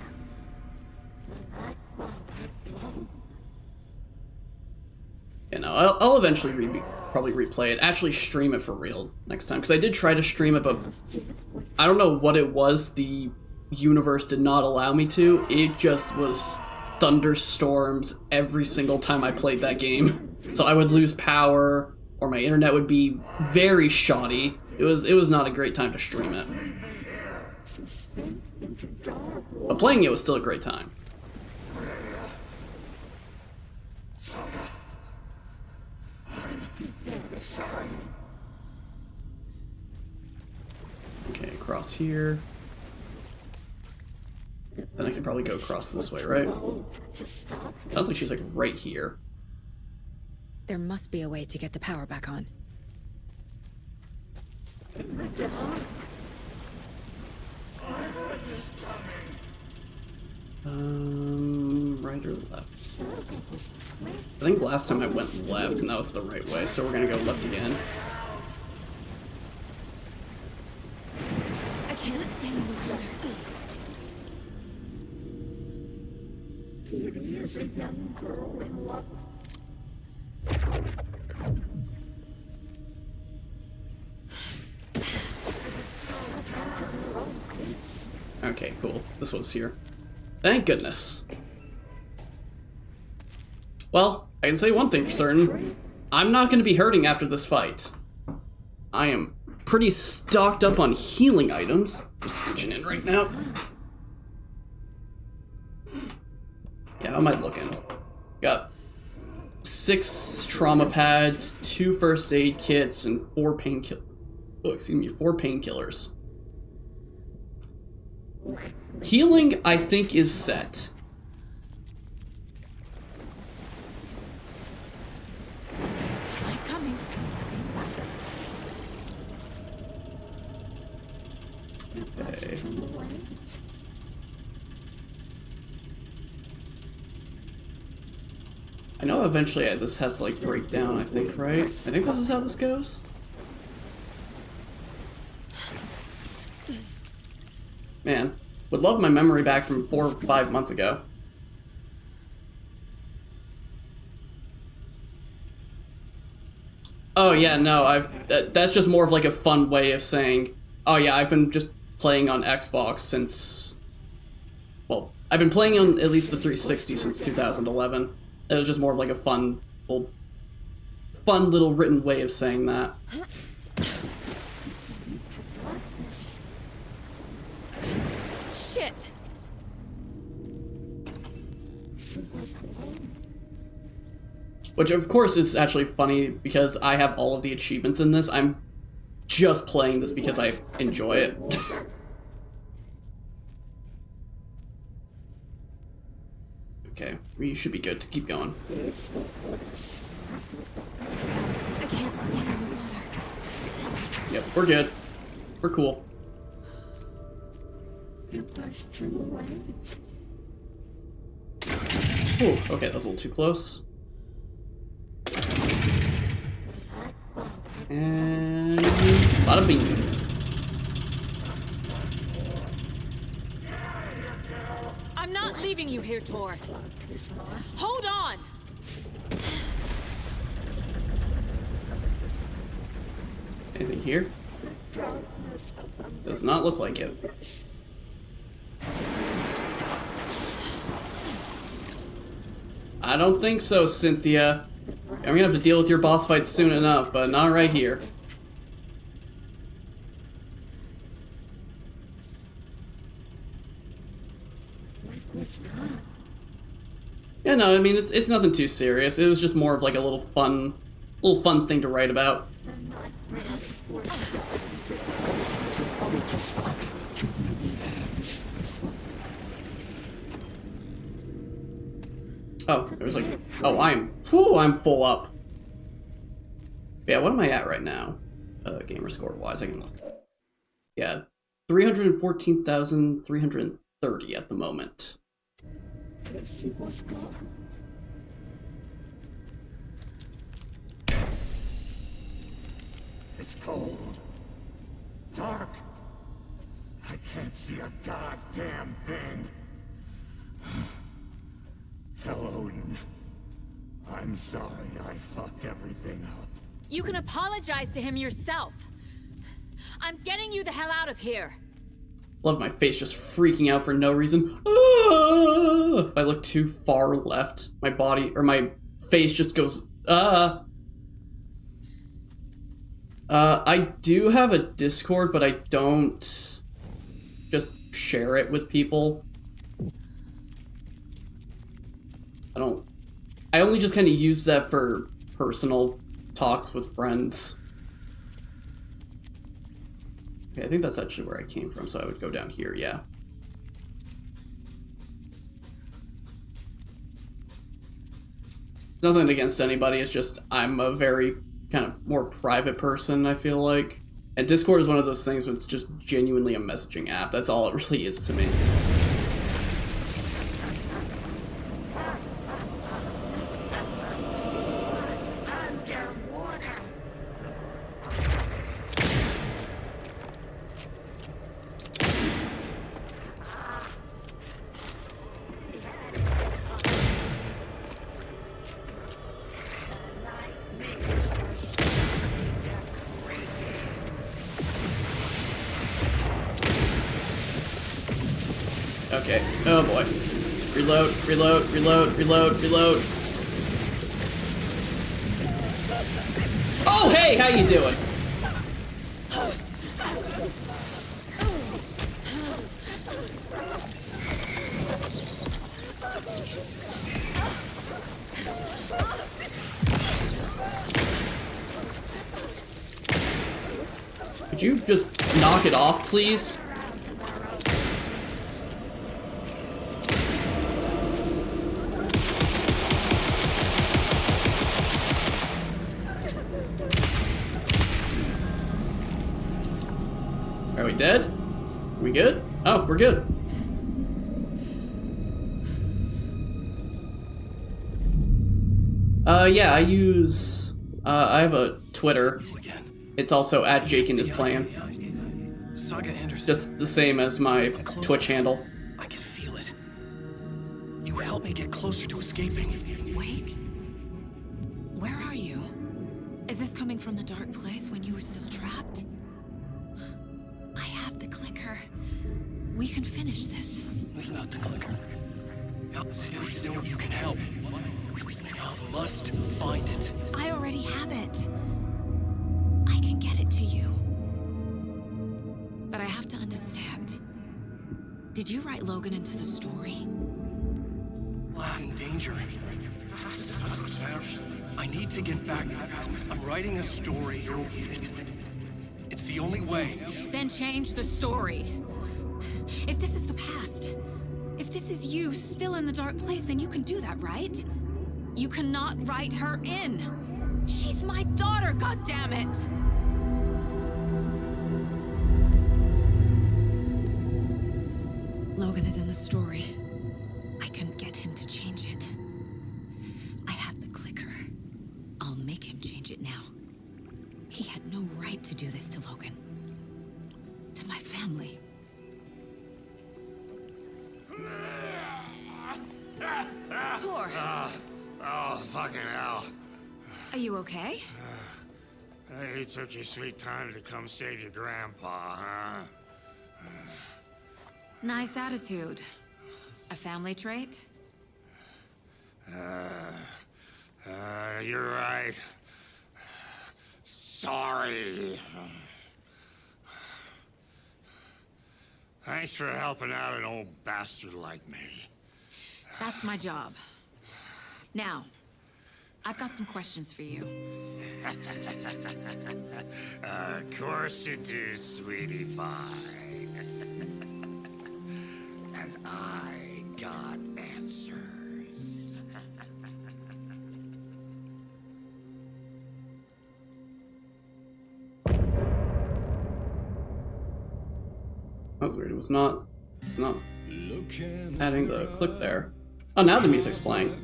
You know, I'll eventually probably replay it. Actually stream it for real next time. Because I did try to stream it, but I don't know what it was. The universe did not allow me to. It just was thunderstorms every single time I played that game. So I would lose power, or my internet would be very shoddy. It was not a great time to stream it. But playing it was still a great time. Okay, across here. Then I can probably go across this way, right? Sounds like she's like right here. There must be a way to get the power back on. Right or left? I think last time I went left and that was the right way, so we're gonna go left again. I can't stay in the water. Here's a young girl in love. Okay, cool. This one's here. Thank goodness. Well, I can say one thing for certain. I'm not going to be hurting after this fight. I am pretty stocked up on healing items. Just switching in right now. Yeah, how am I looking? Got 6 trauma pads, 2 first aid kits, and 4 painkillers. Oh, excuse me, 4 painkillers. Healing, I think, is set. She's coming. Okay. I know eventually this has to, like, break down, I think, right? I think this is how this goes? Man, would love my memory back from 4 or 5 months ago. Oh yeah, no, that's just more of like a fun way of saying, oh yeah, I've been just playing on Xbox since, well, I've been playing on at least the 360 since 2011. It was just more of like a fun little written way of saying that. Shit. Which of course is actually funny because I have all of the achievements in this. I'm just playing this because I enjoy it. Okay, you should be good to keep going. I can't stand in the water. Yep, we're good. We're cool. Ooh, okay, that was a little too close. And bada bing. I'm not leaving you here, Tor. Hold on. Anything here? Does not look like it. I don't think so, Cynthia. I'm gonna have to deal with your boss fight soon enough, but not right here. Yeah, no, I mean it's nothing too serious. It was just more of like a little fun thing to write about. Oh, it was like, oh, I'm full up. Yeah, what am I at right now? Gamer score wise, I can look. Yeah, 314,330 at the moment. It's cold. Dark. I can't see a goddamn thing. Tell Odin. I'm sorry I fucked everything up. You can apologize to him yourself. I'm getting you the hell out of here. Love my face just freaking out for no reason. Ah! If I look too far left, my body or my face just goes I do have a Discord, but I don't just share it with people. I only just kind of use that for personal talks with friends. Okay, I think that's actually where I came from, so I would go down here, yeah. It's nothing against anybody, it's just I'm a very kind of more private person, I feel like. And Discord is one of those things where it's just genuinely a messaging app. That's all it really is to me. Okay, oh boy. Reload, reload, reload, reload, reload. Oh, hey, how you doing? Could you just knock it off, please? Are we dead? Are we good? Oh, we're good. Yeah, I use, I have a Twitter. It's also at Jaken is playing. Saga Anderson. Just the same as my Twitch handle. I can feel it. You help me get closer to escaping. Wake? Where are you? Is this coming from from the dark place when you were still trapped? I have the clicker. We can finish this. Without the clicker, you can help. I must find it. I already have it. I can get it to you. But I have to understand. Did you write Logan into the story? I'm in danger. I need to get back. I'm writing a story. It's the only way. Then change the story. If this is the past, if this is you still in the dark place, then you can do that, right? You cannot write her in. She's my daughter, goddammit! Logan is in the story. I can get him to change it. I have the clicker. I'll make him change it now. He had no right to do this to Logan. To my family. Tor! Oh, fucking hell. Are you okay? You took your sweet time to come save your grandpa, huh? Nice attitude. A family trait? You're right. Sorry. Thanks for helping out an old bastard like me. That's my job. Now, I've got some questions for you. Of course you do, sweetie pie. And I got answers. That was weird. It was not adding the clip there. Oh, now the music's playing.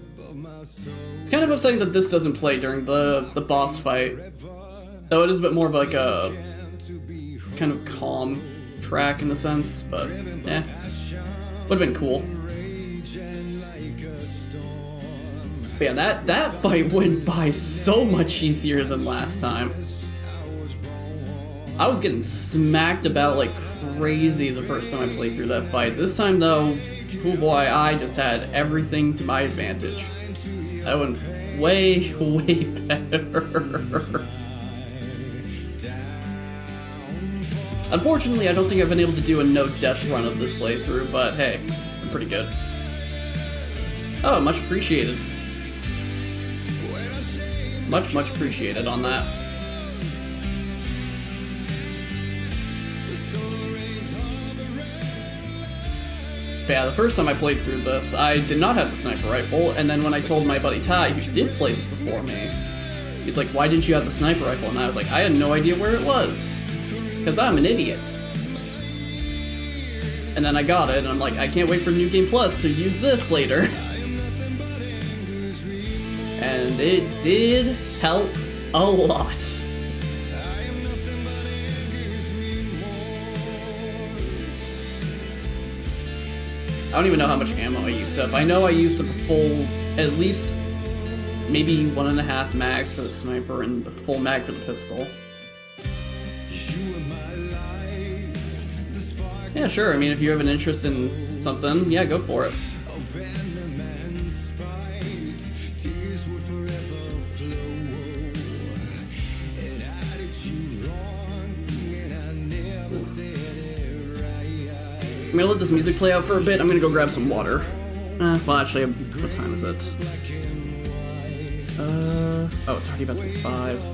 It's kind of upsetting that this doesn't play during the boss fight. Though it is a bit more of like a kind of calm track in a sense, but yeah. Would've been cool. But yeah, that fight went by so much easier than last time. I was getting smacked about like crazy the first time I played through that fight. This time though, oh boy, I just had everything to my advantage. That went way, way better. Unfortunately, I don't think I've been able to do a no-death run of this playthrough, but hey, I'm pretty good. Oh, much appreciated. Much appreciated on that. But yeah, the first time I played through this, I did not have the sniper rifle, and then when I told my buddy Ty, who did play this before me, he's like, why didn't you have the sniper rifle? And I was like, I had no idea where it was. Because I'm an idiot. And then I got it, and I'm like, I can't wait for New Game Plus to use this later. And it did help a lot. I don't even know how much ammo I used up. I know I used up a full, at least, maybe 1.5 mags for the sniper and a full mag for the pistol. Yeah, sure. I mean, if you have an interest in something, yeah, go for it. I'm gonna let this music play out for a bit. I'm gonna go grab some water. Well, actually, what time is it? Oh, it's already about to be 5.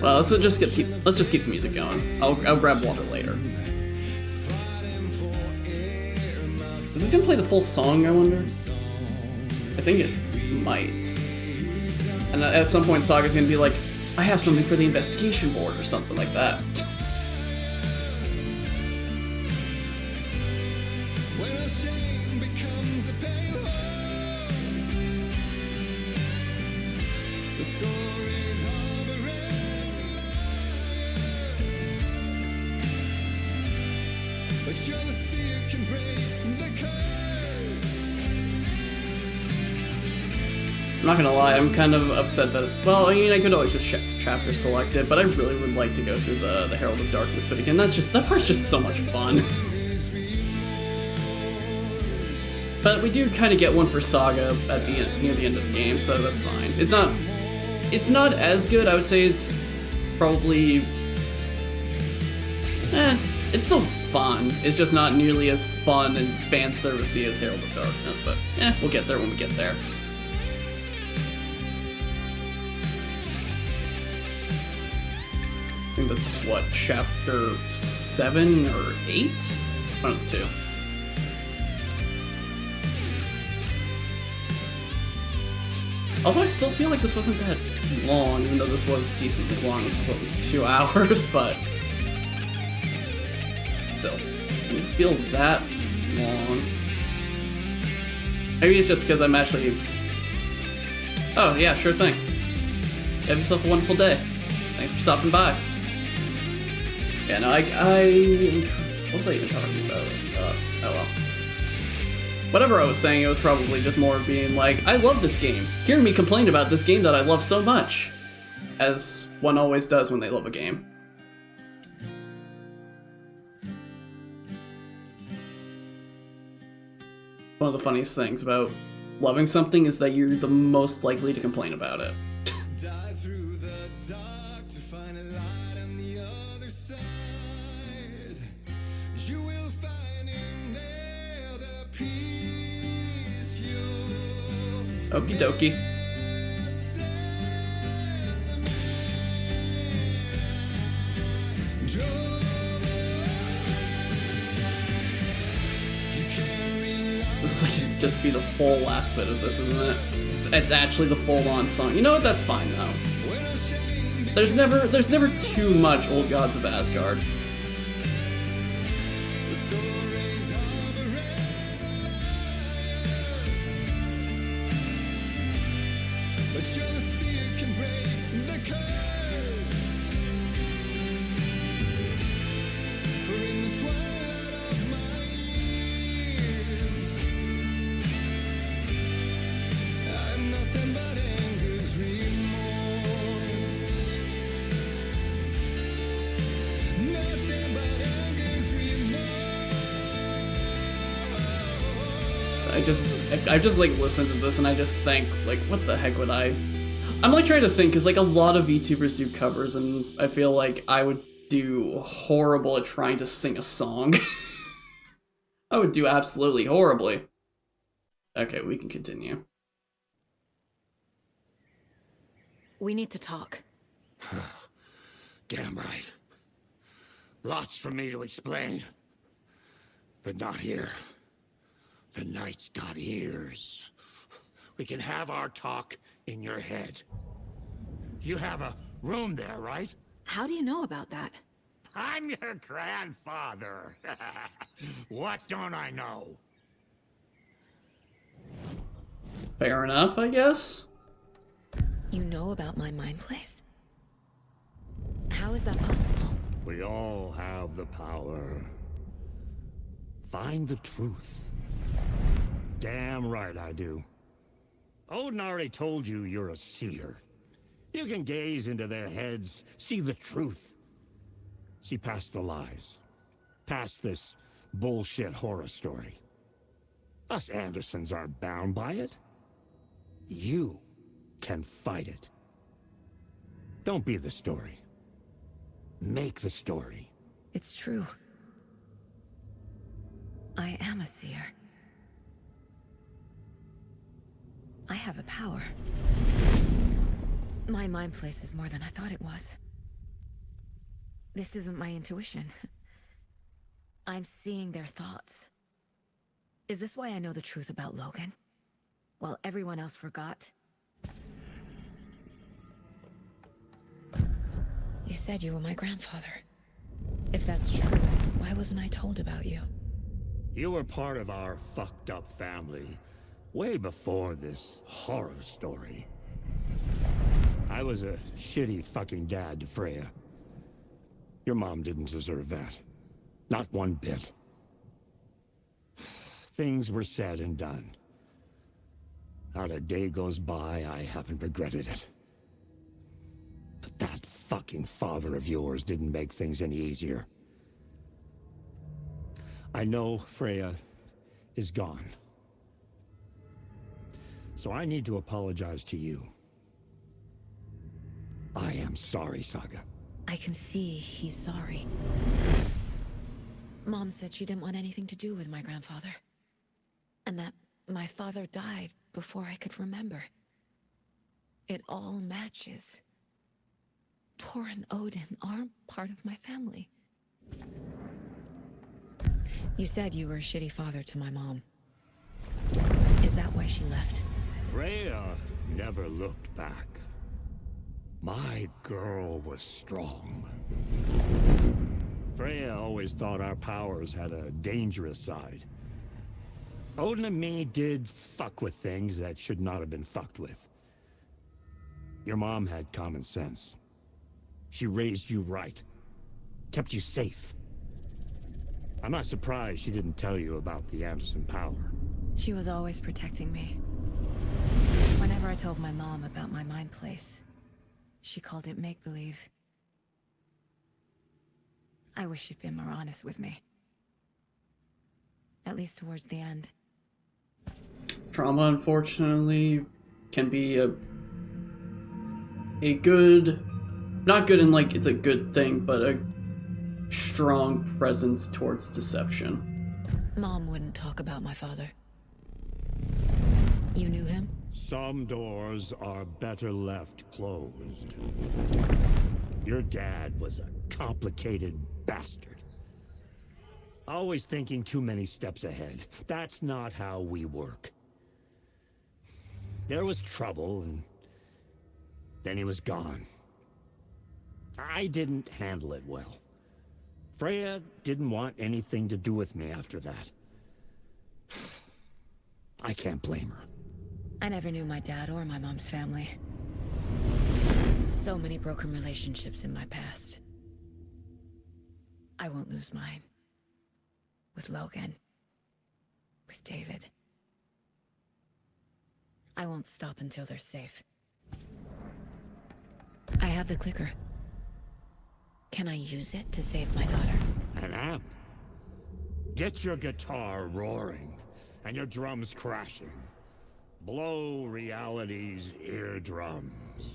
Well, let's just keep the music going. I'll grab water later. Is this gonna play the full song, I wonder? I think it might. And at some point, Saga's gonna be like, I have something for the investigation board, or something like that. I'm not gonna lie, I'm kind of upset that, well, I mean, I could always just chapter select it, but I really would like to go through the Herald of Darkness, but again, that part's just so much fun. But we do kind of get one for Saga at the end, near the end of the game, so that's fine. It's not as good, I would say it's probably, it's still fun. It's just not nearly as fun and fan servicey as Herald of Darkness, but we'll get there when we get there. I think that's what, chapter 7 or 8? One of the two. Also, I still feel like this wasn't that long, even though this was decently long. This was like 2 hours, but still, it didn't feel that long. Maybe it's just because I'm actually... Oh, yeah, sure thing. Have yourself a wonderful day. Thanks for stopping by. Yeah, no, what was I even talking about? Oh well. Whatever I was saying, it was probably just more being like, I love this game. Hear me complain about this game that I love so much. As one always does when they love a game. One of the funniest things about loving something is that you're the most likely to complain about it. Okie dokie. This is like just be the full last bit of this, isn't it? It's actually the full-on song. You know what? That's fine though. There's never too much Old Gods of Asgard. I just like listen to this and I just think like, what the heck would I'm like trying to think, because like a lot of VTubers do covers and I feel like I would do horrible at trying to sing a song. I would do absolutely horribly. Okay, we can continue. We need to talk. Damn right. Lots for me to explain. But not here. The night's got ears. We can have our talk in your head. You have a room there, right? How do you know about that? I'm your grandfather. What don't I know? Fair enough, I guess. You know about my mind place? How is that possible? We all have the power. Find the truth. Damn right I do. Odin already told you you're a seer. You can gaze into their heads, see the truth. See past the lies. Past this bullshit horror story. Us Andersons aren't bound by it. You can fight it. Don't be the story. Make the story. It's true. I am a seer. I have a power. My mind place is more than I thought it was. This isn't my intuition. I'm seeing their thoughts. Is this why I know the truth about Logan? While everyone else forgot? You said you were my grandfather. If that's true, why wasn't I told about you? You were part of our fucked up family, way before this horror story. I was a shitty fucking dad to Freya. Your mom didn't deserve that. Not one bit. Things were said and done. Not a day goes by I haven't regretted it. But that fucking father of yours didn't make things any easier. I know Freya is gone. So I need to apologize to you. I am sorry, Saga. I can see he's sorry. Mom said she didn't want anything to do with my grandfather. And that my father died before I could remember. It all matches. Tor and Odin are part of my family. You said you were a shitty father to my mom. Is that why she left? Freya never looked back. My girl was strong. Freya always thought our powers had a dangerous side. Odin and me did fuck with things that should not have been fucked with. Your mom had common sense. She raised you right. Kept you safe. I'm not surprised she didn't tell you about the Anderson power. She was always protecting me. Whenever I told my mom about my mind place, she called it make-believe. I wish she'd been more honest with me. At least towards the end. Trauma, unfortunately, can be a good, not good in like it's a good thing, but a strong presence towards deception. Mom wouldn't talk about my father. You knew him? Some doors are better left closed. Your dad was a complicated bastard. Always thinking too many steps ahead. That's not how we work. There was trouble, and then he was gone. I didn't handle it well. Freya didn't want anything to do with me after that. I can't blame her. I never knew my dad or my mom's family. So many broken relationships in my past. I won't lose mine. With Logan. With David. I won't stop until they're safe. I have the clicker. Can I use it to save my daughter? An amp? Get your guitar roaring, and your drums crashing. Blow reality's eardrums.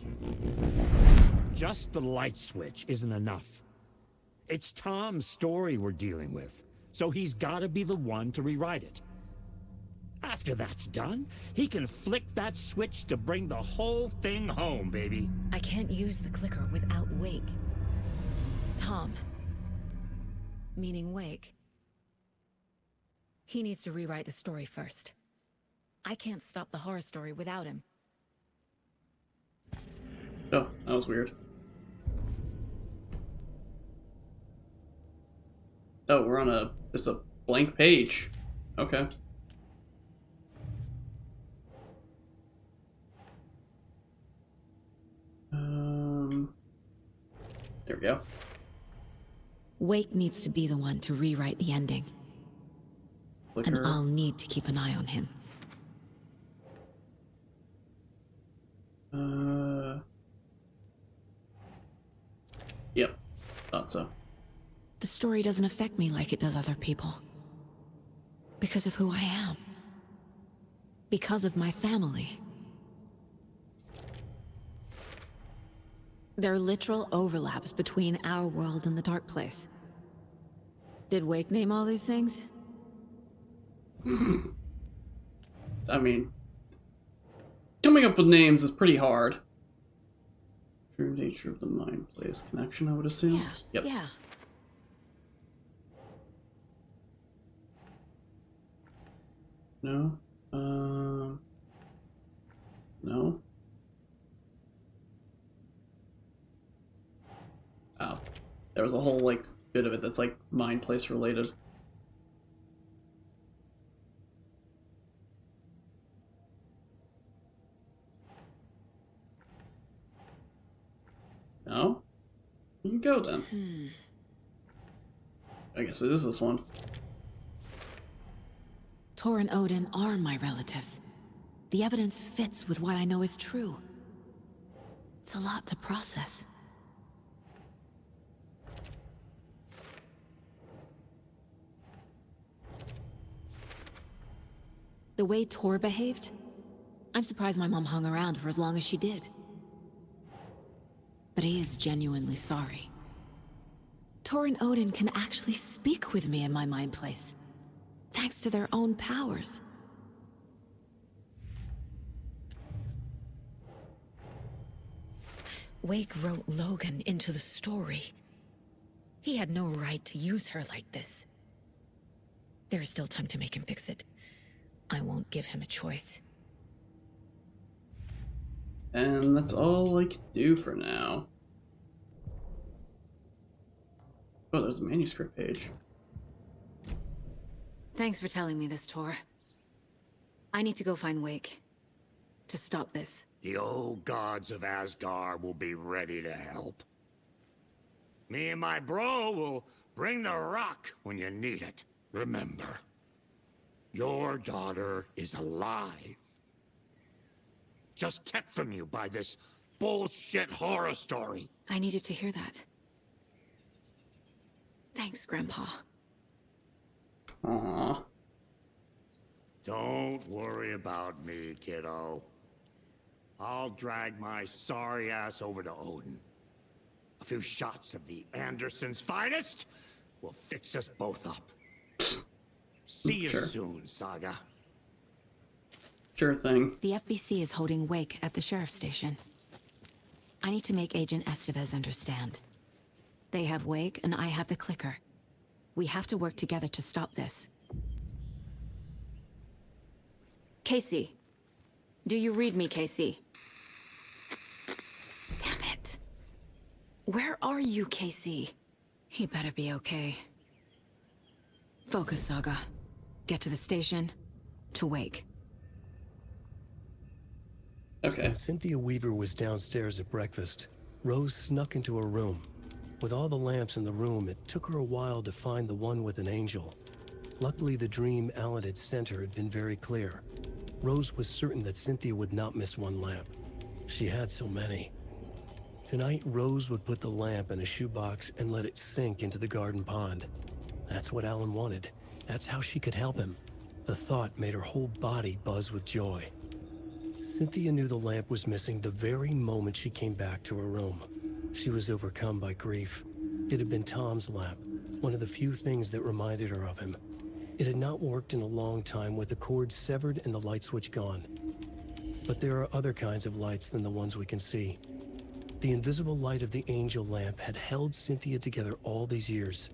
Just the light switch isn't enough. It's Tom's story we're dealing with, so he's gotta be the one to rewrite it. After that's done, he can flick that switch to bring the whole thing home, baby. I can't use the clicker without Wake. Tom. Meaning Wake. He needs to rewrite the story first. I can't stop the horror story without him. Oh, that was weird. Oh, we're on just a blank page. Okay. There we go. Wake needs to be the one to rewrite the ending. Clicker. And I'll need to keep an eye on him. Yep. Thought so. The story doesn't affect me like it does other people. Because of who I am. Because of my family. There are literal overlaps between our world and the Dark Place. Did Wake name all these things? I mean, coming up with names is pretty hard. True nature of the mind place connection, I would assume. Yeah. Yep. Yeah. No. No. Oh. There was a whole, like, bit of it that's, like, mind place related. No? You can go then. I guess it is this one. Tor and Odin are my relatives. The evidence fits with what I know is true. It's a lot to process. The way Tor behaved, I'm surprised my mom hung around for as long as she did. But he is genuinely sorry. Tor and Odin can actually speak with me in my mind place, thanks to their own powers. Wake wrote Logan into the story. He had no right to use her like this. There is still time to make him fix it. I won't give him a choice. And that's all I can do for now. Oh, there's a manuscript page. Thanks for telling me this, Tor. I need to go find Wake. To stop this. The old gods of Asgard will be ready to help. Me and my bro will bring the rock when you need it. Remember, your daughter is alive. Just kept from you by this bullshit horror story. I needed to hear that. Thanks, Grandpa. Aww. Don't worry about me, kiddo. I'll drag my sorry ass over to Odin. A few shots of the Andersons' finest will fix us both up. See you soon, Saga. Sure thing. The FBC is holding Wake at the sheriff's station. I need to make Agent Estevez understand. They have Wake and I have the clicker. We have to work together to stop this. Casey. Do you read me, Casey? Damn it. Where are you, Casey? He better be okay. Focus, Saga. Get to the station. To Wake. Okay. When Cynthia Weaver was downstairs at breakfast, Rose snuck into her room. With all the lamps in the room, it took her a while to find the one with an angel. Luckily, the dream Alan had sent her had been very clear. Rose was certain that Cynthia would not miss one lamp. She had so many. Tonight, Rose would put the lamp in a shoebox and let it sink into the garden pond. That's what Alan wanted. That's how she could help him. The thought made her whole body buzz with joy. Cynthia knew the lamp was missing the very moment she came back to her room. She was overcome by grief. It had been Tom's lamp, one of the few things that reminded her of him. It had not worked in a long time with the cord severed and the light switch gone. But there are other kinds of lights than the ones we can see. The invisible light of the angel lamp had held Cynthia together all these years.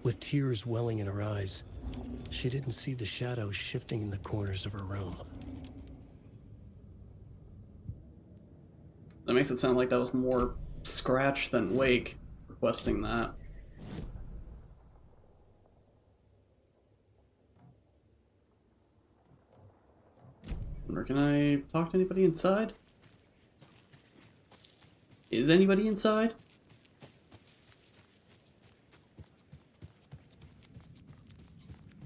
With tears welling in her eyes, she didn't see the shadows shifting in the corners of her room. That makes it sound like that was more Scratch than Wake requesting that. Or can I talk to anybody inside? Is anybody inside?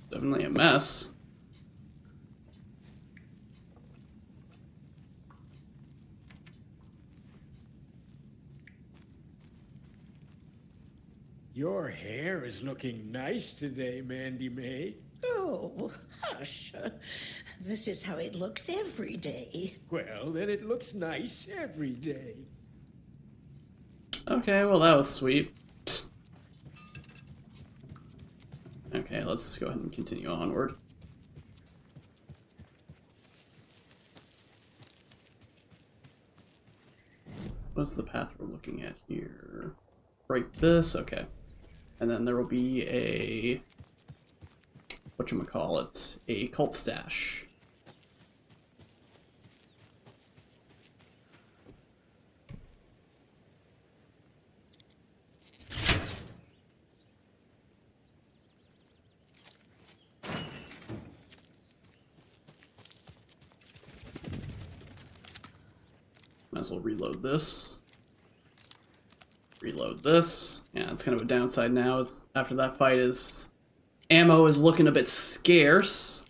Definitely a mess. Your hair is looking nice today, Mandy May. Oh, hush. This is how it looks every day. Well, then it looks nice every day. Okay, well that was sweet. Okay, let's go ahead and continue onward. What's the path we're looking at here? Right, this? Okay. And then there will be a... whatchamacallit? A cult stash. Might as well reload this. Reload this. Yeah, it's kind of a downside now, is after that fight is... ammo is looking a bit scarce.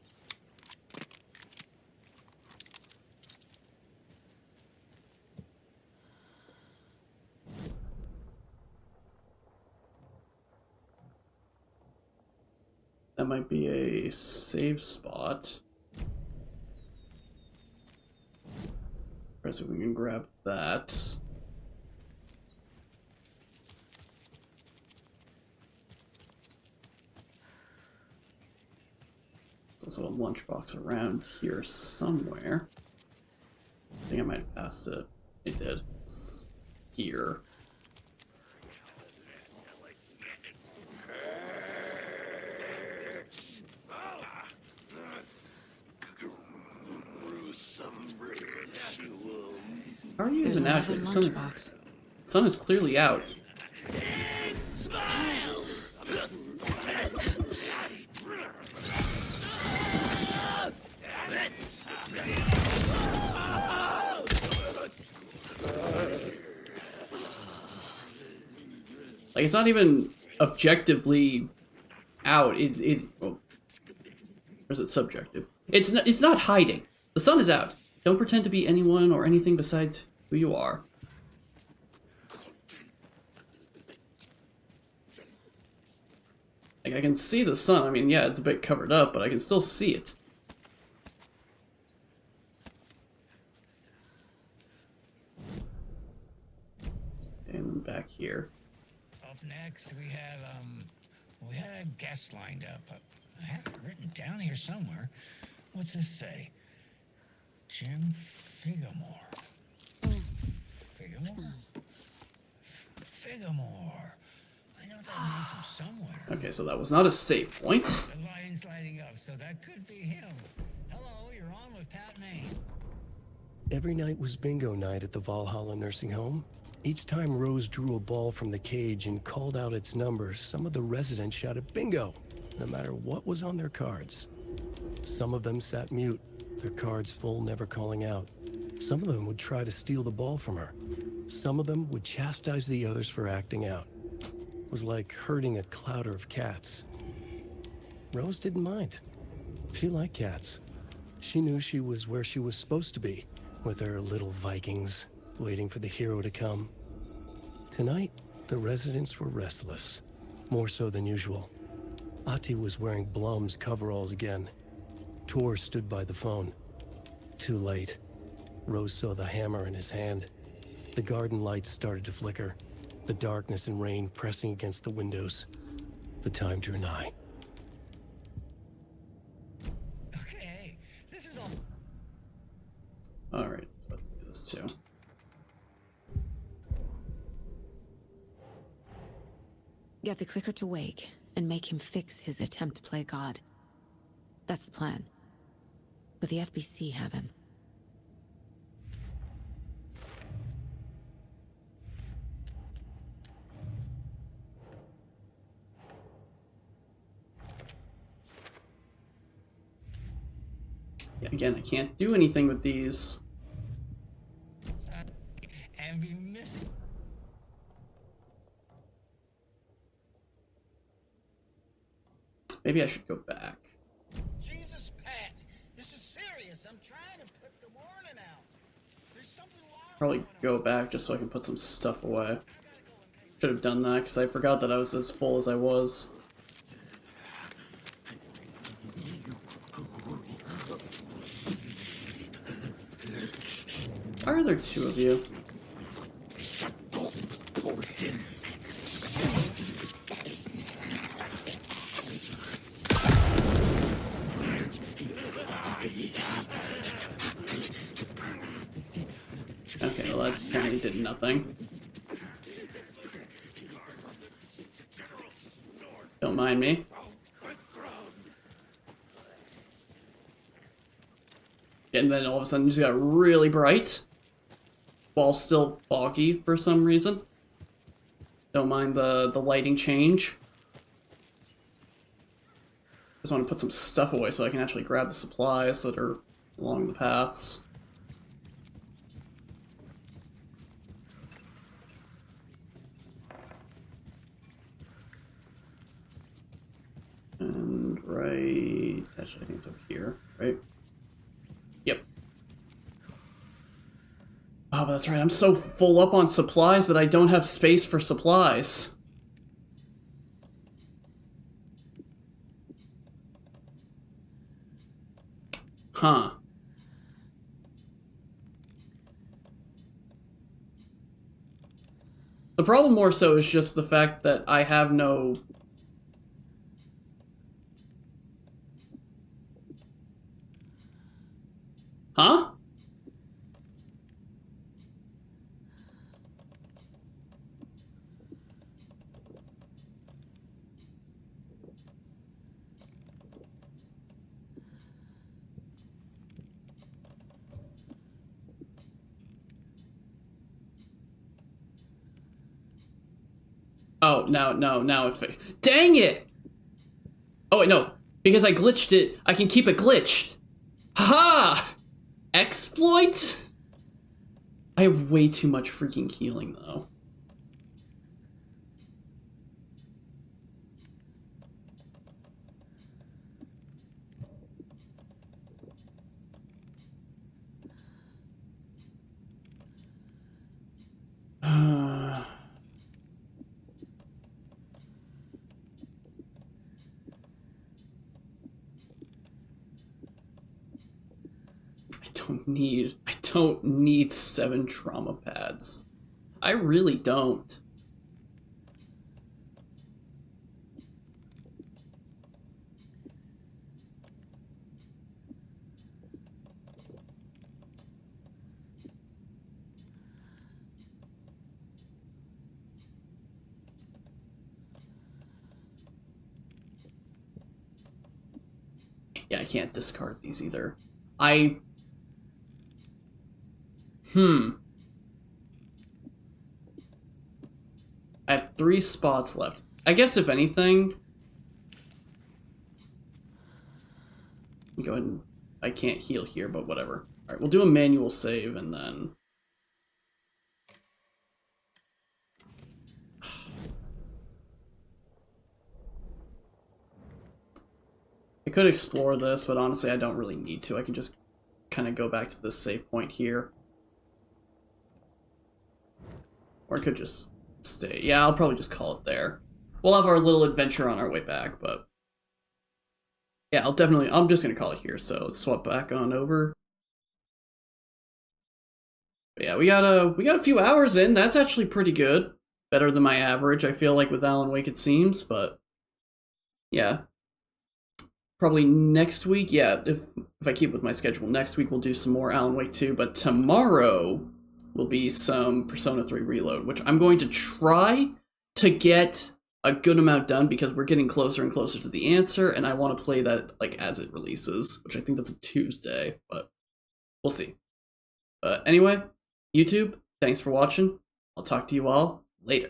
that might be a save spot. Let's see if we can grab that. There's also a lunchbox around here somewhere. I think I might have passed it. It did. It's here. How are you even out here? The sun is clearly out. Like, it's not even objectively out. Or is it subjective? It's not hiding. The sun is out. Don't pretend to be anyone or anything besides who you are. Like, I can see the sun. I mean, yeah, it's a bit covered up, but I can still see it. And back here. Up next, we had a guest lined up. I have it written down here somewhere. What's this say? Jim Figamore. Figamore? Figamore. I know that name from somewhere. Okay, so that was not a save point. The lighting's lighting up, so that could be him. Hello, you're on with Pat Maine. Every night was bingo night at the Valhalla nursing home. Each time Rose drew a ball from the cage and called out its number, some of the residents shouted bingo, no matter what was on their cards. Some of them sat mute, their cards full, never calling out. Some of them would try to steal the ball from her. Some of them would chastise the others for acting out. It was like herding a clouder of cats. Rose didn't mind. She liked cats. She knew she was where she was supposed to be, with her little Vikings, waiting for the hero to come. Tonight, the residents were restless, more so than usual. Ati was wearing Blum's coveralls again. Tor stood by the phone. Too late. Rose saw the hammer in his hand. The garden lights started to flicker, the darkness and rain pressing against the windows. The time drew nigh. Okay, this is all. Alright, so let's do this too. Get the clicker to wake and make him fix his attempt to play God. That's the plan. But the FBC have him. Yeah, again, I can't do anything with these. And be missing. Maybe I should go back. Jesus, Pat, this is serious. I'm trying to put the warning out. There's something wrong. Probably go back just so I can put some stuff away. Should have done that because I forgot that I was as full as I was. Why are there two of you? Okay, well that apparently did nothing. Don't mind me. And then all of a sudden it just got really bright. While still foggy for some reason. Don't mind the lighting change. Just want to put some stuff away so I can actually grab the supplies that are along the paths. And right... Actually, I think it's over here, right? Yep. Oh, but that's right, I'm so full up on supplies that I don't have space for supplies. The problem more so is just the fact that I have no... Huh? Oh, now it fixed. Dang it! Oh, wait, no. Because I glitched it, I can keep it glitched. Ha! Exploit? I have way too much freaking healing, though. I don't need 7 trauma pads. I really don't. Yeah, I can't discard these either. I have 3 spots left. I guess if anything... Go ahead and... I can't heal here, but whatever. Alright, we'll do a manual save and then... I could explore this, but honestly I don't really need to. I can just kind of go back to this save point here. Or I could just stay. Yeah, I'll probably just call it there. We'll have our little adventure on our way back, but... Yeah, I'm just gonna call it here, so let's swap back on over. But yeah, we got a few hours in. That's actually pretty good. Better than my average, I feel like, with Alan Wake, it seems, but... Yeah. Probably next week, yeah, if I keep with my schedule, next week we'll do some more Alan Wake 2, but tomorrow will be some Persona 3 Reload, which I'm going to try to get a good amount done because we're getting closer and closer to the answer, and I want to play that like as it releases, which I think that's a Tuesday, but we'll see. But anyway, YouTube, thanks for watching. I'll talk to you all